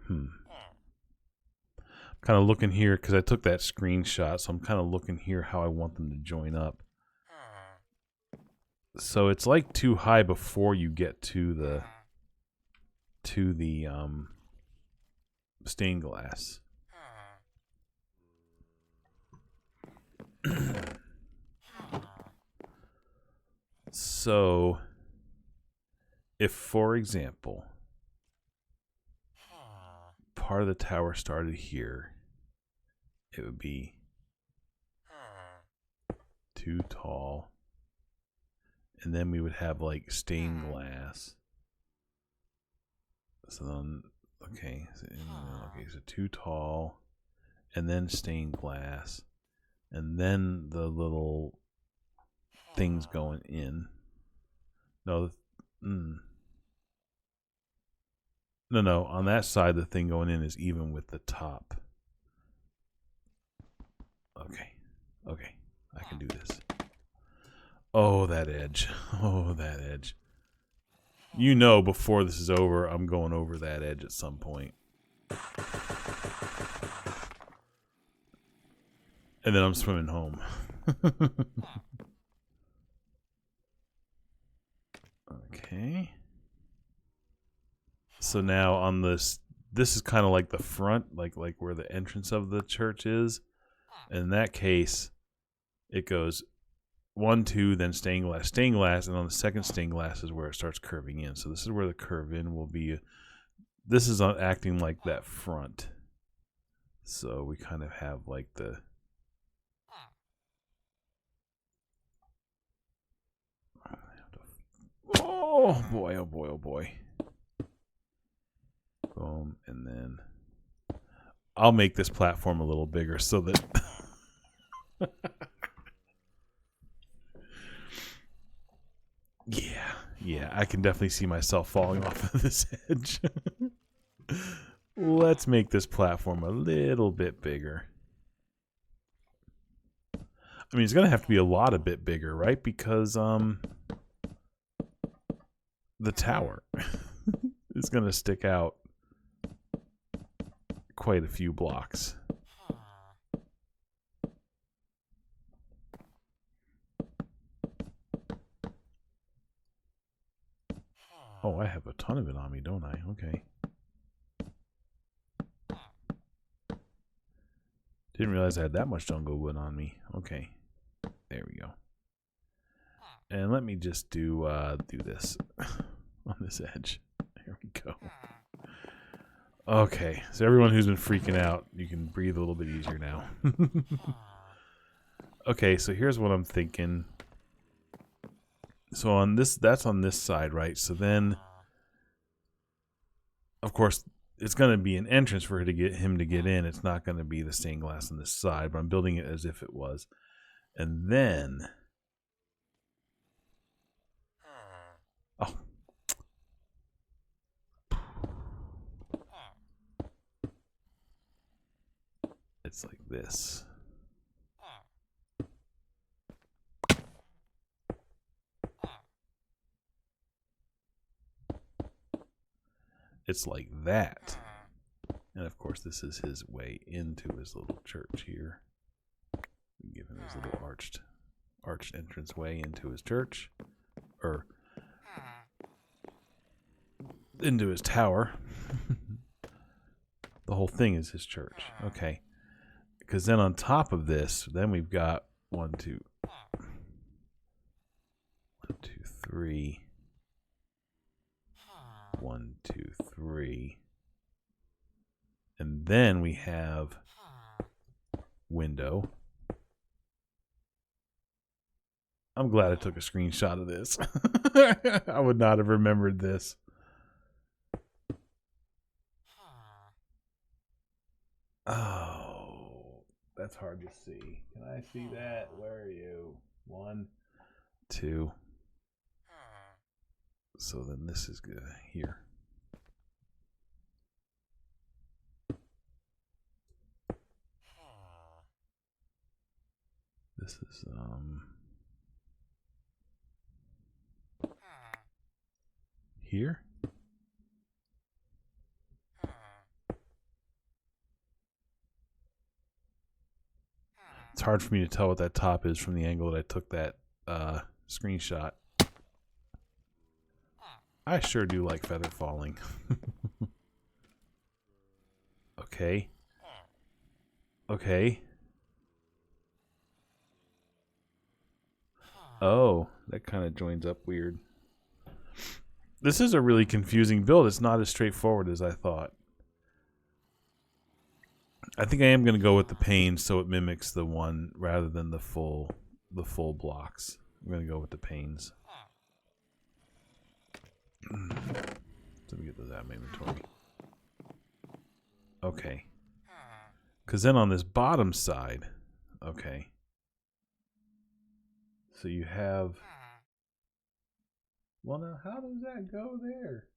Speaker 1: I'm Kind of looking here because I took that screenshot, so I'm kind of looking here how I want them to join up. So it's like too high before you get to the stained glass. So if, for example, part of the tower started here, it would be too tall. And then we would have like stained glass. So then, okay, so too tall, and then stained glass, and then the little things going in. No, no. On that side, the thing going in is even with the top. Okay, I can do this. Oh, that edge. Oh, that edge. You know, before this is over, I'm going over that edge at some point. And then I'm swimming home. Okay. So now on this is kind of like the front, like where the entrance of the church is. In that case, it goes 1, 2, then stained glass, and on the second stained glass is where it starts curving in. So this is where the curve in will be. This is acting like that front. So we kind of have like the... Oh boy, oh boy, oh boy. Boom, and then I'll make this platform a little bigger so that... Yeah, I can definitely see myself falling off of this edge. Let's make this platform a little bit bigger. I mean, it's going to have to be a lot a bit bigger, right? Because the tower is going to stick out quite a few blocks. Oh, I have a ton of it on me, don't I? Okay. Didn't realize I had that much jungle wood on me. Okay. There we go. And let me just do this on this edge. There we go. Okay, so everyone who's been freaking out, you can breathe a little bit easier now. Okay, so here's what I'm thinking. So on this, that's on this side, right? So then, of course, it's going to be an entrance for her to get him to get in. It's not going to be the stained glass on this side, but I'm building it as if it was. And then, oh, it's like this. It's like that. And of course, this is his way into his little church here. We give him his little arched entrance way into his church, or into his tower. The whole thing is his church. Okay. Because then on top of this, then we've got 1, 2, 3. 1, 2, 3. And then we have window. I'm glad I took a screenshot of this. I would not have remembered this. Oh, that's hard to see. Can I see that? Where are you? 1, 2. So then this is good here. This is here. It's hard for me to tell what that top is from the angle that I took that screenshot. I sure do like feather falling. Okay. Okay. Oh, that kind of joins up weird. This is a really confusing build. It's not as straightforward as I thought. I think I am going to go with the panes so it mimics the one rather than the full blocks. I'm going to go with the panes. Let me get those out of my inventory. Okay. Because then on this bottom side, okay. So you have... Well, now how does that go there?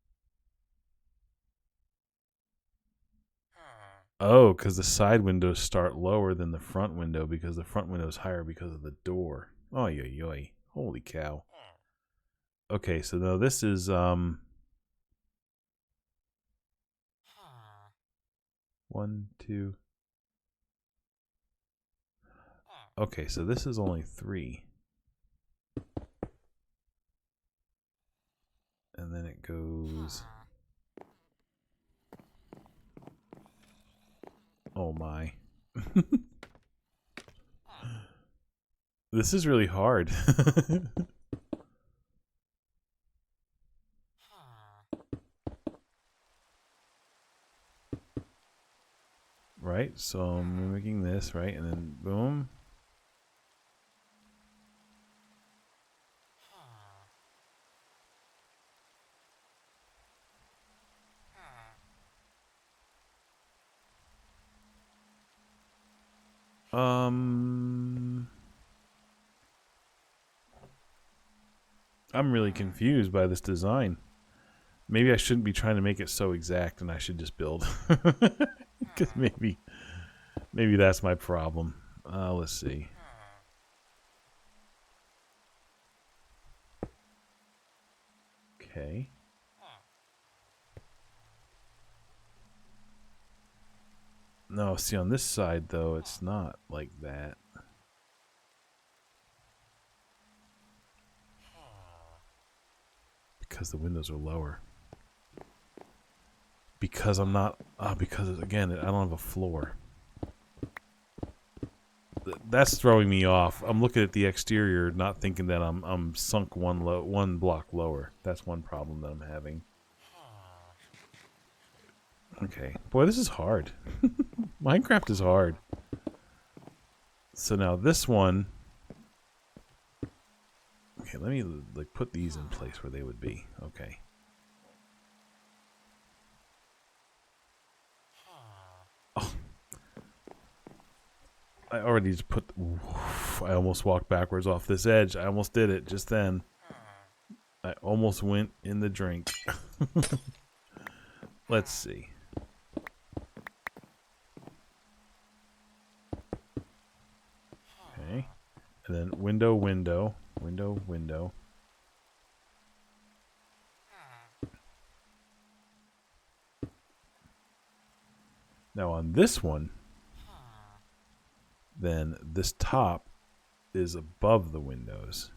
Speaker 1: Oh, because the side windows start lower than the front window because the front window is higher because of the door. Oh, yoy. Holy cow. Okay, so now this is, 1, 2. Okay, so this is only 3. And then it goes... Oh my. This is really hard. Right, so I'm mimicking this, right, and then boom. I'm really confused by this design. Maybe I shouldn't be trying to make it so exact and I should just build. Because maybe that's my problem. Let's see. Okay. No, see on this side though, it's not like that. Because the windows are lower. Because I'm not, because again, I don't have a floor. That's throwing me off. I'm looking at the exterior, not thinking that I'm sunk one block lower. That's one problem that I'm having. Okay, boy, this is hard. Minecraft is hard. So now this one. Okay, let me like put these in place where they would be. Okay. Oh. I already just put... Oof, I almost walked backwards off this edge. I almost did it just then. I almost went in the drink. Let's see. Okay. And then window, window, window, window. Now on this one, then this top is above the windows.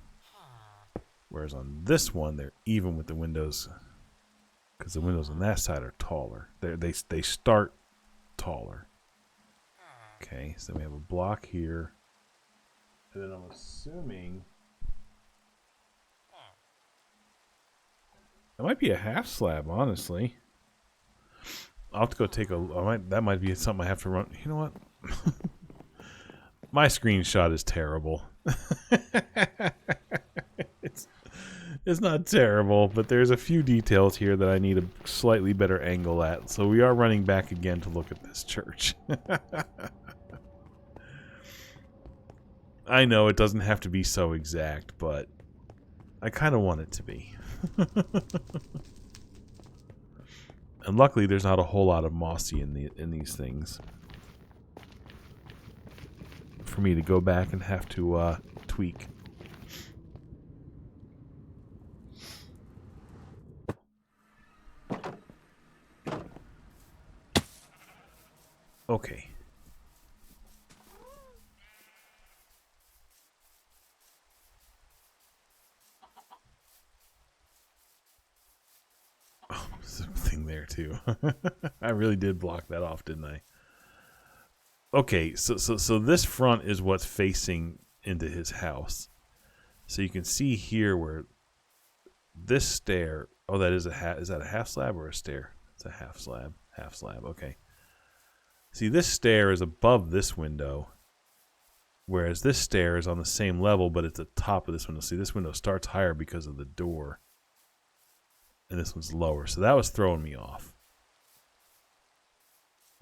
Speaker 1: Whereas on this one, they're even with the windows because the windows on that side are taller. They start taller. Okay, so we have a block here. And then I'm assuming it might be a half slab, honestly. I'll have to go take a... that might be something I have to run... You know what? My screenshot is terrible. It's not terrible, but there's a few details here that I need a slightly better angle at. So we are running back again to look at this church. I know it doesn't have to be so exact, but I kind of want it to be. And luckily, there's not a whole lot of mossy in these things for me to go back and have to tweak. Okay. too. I really did block that off, didn't I? Okay, so this front is what's facing into his house. So you can see here where this stair. Oh, that is is that a half slab or a stair? It's a half slab. Half slab. Okay. See, this stair is above this window, whereas this stair is on the same level, but it's at the top of this window. See, this window starts higher because of the door, and this one's lower. So that was throwing me off.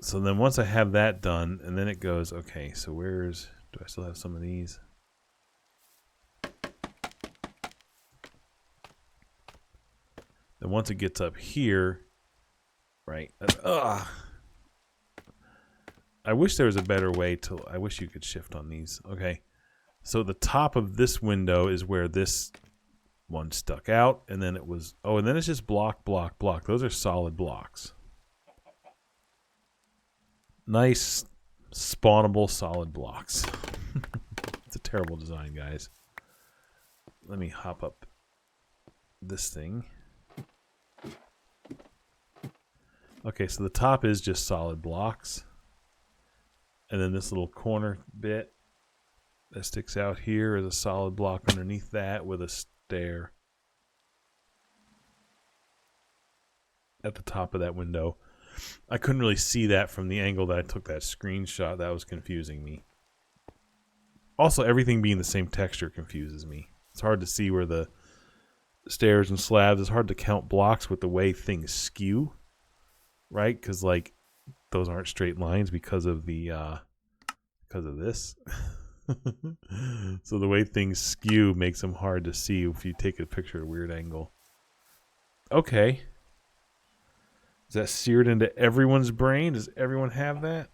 Speaker 1: So then once I have that done, and then it goes, okay, so do I still have some of these? Then once it gets up here, right, I wish there was a better way to, I wish you could shift on these. Okay, so the top of this window is where this one stuck out, and then it was, oh, and then it's just block, block, block. Those are solid blocks. Nice, spawnable, solid blocks. It's a terrible design, guys. Let me hop up this thing. Okay, so the top is just solid blocks. And then this little corner bit that sticks out here is a solid block underneath that with a stair at the top of that window. I couldn't really see that from the angle that I took that screenshot. That was confusing me. Also, everything being the same texture confuses me. It's hard to see where the stairs and slabs. It's hard to count blocks with the way things skew, right? Because like those aren't straight lines because of the this. So the way things skew makes them hard to see if you take a picture at a weird angle. Okay. Is that seared into everyone's brain? Does everyone have that?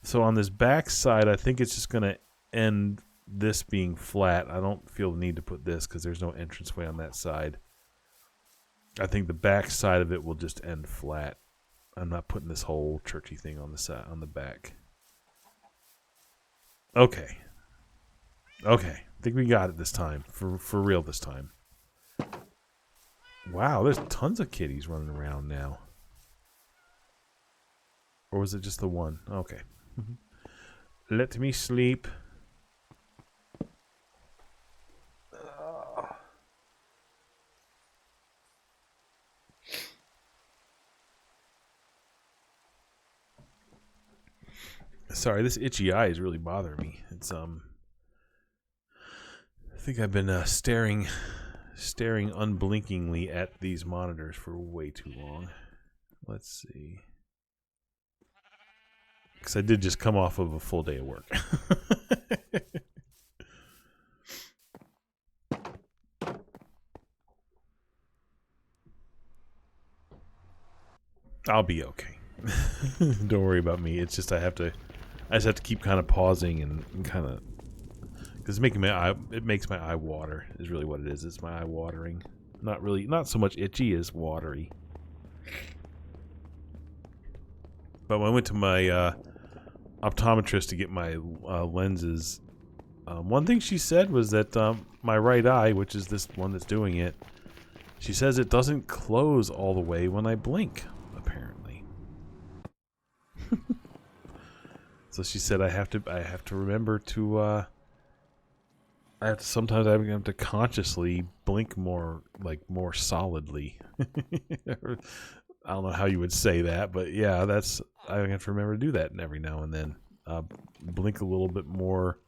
Speaker 1: So on this back side, I think it's just going to end this being flat. I don't feel the need to put this because there's no entranceway on that side. I think the back side of it will just end flat. I'm not putting this whole churchy thing on the side, on the back. Okay. Okay. I think we got it this time. For real this time. Wow, there's tons of kitties running around now. Or was it just the one? Okay. Let me sleep. Sorry, this itchy eye is really bothering me. It's I think I've been staring unblinkingly at these monitors for way too long. Let's see. Because I did just come off of a full day of work. I'll be okay. Don't worry about me. It's just I just have to keep kind of pausing and kind of, because it makes my eye water is really what it is. It's my eye watering. Not so much itchy as watery. But when I went to my optometrist to get my lenses, one thing she said was that my right eye, which is this one that's doing it, she says it doesn't close all the way when I blink, apparently. So she said I have to remember to sometimes I have to consciously blink more solidly. I don't know how you would say that, but yeah, I have to remember to do that every now and then. Blink a little bit more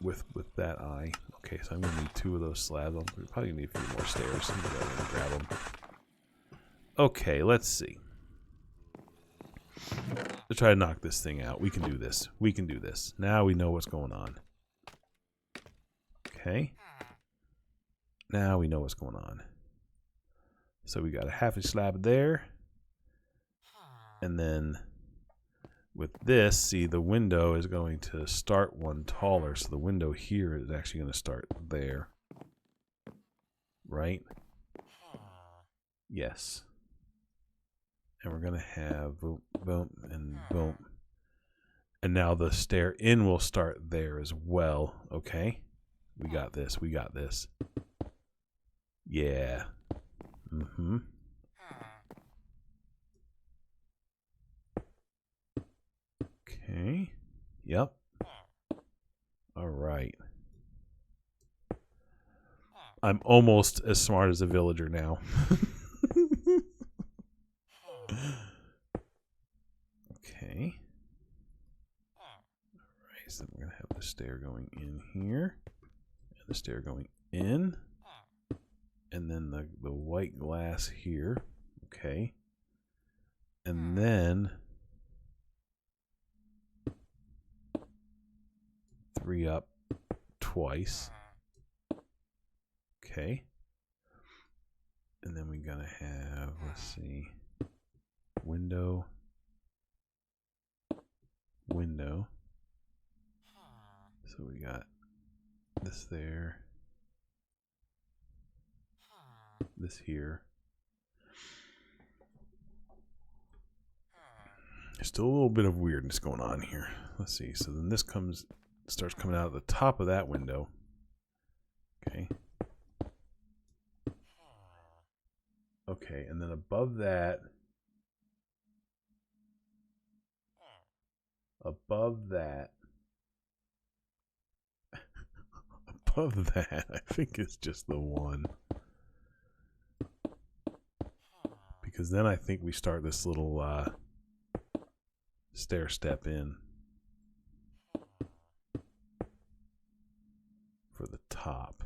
Speaker 1: with that eye. Okay, so I'm gonna need 2 of those slabs. I'm probably gonna need a few more stairs. I'm gonna grab them. Okay, let's see. Let's try to knock this thing out. We can do this. We can do this. Now we know what's going on. Okay. Now we know what's going on. So we got a half a slab there. And then with this, see, the window is going to start one taller. So the window here is actually going to start there. Right? Yes. And we're going to have boom, boom, and boom. And now the stair in will start there as well. Okay? We got this. We got this. Yeah. Mm-hmm. Okay. Yep. All right. I'm almost as smart as a villager now. Okay. Alright, so we're going to have the stair going in here. And the stair going in. And then the white glass here. Okay. And then 3 up twice. Okay. And then we're going to have, let's see, window. So we got this there. This here. There's still a little bit of weirdness going on here. Let's see. So then this starts coming out of the top of that window. Okay. Okay, and then above that, I think it's just the one. Because then I think we start this little stair step in for the top.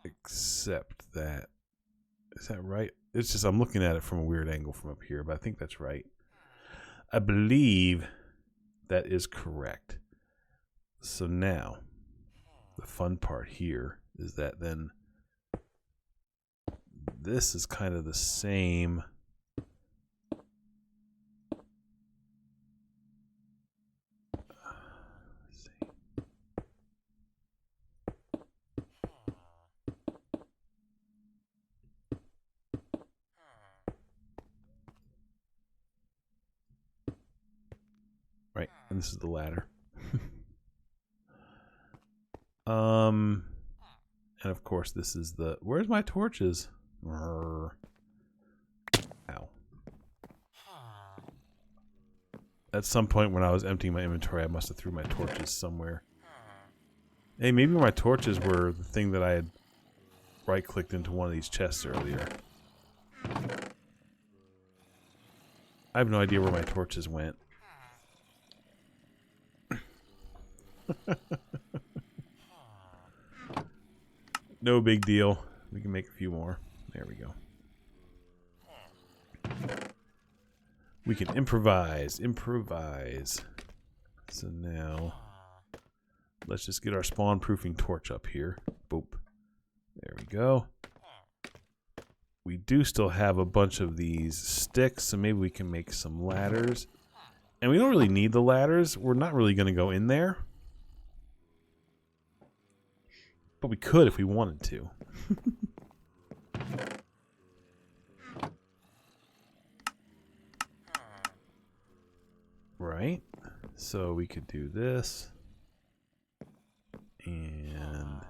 Speaker 1: Except that, is that right? It's just, I'm looking at it from a weird angle from up here, but I think that's right. I believe that is correct. So now, the fun part here is that then this is kind of the same. Let's see. Right, and this is the ladder. And of course this is the, where's my torches? Ow. At some point when I was emptying my inventory, I must have threw my torches somewhere. Hey, maybe my torches were the thing that I had right-clicked into one of these chests earlier. I have no idea where my torches went. No big deal. We can make a few more. There we go. We can improvise. So now, let's just get our spawn-proofing torch up here. Boop. There we go. We do still have a bunch of these sticks, so maybe we can make some ladders. And we don't really need the ladders. We're not really going to go in there. But we could if we wanted to. Right? So we could do this. And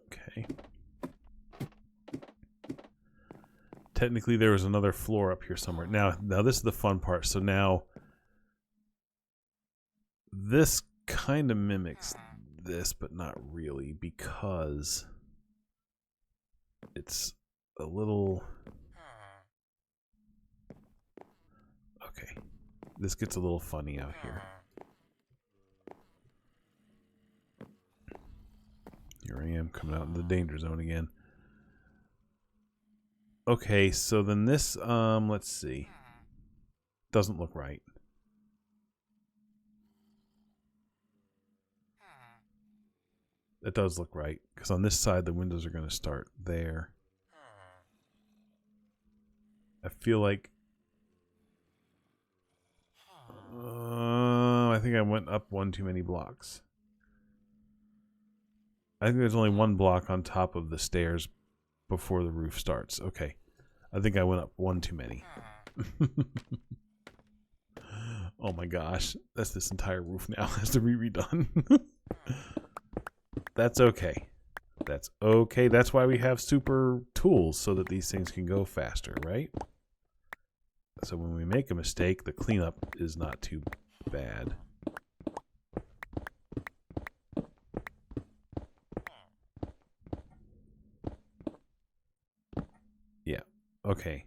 Speaker 1: okay. Technically there was another floor up here somewhere. Now this is the fun part. So now this kind of mimics this, but not really, because it's a little... Okay. This gets a little funny out here. Here I am coming out in the danger zone again. Okay, so then this, let's see. Doesn't look right. It does look right, because on this side the windows are going to start there. I feel like... I think I went up one too many blocks. I think there's only one block on top of the stairs before the roof starts. Okay. I think I went up one too many. Oh my gosh. That's this entire roof now has to be redone. That's okay. That's okay. That's why we have super tools, so that these things can go faster, right? So when we make a mistake, the cleanup is not too bad. Yeah. Okay.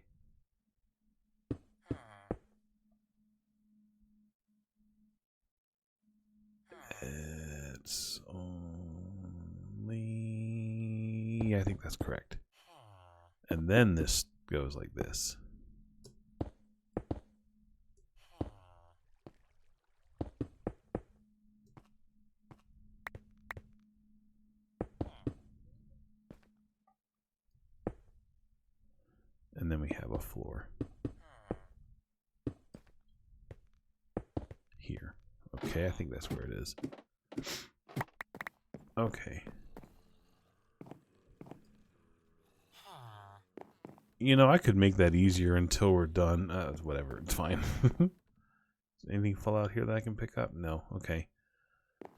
Speaker 1: It's only... I think that's correct. And then this goes like this. And then we have a floor. Here. Okay, I think that's where it is. Okay. You know, I could make that easier until we're done. Whatever, it's fine. Anything fall out here that I can pick up? No. Okay.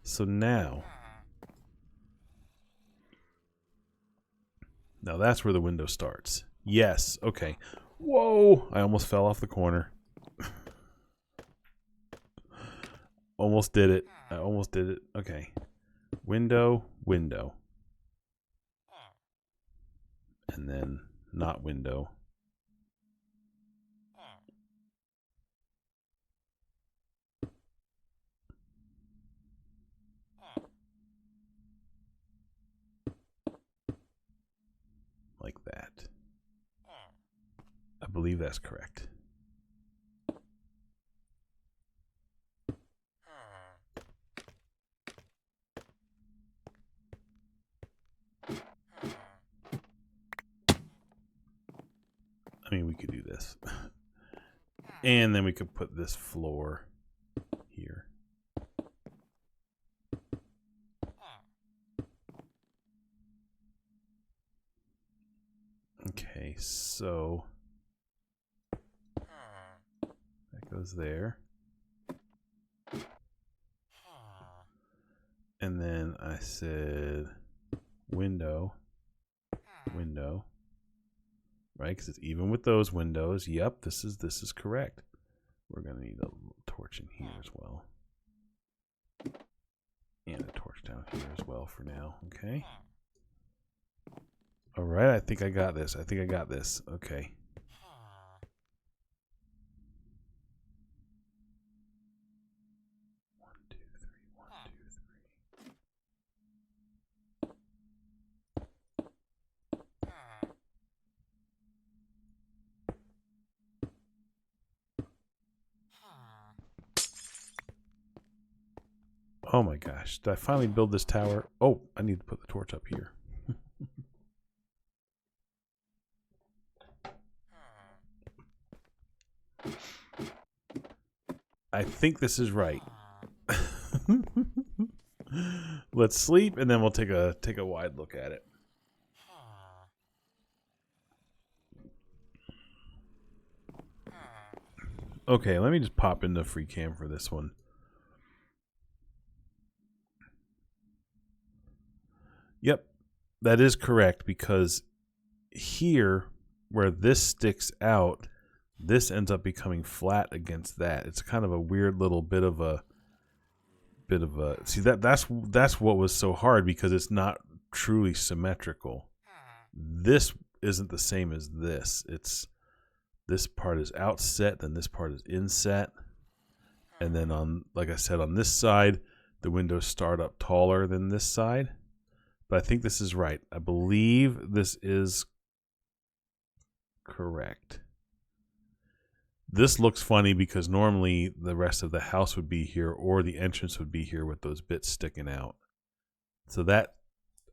Speaker 1: So now that's where the window starts. Yes. Okay. Whoa! I almost fell off the corner. Almost did it. I almost did it. Okay. Window, window. And then not window. Like that. I believe that's correct. I mean, we could do this. And then we could put this floor here. Okay, so that goes there. And then I said window, window, right? Because it's even with those windows. Yep, this is correct. We're gonna need a little torch in here as well, and a torch down here as well for now. Okay. All right, I think I got this. Okay. One, two, three. Oh my gosh, did I finally build this tower? Oh, I need to put the torch up here. I think this is right. Let's sleep, and then we'll take a wide look at it. Okay, let me just pop into free cam for this one. Yep, that is correct, because here, where this sticks out, this ends up becoming flat against that. It's kind of a weird little bit of a see, that's what was so hard, because it's not truly symmetrical. This isn't the same as this. It's this part is outset, then this part is inset, and then on, like I said, on this side the windows start up taller than this side. But I think this is right. I believe this is correct. This looks funny because normally the rest of the house would be here, or the entrance would be here with those bits sticking out. So that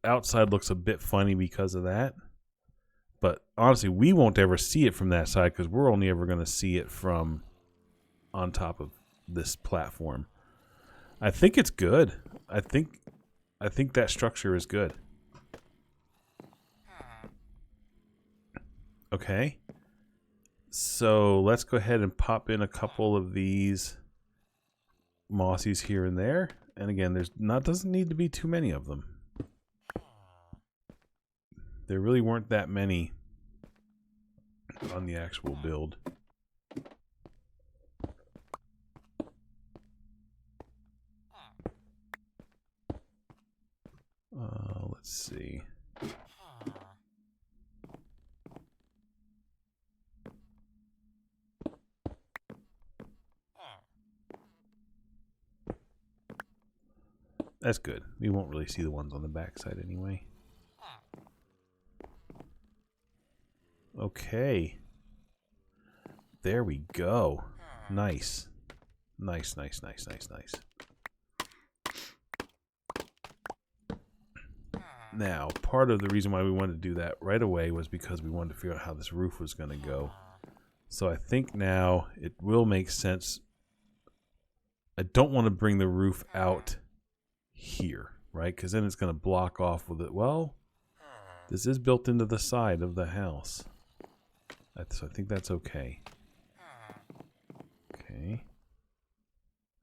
Speaker 1: outside looks a bit funny because of that. But honestly, we won't ever see it from that side, because we're only ever going to see it from on top of this platform. I think it's good. I think that structure is good. Okay. So let's go ahead and pop in a couple of these mossies here and there. And again, doesn't need to be too many of them. There really weren't that many on the actual build. Let's see. That's good. We won't really see the ones on the backside anyway. Okay. There we go. Nice. Nice, nice, nice, nice, nice. Now, part of the reason why we wanted to do that right away was because we wanted to figure out how this roof was going to go. So I think now it will make sense. I don't want to bring the roof out here, right? Because then it's going to block off with it. Well, this is built into the side of the house. So I think that's okay. Okay.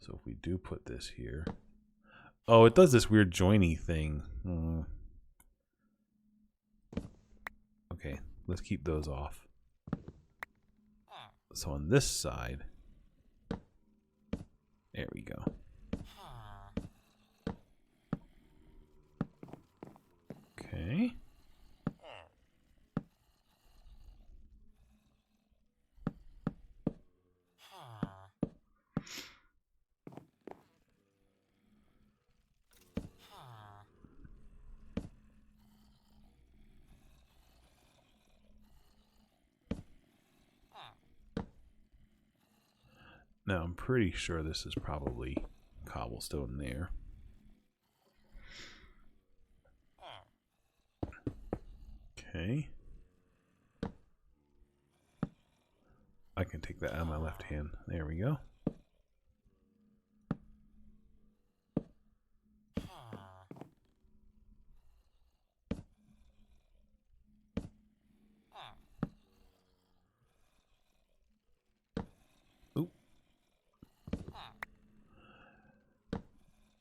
Speaker 1: So if we do put this here. Oh, it does this weird joiny thing. Okay, let's keep those off. So on this side, there we go. Okay. Now, I'm pretty sure this is probably cobblestone there. Okay. I can take that out of my left hand. There we go.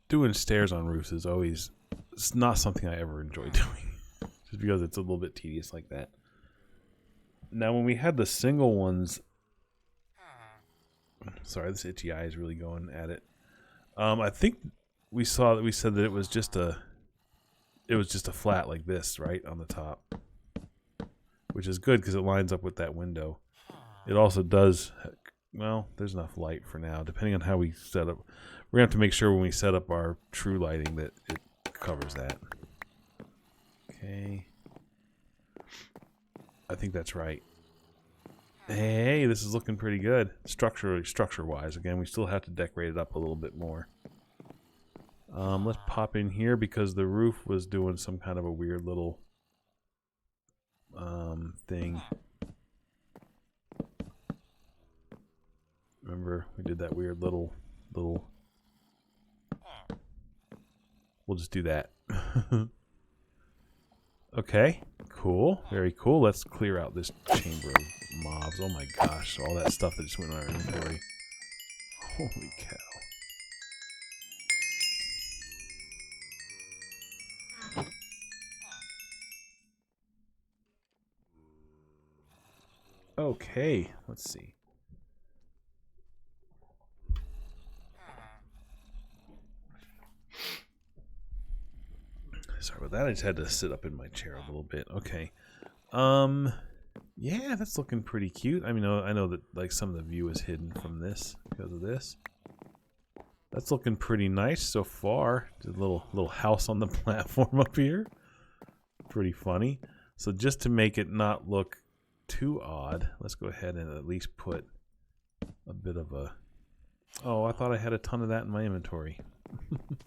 Speaker 1: Doing stairs on roofs is always, it's not something I ever enjoy doing. Just because it's a little bit tedious like that. Now when we had the single ones, sorry, this itchy eye is really going at it. I think we said that it was just a flat like this, right, on the top. Which is good because it lines up with that window. It also does, well, there's enough light for now, depending on how we set up. We're going to have to make sure when we set up our true lighting that it covers that. Okay. I think that's right. Hey, this is looking pretty good. Structure-wise. Again, we still have to decorate it up a little bit more. Let's pop in here because the roof was doing some kind of a weird little thing. Remember, we did that weird little... We'll just do that. Okay, cool. Very cool. Let's clear out this chamber of mobs. Oh my gosh, all that stuff that just went in our inventory. Holy cow. Okay, let's see. Sorry about that. I just had to sit up in my chair a little bit. Okay. Yeah, that's looking pretty cute. I mean, I know that like some of the view is hidden from this because of this. That's looking pretty nice so far. Just a little house on the platform up here. Pretty funny. So just to make it not look too odd, let's go ahead and at least put a bit of a... Oh, I thought I had a ton of that in my inventory.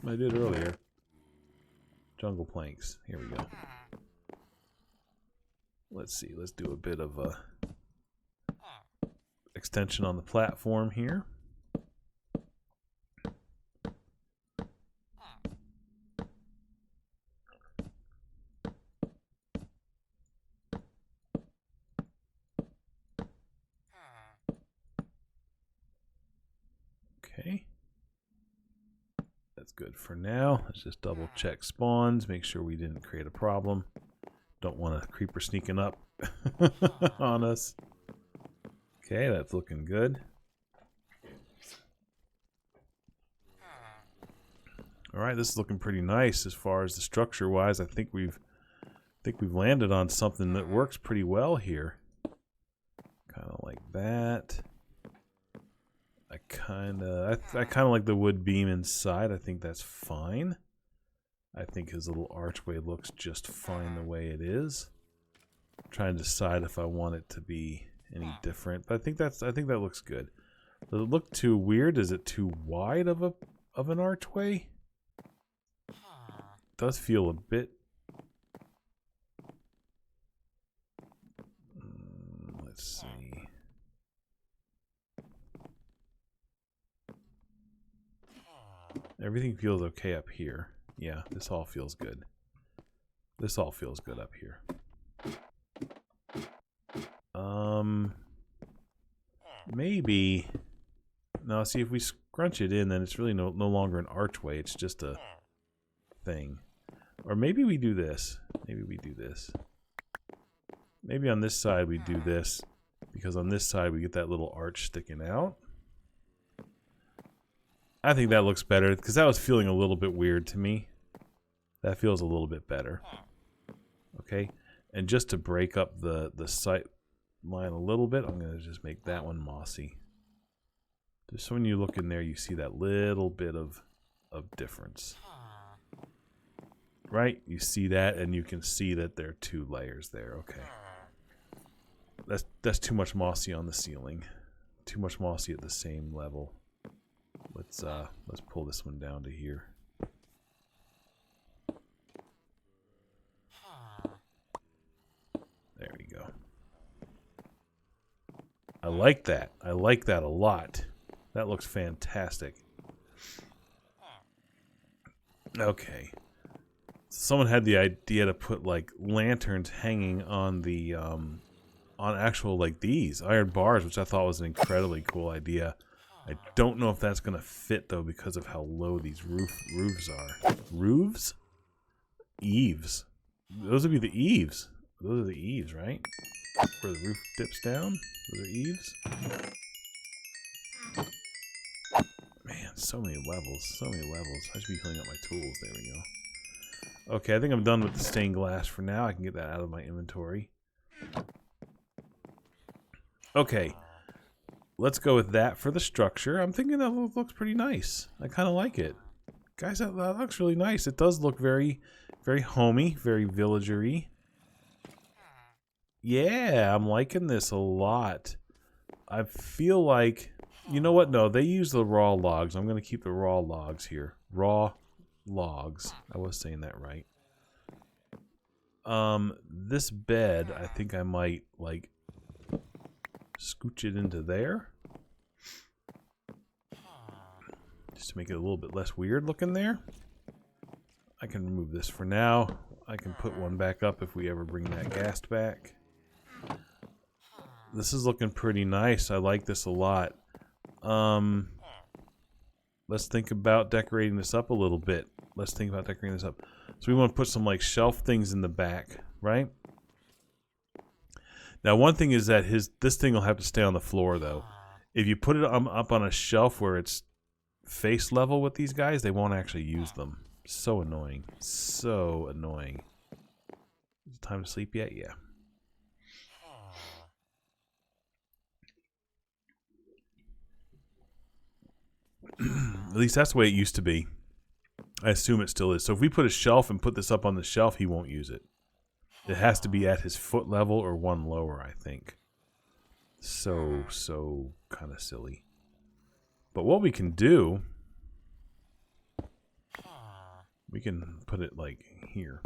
Speaker 1: I did earlier. Jungle planks. Here we go. Let's see. Let's do a bit of a extension on the platform here. Okay. good for now. Let's just double check spawns, make sure we didn't create a problem. Don't want a creeper sneaking up on us. Okay, that's looking good. All right, this is looking pretty nice as far as the structure-wise. I think we've landed on something that works pretty well here. Kind of like that. I kind of like the wood beam inside. I think that's fine. I think his little archway looks just fine the way it is. I'm trying to decide if I want it to be any different, but I think that looks good. Does it look too weird? Is it too wide of an archway? It does feel a bit. Let's see. Everything feels okay up here. Yeah, this all feels good. This all feels good up here. Maybe. No, see, if we scrunch it in, then it's really no longer an archway. It's just a thing. Or maybe we do this. Maybe we do this. Maybe on this side we do this, because on this side we get that little arch sticking out. I think that looks better, because that was feeling a little bit weird to me. That feels a little bit better. Okay, and just to break up the sight line a little bit, I'm going to just make that one mossy. Just so when you look in there, you see that little bit of difference. Right? You see that, and you can see that there are 2 layers there. Okay. That's too much mossy on the ceiling. Too much mossy at the same level. Let's pull this one down to here. There we go. I like that. I like that a lot. That looks fantastic. Okay. Someone had the idea to put like lanterns hanging on the on actual like these iron bars, which I thought was an incredibly cool idea. I don't know if that's gonna fit though because of how low these roofs are. Roofs? Eaves. Those would be the eaves. Those are the eaves, right? Where the roof dips down. Those are eaves. Man, so many levels. So many levels. I should be filling up my tools. There we go. Okay, I think I'm done with the stained glass for now. I can get that out of my inventory. Okay. Let's go with that for the structure. I'm thinking that looks pretty nice. I kind of like it. Guys, that looks really nice. It does look very, very homey, very villagery. Yeah, I'm liking this a lot. I feel like, you know what? No, they use the raw logs. I'm going to keep the raw logs here. Raw logs. I was saying that right. This bed, I think I might, like, scooch it into there. Just to make it a little bit less weird looking there. I can remove this for now. I can put one back up if we ever bring that ghast back. This is looking pretty nice. I like this a lot. Let's think about decorating this up a little bit. Let's think about decorating this up. So we want to put some like shelf things in the back, right? Now one thing is that this thing will have to stay on the floor though. If you put it up on a shelf where it's face level with these guys, they won't actually use them. So annoying. So annoying. Is it time to sleep yet? Yeah. At least that's the way it used to be. I assume it still is. So if we put a shelf and put this up on the shelf, he won't use it. It has to be at his foot level or one lower, I think. So kind of silly. But what we can do, we can put it like here.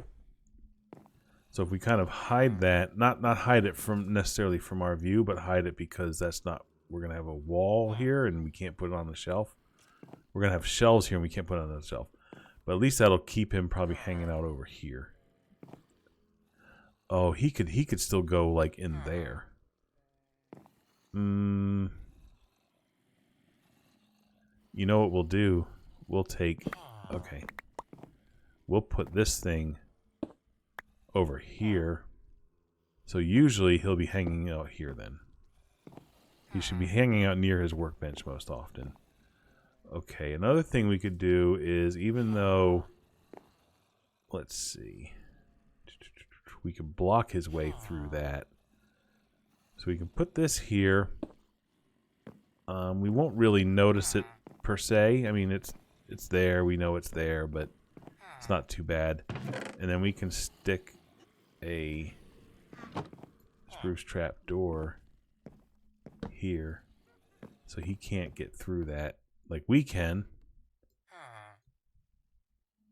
Speaker 1: So if we kind of hide that, not hide it from necessarily from our view, but hide it because that's not, we're going to have a wall here and we can't put it on the shelf. We're going to have shelves here and we can't put it on the shelf. But at least that'll keep him probably hanging out over here. Oh, he could still go like in there. You know what we'll do? We'll take Okay. We'll put this thing over here. So usually he'll be hanging out here then. He should be hanging out near his workbench most often. Okay, another thing we could do is, even though, let's see, we could block his way through that. So we can put this here. We won't really notice it per se. I mean, it's there. We know it's there, but it's not too bad. And then we can stick a spruce trap door here, so he can't get through that. Like we can.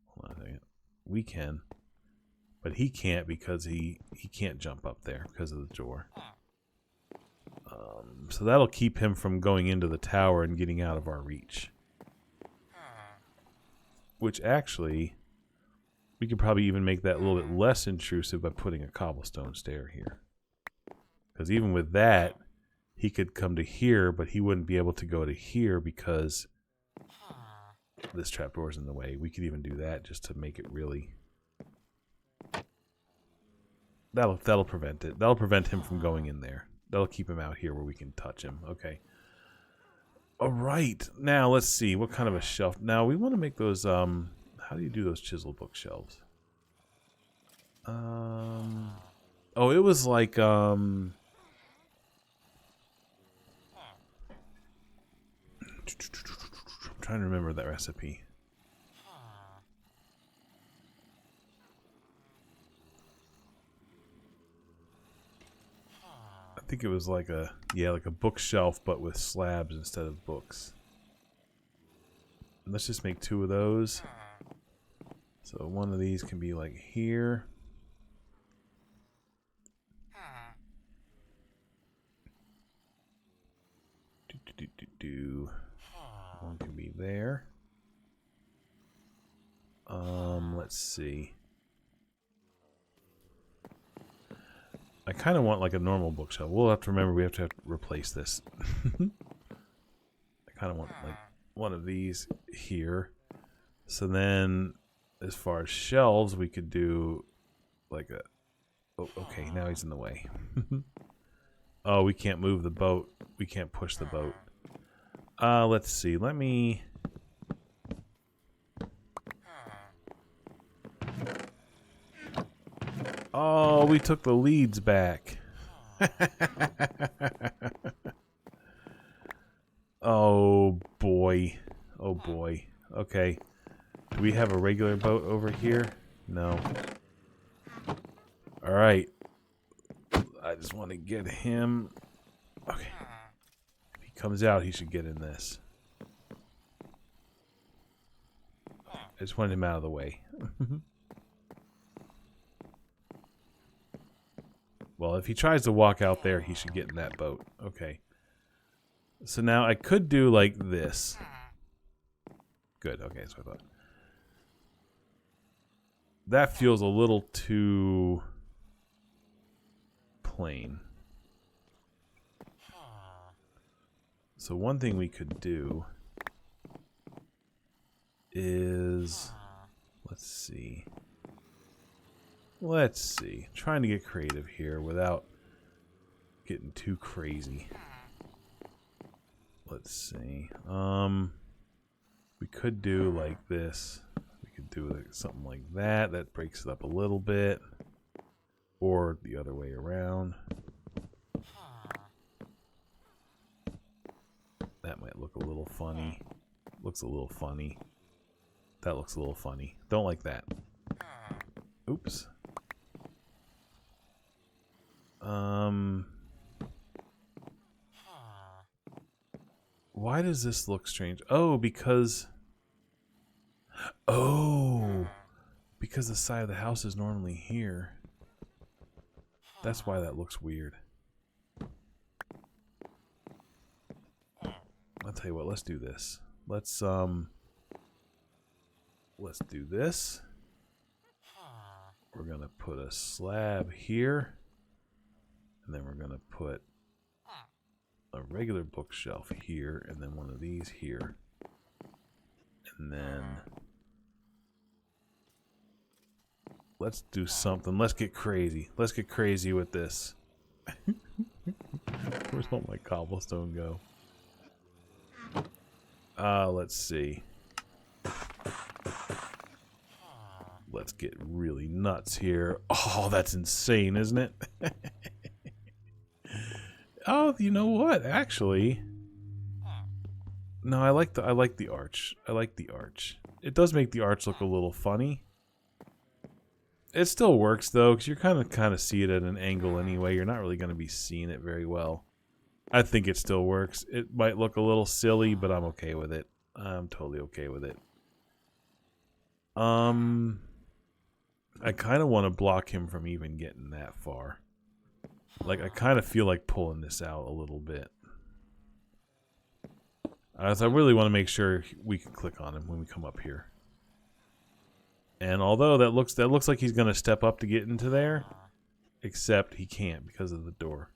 Speaker 1: Hold on a second. We can, but he can't because he can't jump up there because of the door. So that'll keep him from going into the tower and getting out of our reach. Which actually, we could probably even make that a little bit less intrusive by putting a cobblestone stair here. Because even with that, he could come to here, but he wouldn't be able to go to here because this trapdoor's in the way. We could even do that just to make it really... That'll prevent it. That'll prevent him from going in there. That'll keep him out here where we can touch him. Okay. Alright. Now, let's see. What kind of a shelf? Now, we want to make those, how do you do those chisel bookshelves? Oh, it was like, I'm trying to remember that recipe. I think it was like like a bookshelf, but with slabs instead of books. Let's just make 2 of those. So one of these can be like here. One can be there. Let's see. I kind of want like a normal bookshelf. We'll have to remember we have to replace this. I kind of want like one of these here. So then, as far as shelves, we could do like a... Oh, okay, now he's in the way. Oh, we can't move the boat. We can't push the boat. Let's see. Let me... Oh, we took the leads back. Oh, boy. Oh, boy. Okay. Do we have a regular boat over here? No. Alright. I just want to get him... Okay. If he comes out, he should get in this. I just wanted him out of the way. Well, if he tries to walk out there, he should get in that boat. Okay. So now I could do like this. Good, okay, that's what I thought. That feels a little too plain. So one thing we could do is... Let's see. Trying to get creative here without getting too crazy. Let's see. We could do like this. We could do like something like that. That breaks it up a little bit. Or the other way around. That might look a little funny. Looks a little funny. That looks a little funny. Don't like that. Oops. Why does this look strange? Oh, because... Oh! Because the side of the house is normally here. That's why that looks weird. I'll tell you what, let's do this. Let's do this. We're gonna put a slab here. And then we're gonna put a regular bookshelf here, and then one of these here. And then let's do something. Let's get crazy. Let's get crazy with this. Where's all my cobblestone go? Let's see. Let's get really nuts here. Oh, that's insane, isn't it? Oh, you know what? Actually, no, I like the arch. I like the arch. It does make the arch look a little funny. It still works though, because you're kind of see it at an angle anyway. You're not really going to be seeing it very well. I think it still works. It might look a little silly, but I'm okay with it. I'm totally okay with it. I kind of want to block him from even getting that far. Like, I kind of feel like pulling this out a little bit. So I really want to make sure we can click on him when we come up here. And although that looks like he's going to step up to get into there, except he can't because of the door.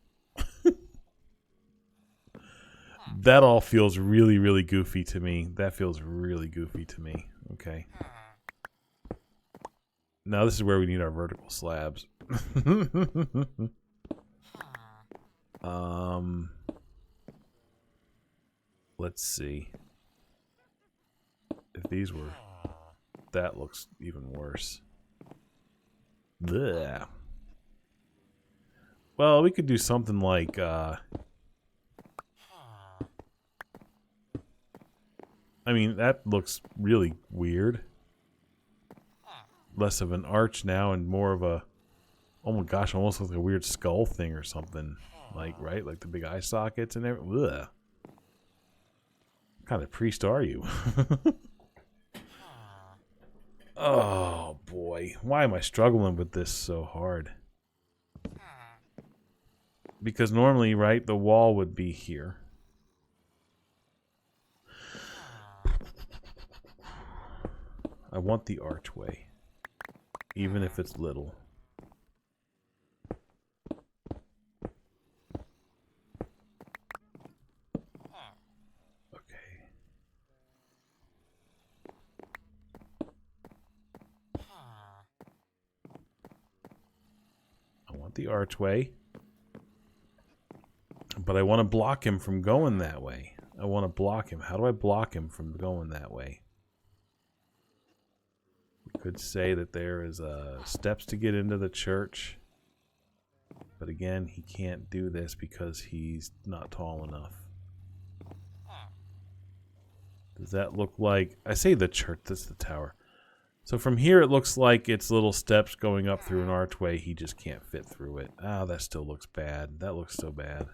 Speaker 1: That all feels really, really goofy to me. That feels really goofy to me. Okay. Now this is where we need our vertical slabs. Let's see. If these were... That looks even worse. Blech. Well, we could do something like, I mean, that looks really weird. Less of an arch now and more of a... Oh my gosh, almost like a weird skull thing or something. Like, right? Like the big eye sockets and everything. Ugh. What kind of priest are you? Oh, boy. Why am I struggling with this so hard? Because normally, right, the wall would be here. I want the archway. Even if it's little. The archway, but I want to block him from going that way. I want to block him. How do I block him from going that way? We could say that there is steps to get into the church, but again, he can't do this because he's not tall enough. Does that look like... I say the church, that's the tower. So from here, it looks like it's little steps going up through an archway. He just can't fit through it. Ah, that still looks bad. That looks so bad.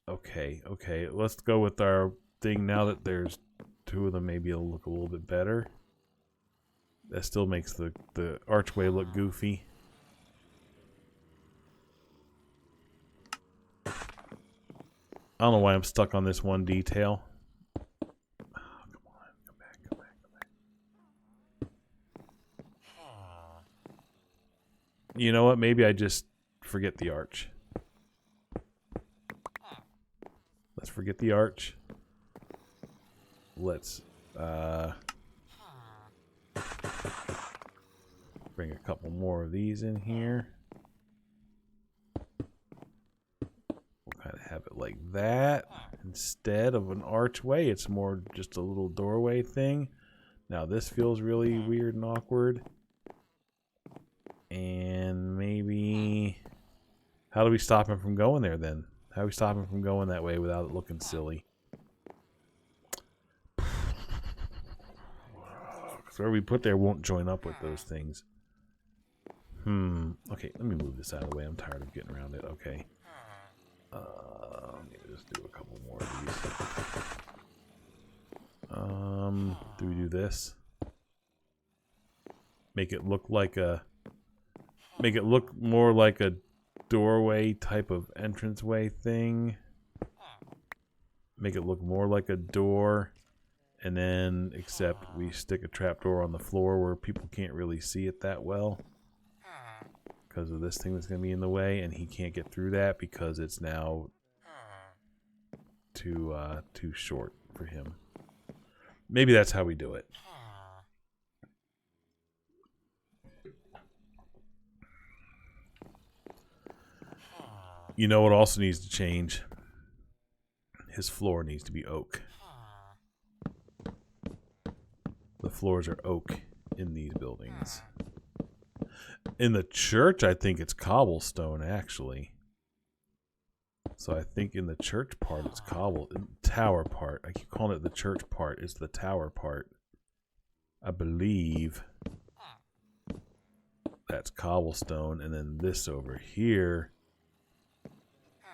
Speaker 1: Okay, okay. Let's go with our thing now that there's two of them. Maybe it'll look a little bit better. That still makes the archway look goofy. I don't know why I'm stuck on this one detail. You know what? Maybe I just forget the arch. Let's forget the arch. Let's bring a couple more of these in here. We'll kind of have it like that. Instead of an archway, it's more just a little doorway thing. Now this feels really weird and awkward. And maybe... How do we stop him from going there then? How do we stop him from going that way without it looking silly? Because where we put there won't join up with those things. Okay, let me move this out of the way. I'm tired of getting around it. Okay. Let me just do a couple more of these. Do we do this? Make it look like a... Make it look more like a doorway type of entranceway thing. Make it look more like a door. And then, except we stick a trapdoor on the floor where people can't really see it that well. Because of this thing that's going to be in the way. And he can't get through that because it's now too short for him. Maybe that's how we do it. You know what also needs to change? His floor needs to be oak. The floors are oak in these buildings. In the church, I think it's cobblestone, actually. So I think in the church part, it's cobble. In the tower part. I keep calling it the church part. It's the tower part. I believe that's cobblestone. And then this over here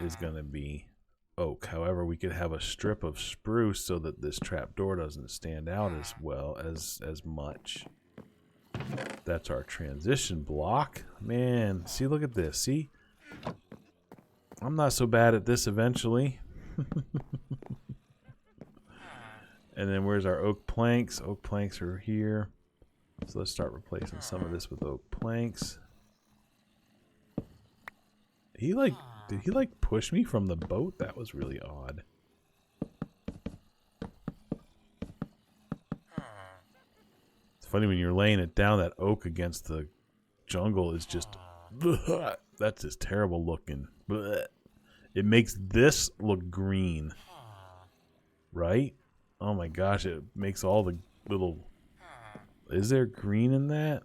Speaker 1: is going to be oak. However, we could have a strip of spruce so that this trapdoor doesn't stand out as well as much. That's our transition block. Man, see, look at this. See? I'm not so bad at this eventually. And then where's our oak planks? Oak planks are here. So let's start replacing some of this with oak planks. Did he like push me from the boat? That was really odd. It's funny when you're laying it down, that oak against the jungle is just... That's just terrible looking. It makes this look green. Right? Oh my gosh, it makes all the little... Is there green in that?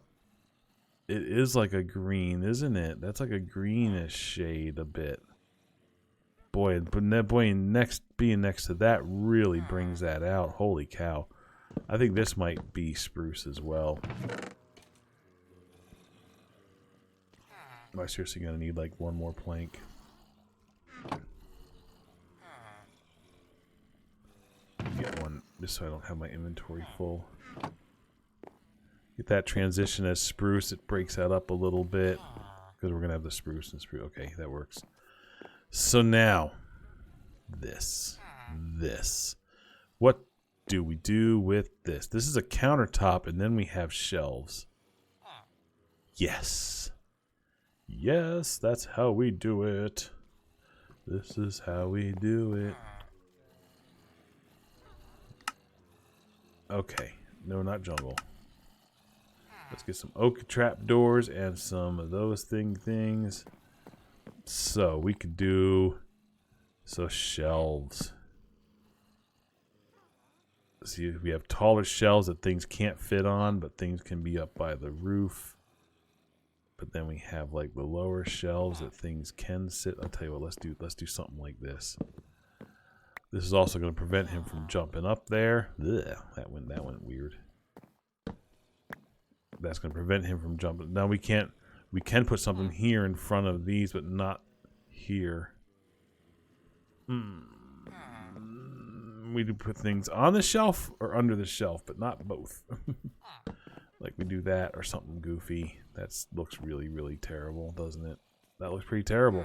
Speaker 1: It is like a green, isn't it? That's like a greenish shade a bit. Boy, but being next to that really brings that out. Holy cow. I think this might be spruce as well. Am I seriously going to need like one more plank? Get one just so I don't have my inventory full. Get that transition as spruce. It breaks that up a little bit because we're going to have the spruce and spruce. Okay, that works. So now, this. What do we do with this? This is a countertop, and then we have shelves. Yes. Yes, that's how we do it. This is how we do it. Okay. No, not jungle. Let's get some oak trap doors and some of those things. So we could do shelves. See, we have taller shelves that things can't fit on, but things can be up by the roof. But then we have like the lower shelves that things can sit. I'll tell you what, let's do something like this. This is also going to prevent him from jumping up there. Ugh, that went weird. That's going to prevent him from jumping. Now we can put something here in front of these, but not here. We do put things on the shelf or under the shelf, but not both. Like we do that or something goofy. That looks really, really terrible, doesn't it? That looks pretty terrible.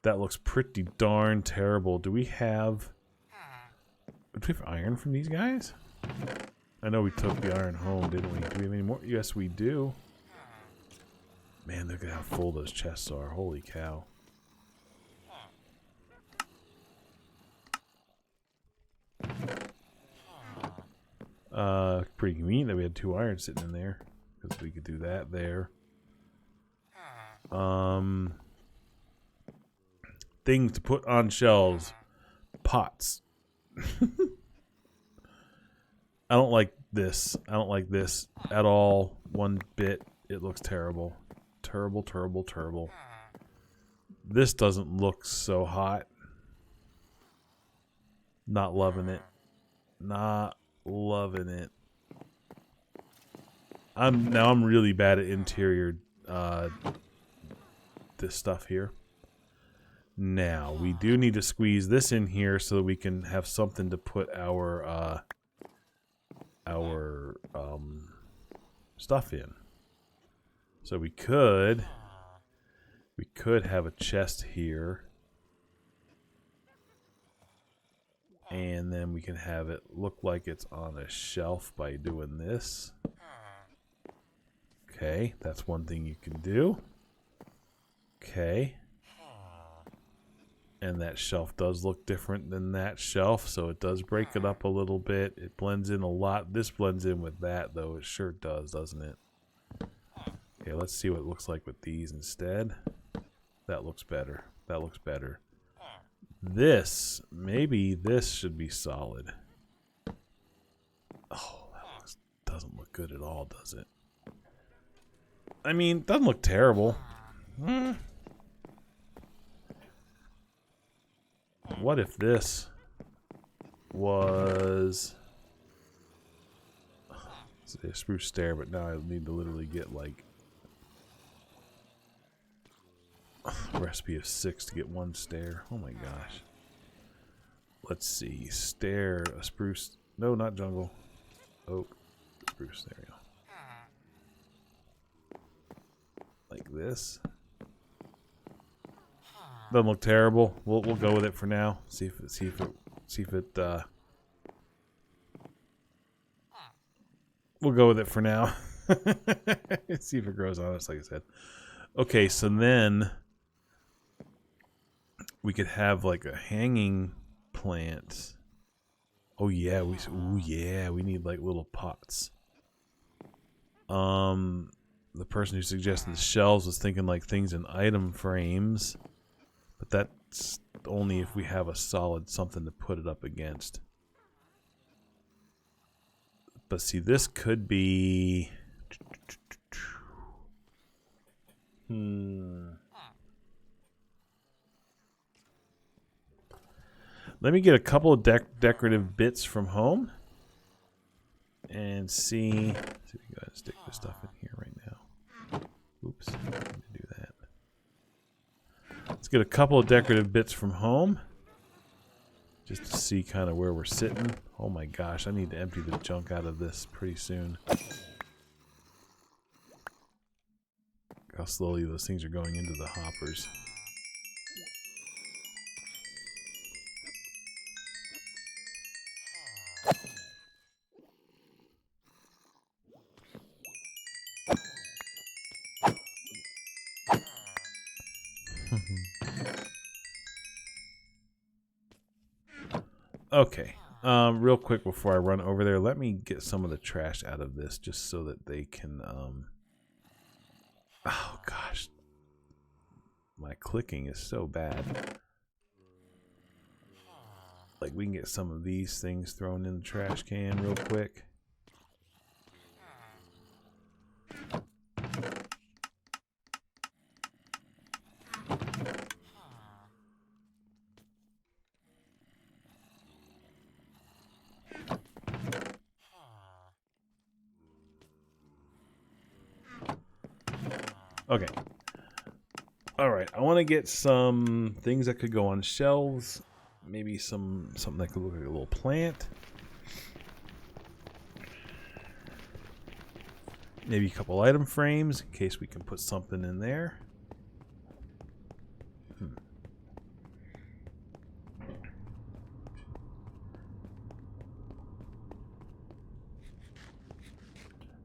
Speaker 1: That looks pretty darn terrible. Do we have iron from these guys? I know we took the iron home, didn't we? Do we have any more? Yes, we do. Man, look at how full those chests are. Holy cow. Pretty convenient that we had 2 iron sitting in there, because we could do that there. Things to put on shelves. Pots. I don't like this. I don't like this at all. One bit. It looks terrible. Terrible, terrible, terrible. This doesn't look so hot. Not loving it. Not loving it. I'm really bad at interior this stuff here. Now, we do need to squeeze this in here so that we can have something to put our stuff in. So we could have a chest here. And then we can have it look like it's on a shelf by doing this. Okay, that's one thing you can do. Okay. And that shelf does look different than that shelf, so it does break it up a little bit. It blends in a lot. This blends in with that, though. It sure does, doesn't it? Okay, let's see what it looks like with these instead. That looks better. That looks better. Maybe this should be solid. Oh, that doesn't look good at all, does it? I mean, it doesn't look terrible. What if this was a spruce stair, but now I need to literally get like a recipe of 6 to get 1 stair. Oh my gosh. Let's see. Stair, a spruce. No, not jungle. Oak, spruce. There we go. Like this. Doesn't look terrible. We'll go with it for now. See if it we'll go with it for now. See if it grows on us, like I said. Okay, so then we could have like a hanging plant. Oh yeah, we need like little pots. The person who suggested the shelves was thinking like things in item frames, but that's only if we have a solid something to put it up against. But see, this could be Let me get a couple of decorative bits from home and see if we can go ahead and stick this stuff in here right now. Oops, I didn't mean to do that. Let's get a couple of decorative bits from home just to see kind of where we're sitting. Oh my gosh, I need to empty the junk out of this pretty soon. How slowly those things are going into the hoppers. Okay, real quick before I run over there, let me get some of the trash out of this just so that they can, oh gosh, my clicking is so bad. Like, we can get some of these things thrown in the trash can real quick. Okay. Alright, I want to get some things that could go on shelves. Maybe something that could look like a little plant. Maybe a couple item frames in case we can put something in there.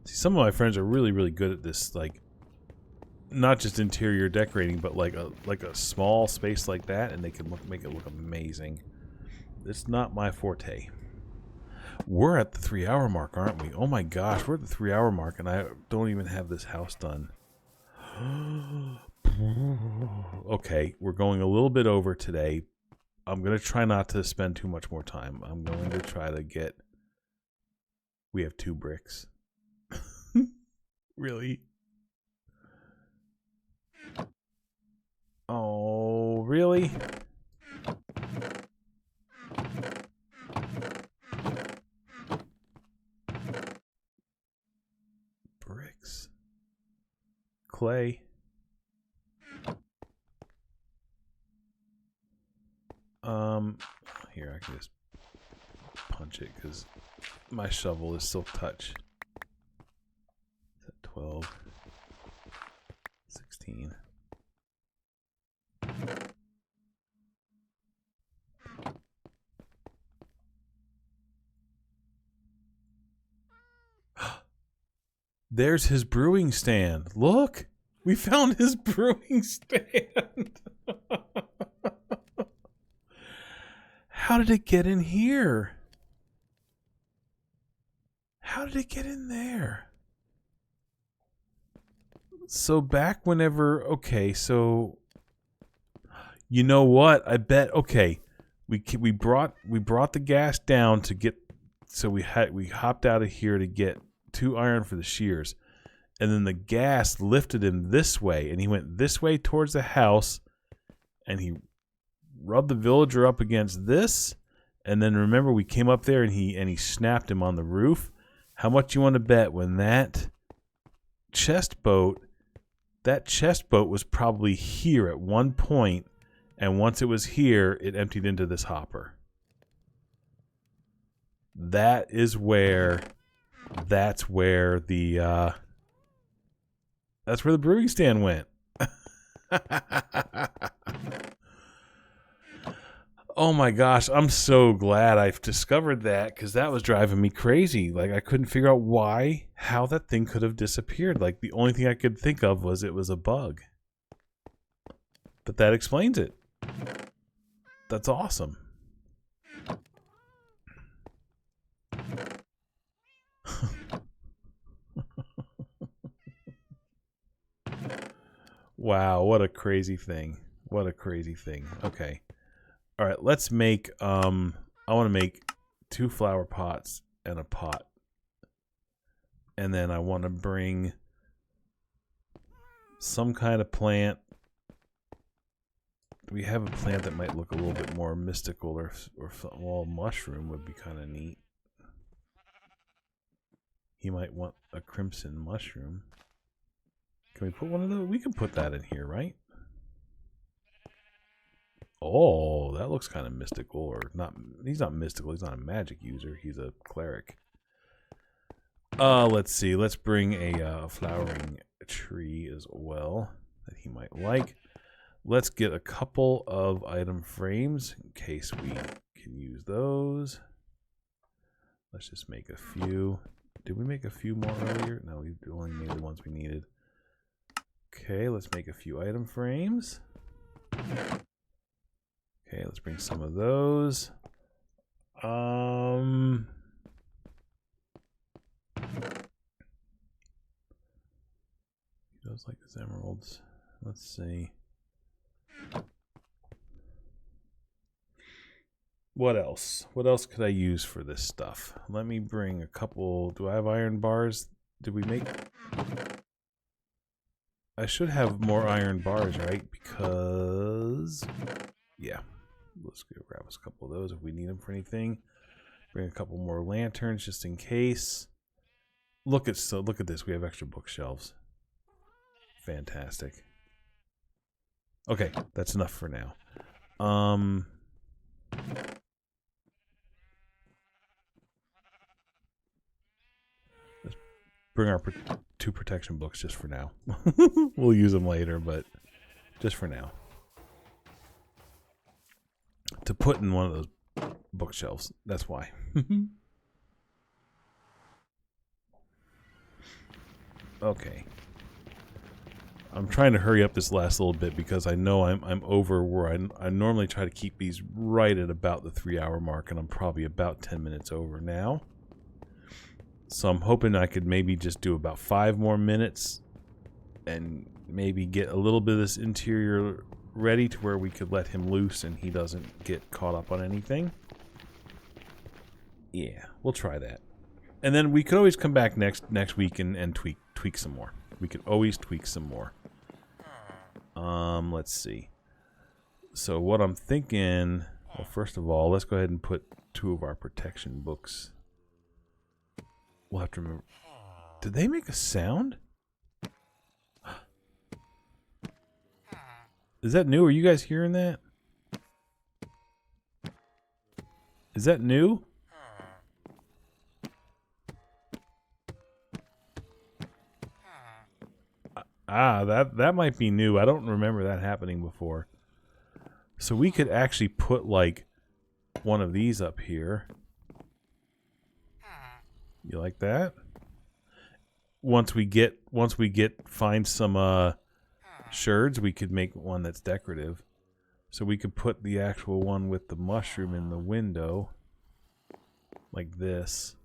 Speaker 1: See, some of my friends are really, really good at this, like, not just interior decorating, but like a small space like that, and they can make it look amazing. It's not my forte. We're at the 3-hour mark, aren't we? Oh my gosh, we're at the 3-hour mark, and I don't even have this house done. Okay, we're going a little bit over today. I'm gonna try not to spend too much more time. I'm going to try to get. We have 2 bricks. Really? Oh, really? Bricks. Clay. Here, I can just punch it because my shovel is silk touch. Is that 12? 16. There's his brewing stand. Look! We found his brewing stand! How did it get in here? How did it get in there? So back whenever... Okay, so... You know what? I bet. Okay, we brought the gas down to get. So we hopped out of here to get 2 iron for the shears, and then the gas lifted him this way, and he went this way towards the house, and he rubbed the villager up against this, and then remember we came up there and he snapped him on the roof. How much you want to bet when that chest boat was probably here at one point, and once it was here, it emptied into this hopper. That's where the brewing stand went. Oh my gosh, I'm so glad I've discovered that, because that was driving me crazy. Like, I couldn't figure out how that thing could have disappeared. Like, the only thing I could think of was it was a bug. But that explains it. That's awesome. Wow, what a crazy thing. What a crazy thing. Okay. All right, let's make I want to make 2 flower pots and a pot. And then I want to bring some kind of plant. We have a plant that might look a little bit more mystical, or well, mushroom would be kind of neat. He might want a crimson mushroom. Can we put one of those? We can put that in here, right? Oh, that looks kind of mystical, or not. He's not mystical. He's not a magic user. He's a cleric. Let's see. Let's bring a flowering tree as well that he might like. Let's get a couple of item frames in case we can use those. Let's just make a few. Did we make a few more earlier? No, we only made the ones we needed. Okay, let's make a few item frames. Okay, let's bring some of those. He does like his emeralds. Let's see. What else? What else could I use for this stuff? Let me bring a couple. Do I have iron bars? Did we make... I should have more iron bars, right? Because... yeah. Let's go grab us a couple of those if we need them for anything. Bring a couple more lanterns just in case. Look at this. We have extra bookshelves. Fantastic. Okay, that's enough for now. Let's bring our 2 protection books just for now. We'll use them later, but just for now. To put in one of those bookshelves. That's why. Okay. I'm trying to hurry up this last little bit because I know I'm over where I normally try to keep these right at about the 3-hour mark, and I'm probably about 10 minutes over now. So I'm hoping I could maybe just do about 5 more minutes and maybe get a little bit of this interior ready to where we could let him loose and he doesn't get caught up on anything. Yeah, we'll try that. And then we could always come back next week and tweak some more. We could always tweak some more. Let's see. So what I'm thinking, well, first of all, let's go ahead and put 2 of our protection books. We'll have to remember. Did they make a sound? Is that new? Are you guys hearing that? Is that new? That might be new. I don't remember that happening before. So we could actually put like one of these up here. You like that? Once we find some sherds, we could make one that's decorative. So we could put the actual one with the mushroom in the window like this.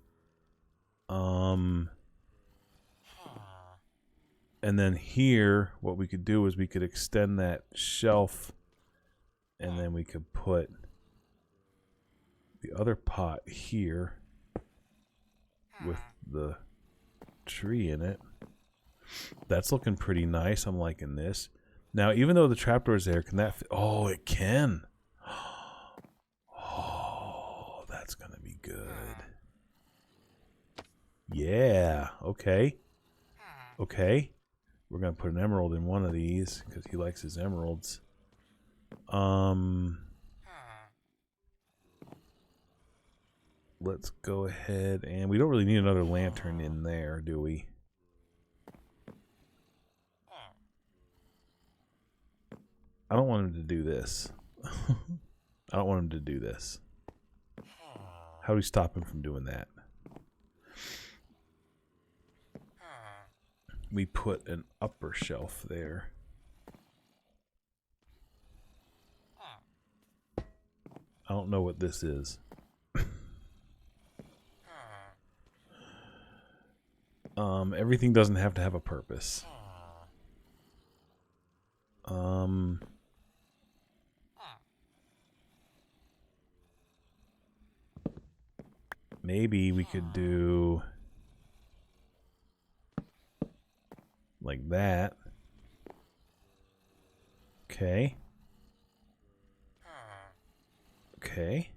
Speaker 1: And then here, what we could do is we could extend that shelf And then we could put the other pot here with the tree in it. That's looking pretty nice. I'm liking this. Now, even though the trapdoor is there, can that fit? Oh, it can. Oh, that's going to be good. Yeah. Okay. Okay. We're going to put an emerald in one of these because he likes his emeralds. Let's go ahead and we don't really need another lantern in there, do we? I don't want him to do this. I don't want him to do this. How do we stop him from doing that? We put an upper shelf there. I don't know what this is. Everything doesn't have to have a purpose. Maybe we could do like that. Okay. Okay.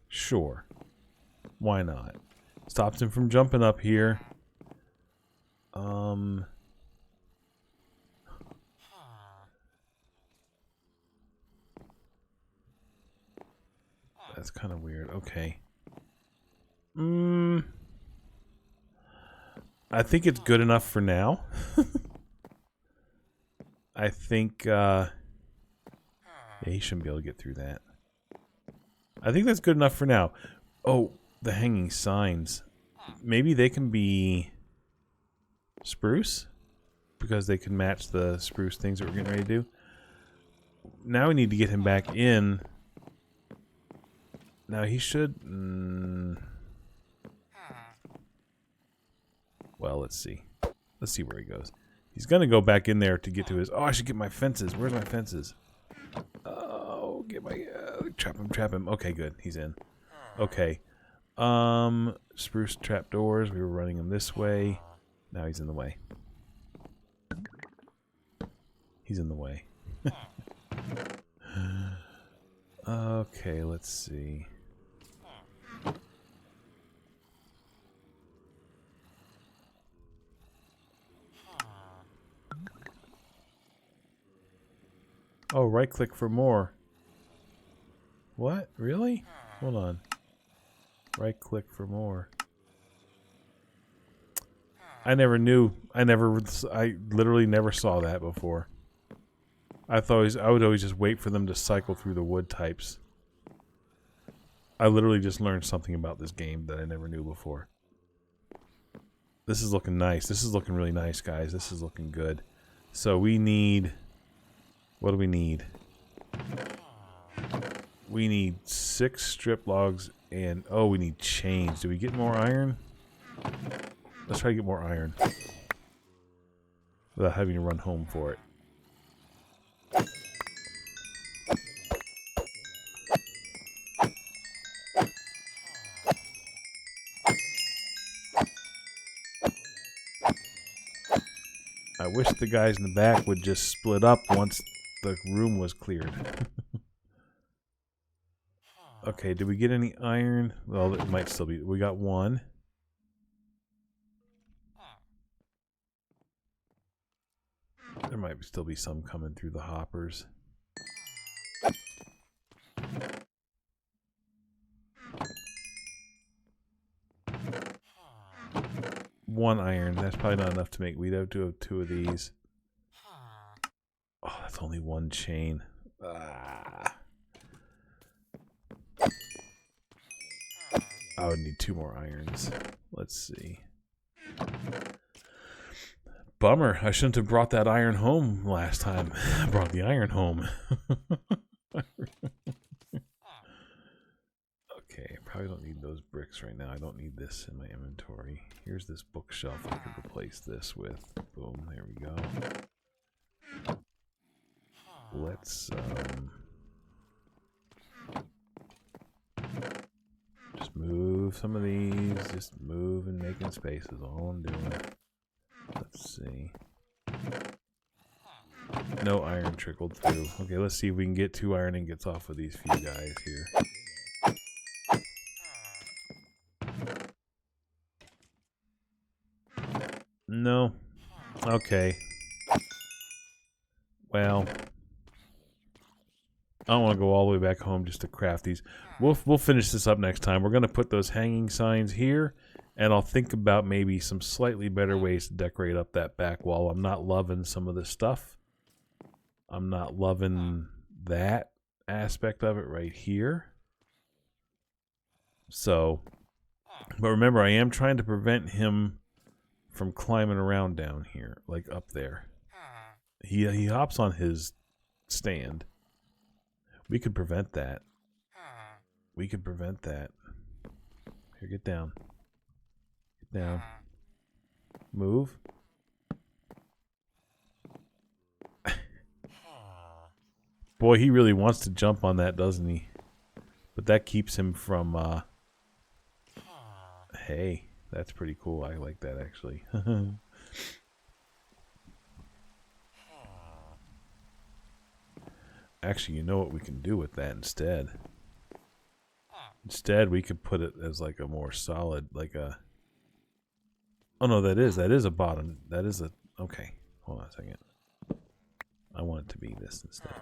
Speaker 1: Sure. Why not? Stops him from jumping up here. That's kind of weird. Okay. I think it's good enough for now. I think yeah, he shouldn't be able to get through that. I think that's good enough for now. Oh, the hanging signs. Maybe they can be spruce? Because they can match the spruce things that we're getting ready to do. Now we need to get him back in. Now he should... Well, let's see. Let's see where he goes. He's going to go back in there to get to his... Oh, I should get my fences. Where's my fences? Oh, get my... trap him, trap him. Okay, good. He's in. Okay. Spruce trapdoors. We were running him this way. Now he's in the way. He's in the way. Okay, let's see. Oh, right click for more. What? Really? Hold on. Right click for more. I never knew. I literally never saw that before. I would always just wait for them to cycle through the wood types. I literally just learned something about this game that I never knew before. This is looking nice. This is looking really nice, guys. This is looking good. So we need... What do we need? We need 6 strip logs and... Oh, we need chains. Do we get more iron? Let's try to get more iron. Without having to run home for it. I wish the guys in the back would just split up once the room was cleared. Okay, did we get any iron? Well, it might still be. We got 1. There might still be some coming through the hoppers. One iron. That's probably not enough to make. We'd have to have 2 of these. Oh, that's only 1 chain. Ah. I would need 2 more irons. Let's see. Bummer. I shouldn't have brought that iron home last time. I brought the iron home. Okay, I probably don't need those bricks right now. I don't need this in my inventory. Here's this bookshelf I could replace this with. Boom, there we go. Let's, Just move some of these. Just move and making space is all I'm doing. Let's see. No iron trickled through. Okay, let's see if we can get 2 iron ingots off of these few guys here. No. Okay. Well, I don't want to go all the way back home just to craft these. We'll finish this up next time. We're going to put those hanging signs here, and I'll think about maybe some slightly better ways to decorate up that back wall. I'm not loving some of this stuff. I'm not loving that aspect of it right here. So, but remember, I am trying to prevent him from climbing around down here, like up there. He hops on his stand. We could prevent that. We could prevent that. Here, get down. Get down. Move. Boy, he really wants to jump on that, doesn't he? But that keeps him from, Hey, that's pretty cool. I like that, actually. Actually, you know what we can do with that instead? Instead, we could put it as like a more solid, like a... Oh, no, that is a bottom. That is a... Okay, hold on a second. I want it to be this instead.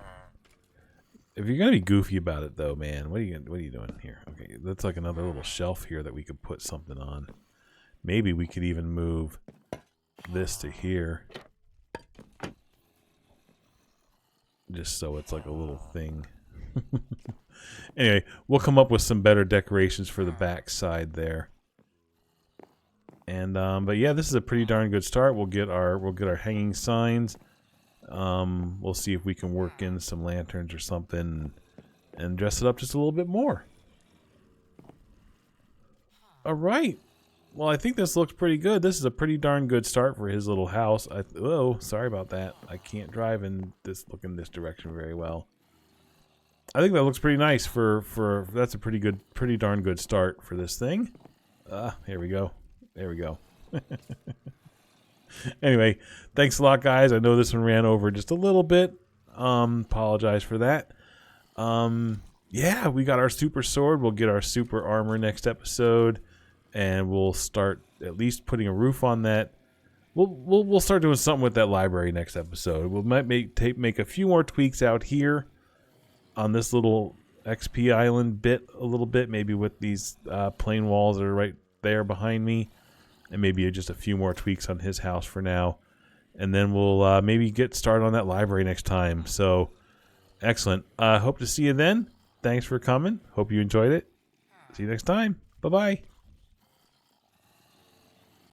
Speaker 1: If you're gonna be goofy about it, though, man, what are you doing here? Okay, that's like another little shelf here that we could put something on. Maybe we could even move this to here. Just so it's like a little thing. Anyway, we'll come up with some better decorations for the back side there. And but yeah, this is a pretty darn good start. We'll get our hanging signs. We'll see if we can work in some lanterns or something and dress it up just a little bit more. All right. Well, I think this looks pretty good. This is a pretty darn good start for his little house. Oh, sorry about that. I can't drive in this this direction very well. I think that looks pretty nice for that's a pretty darn good start for this thing. Here we go. There we go. Anyway, thanks a lot, guys. I know this one ran over just a little bit. Apologize for that. Yeah, we got our super sword. We'll get our super armor next episode. And we'll start at least putting a roof on that. We'll start doing something with that library next episode. We might make a few more tweaks out here on this little XP island bit a little bit, maybe with these plain walls that are right there behind me, and maybe just a few more tweaks on his house for now. And then we'll maybe get started on that library next time. So excellent. Hope to see you then. Thanks for coming. Hope you enjoyed it. See you next time. Bye-bye.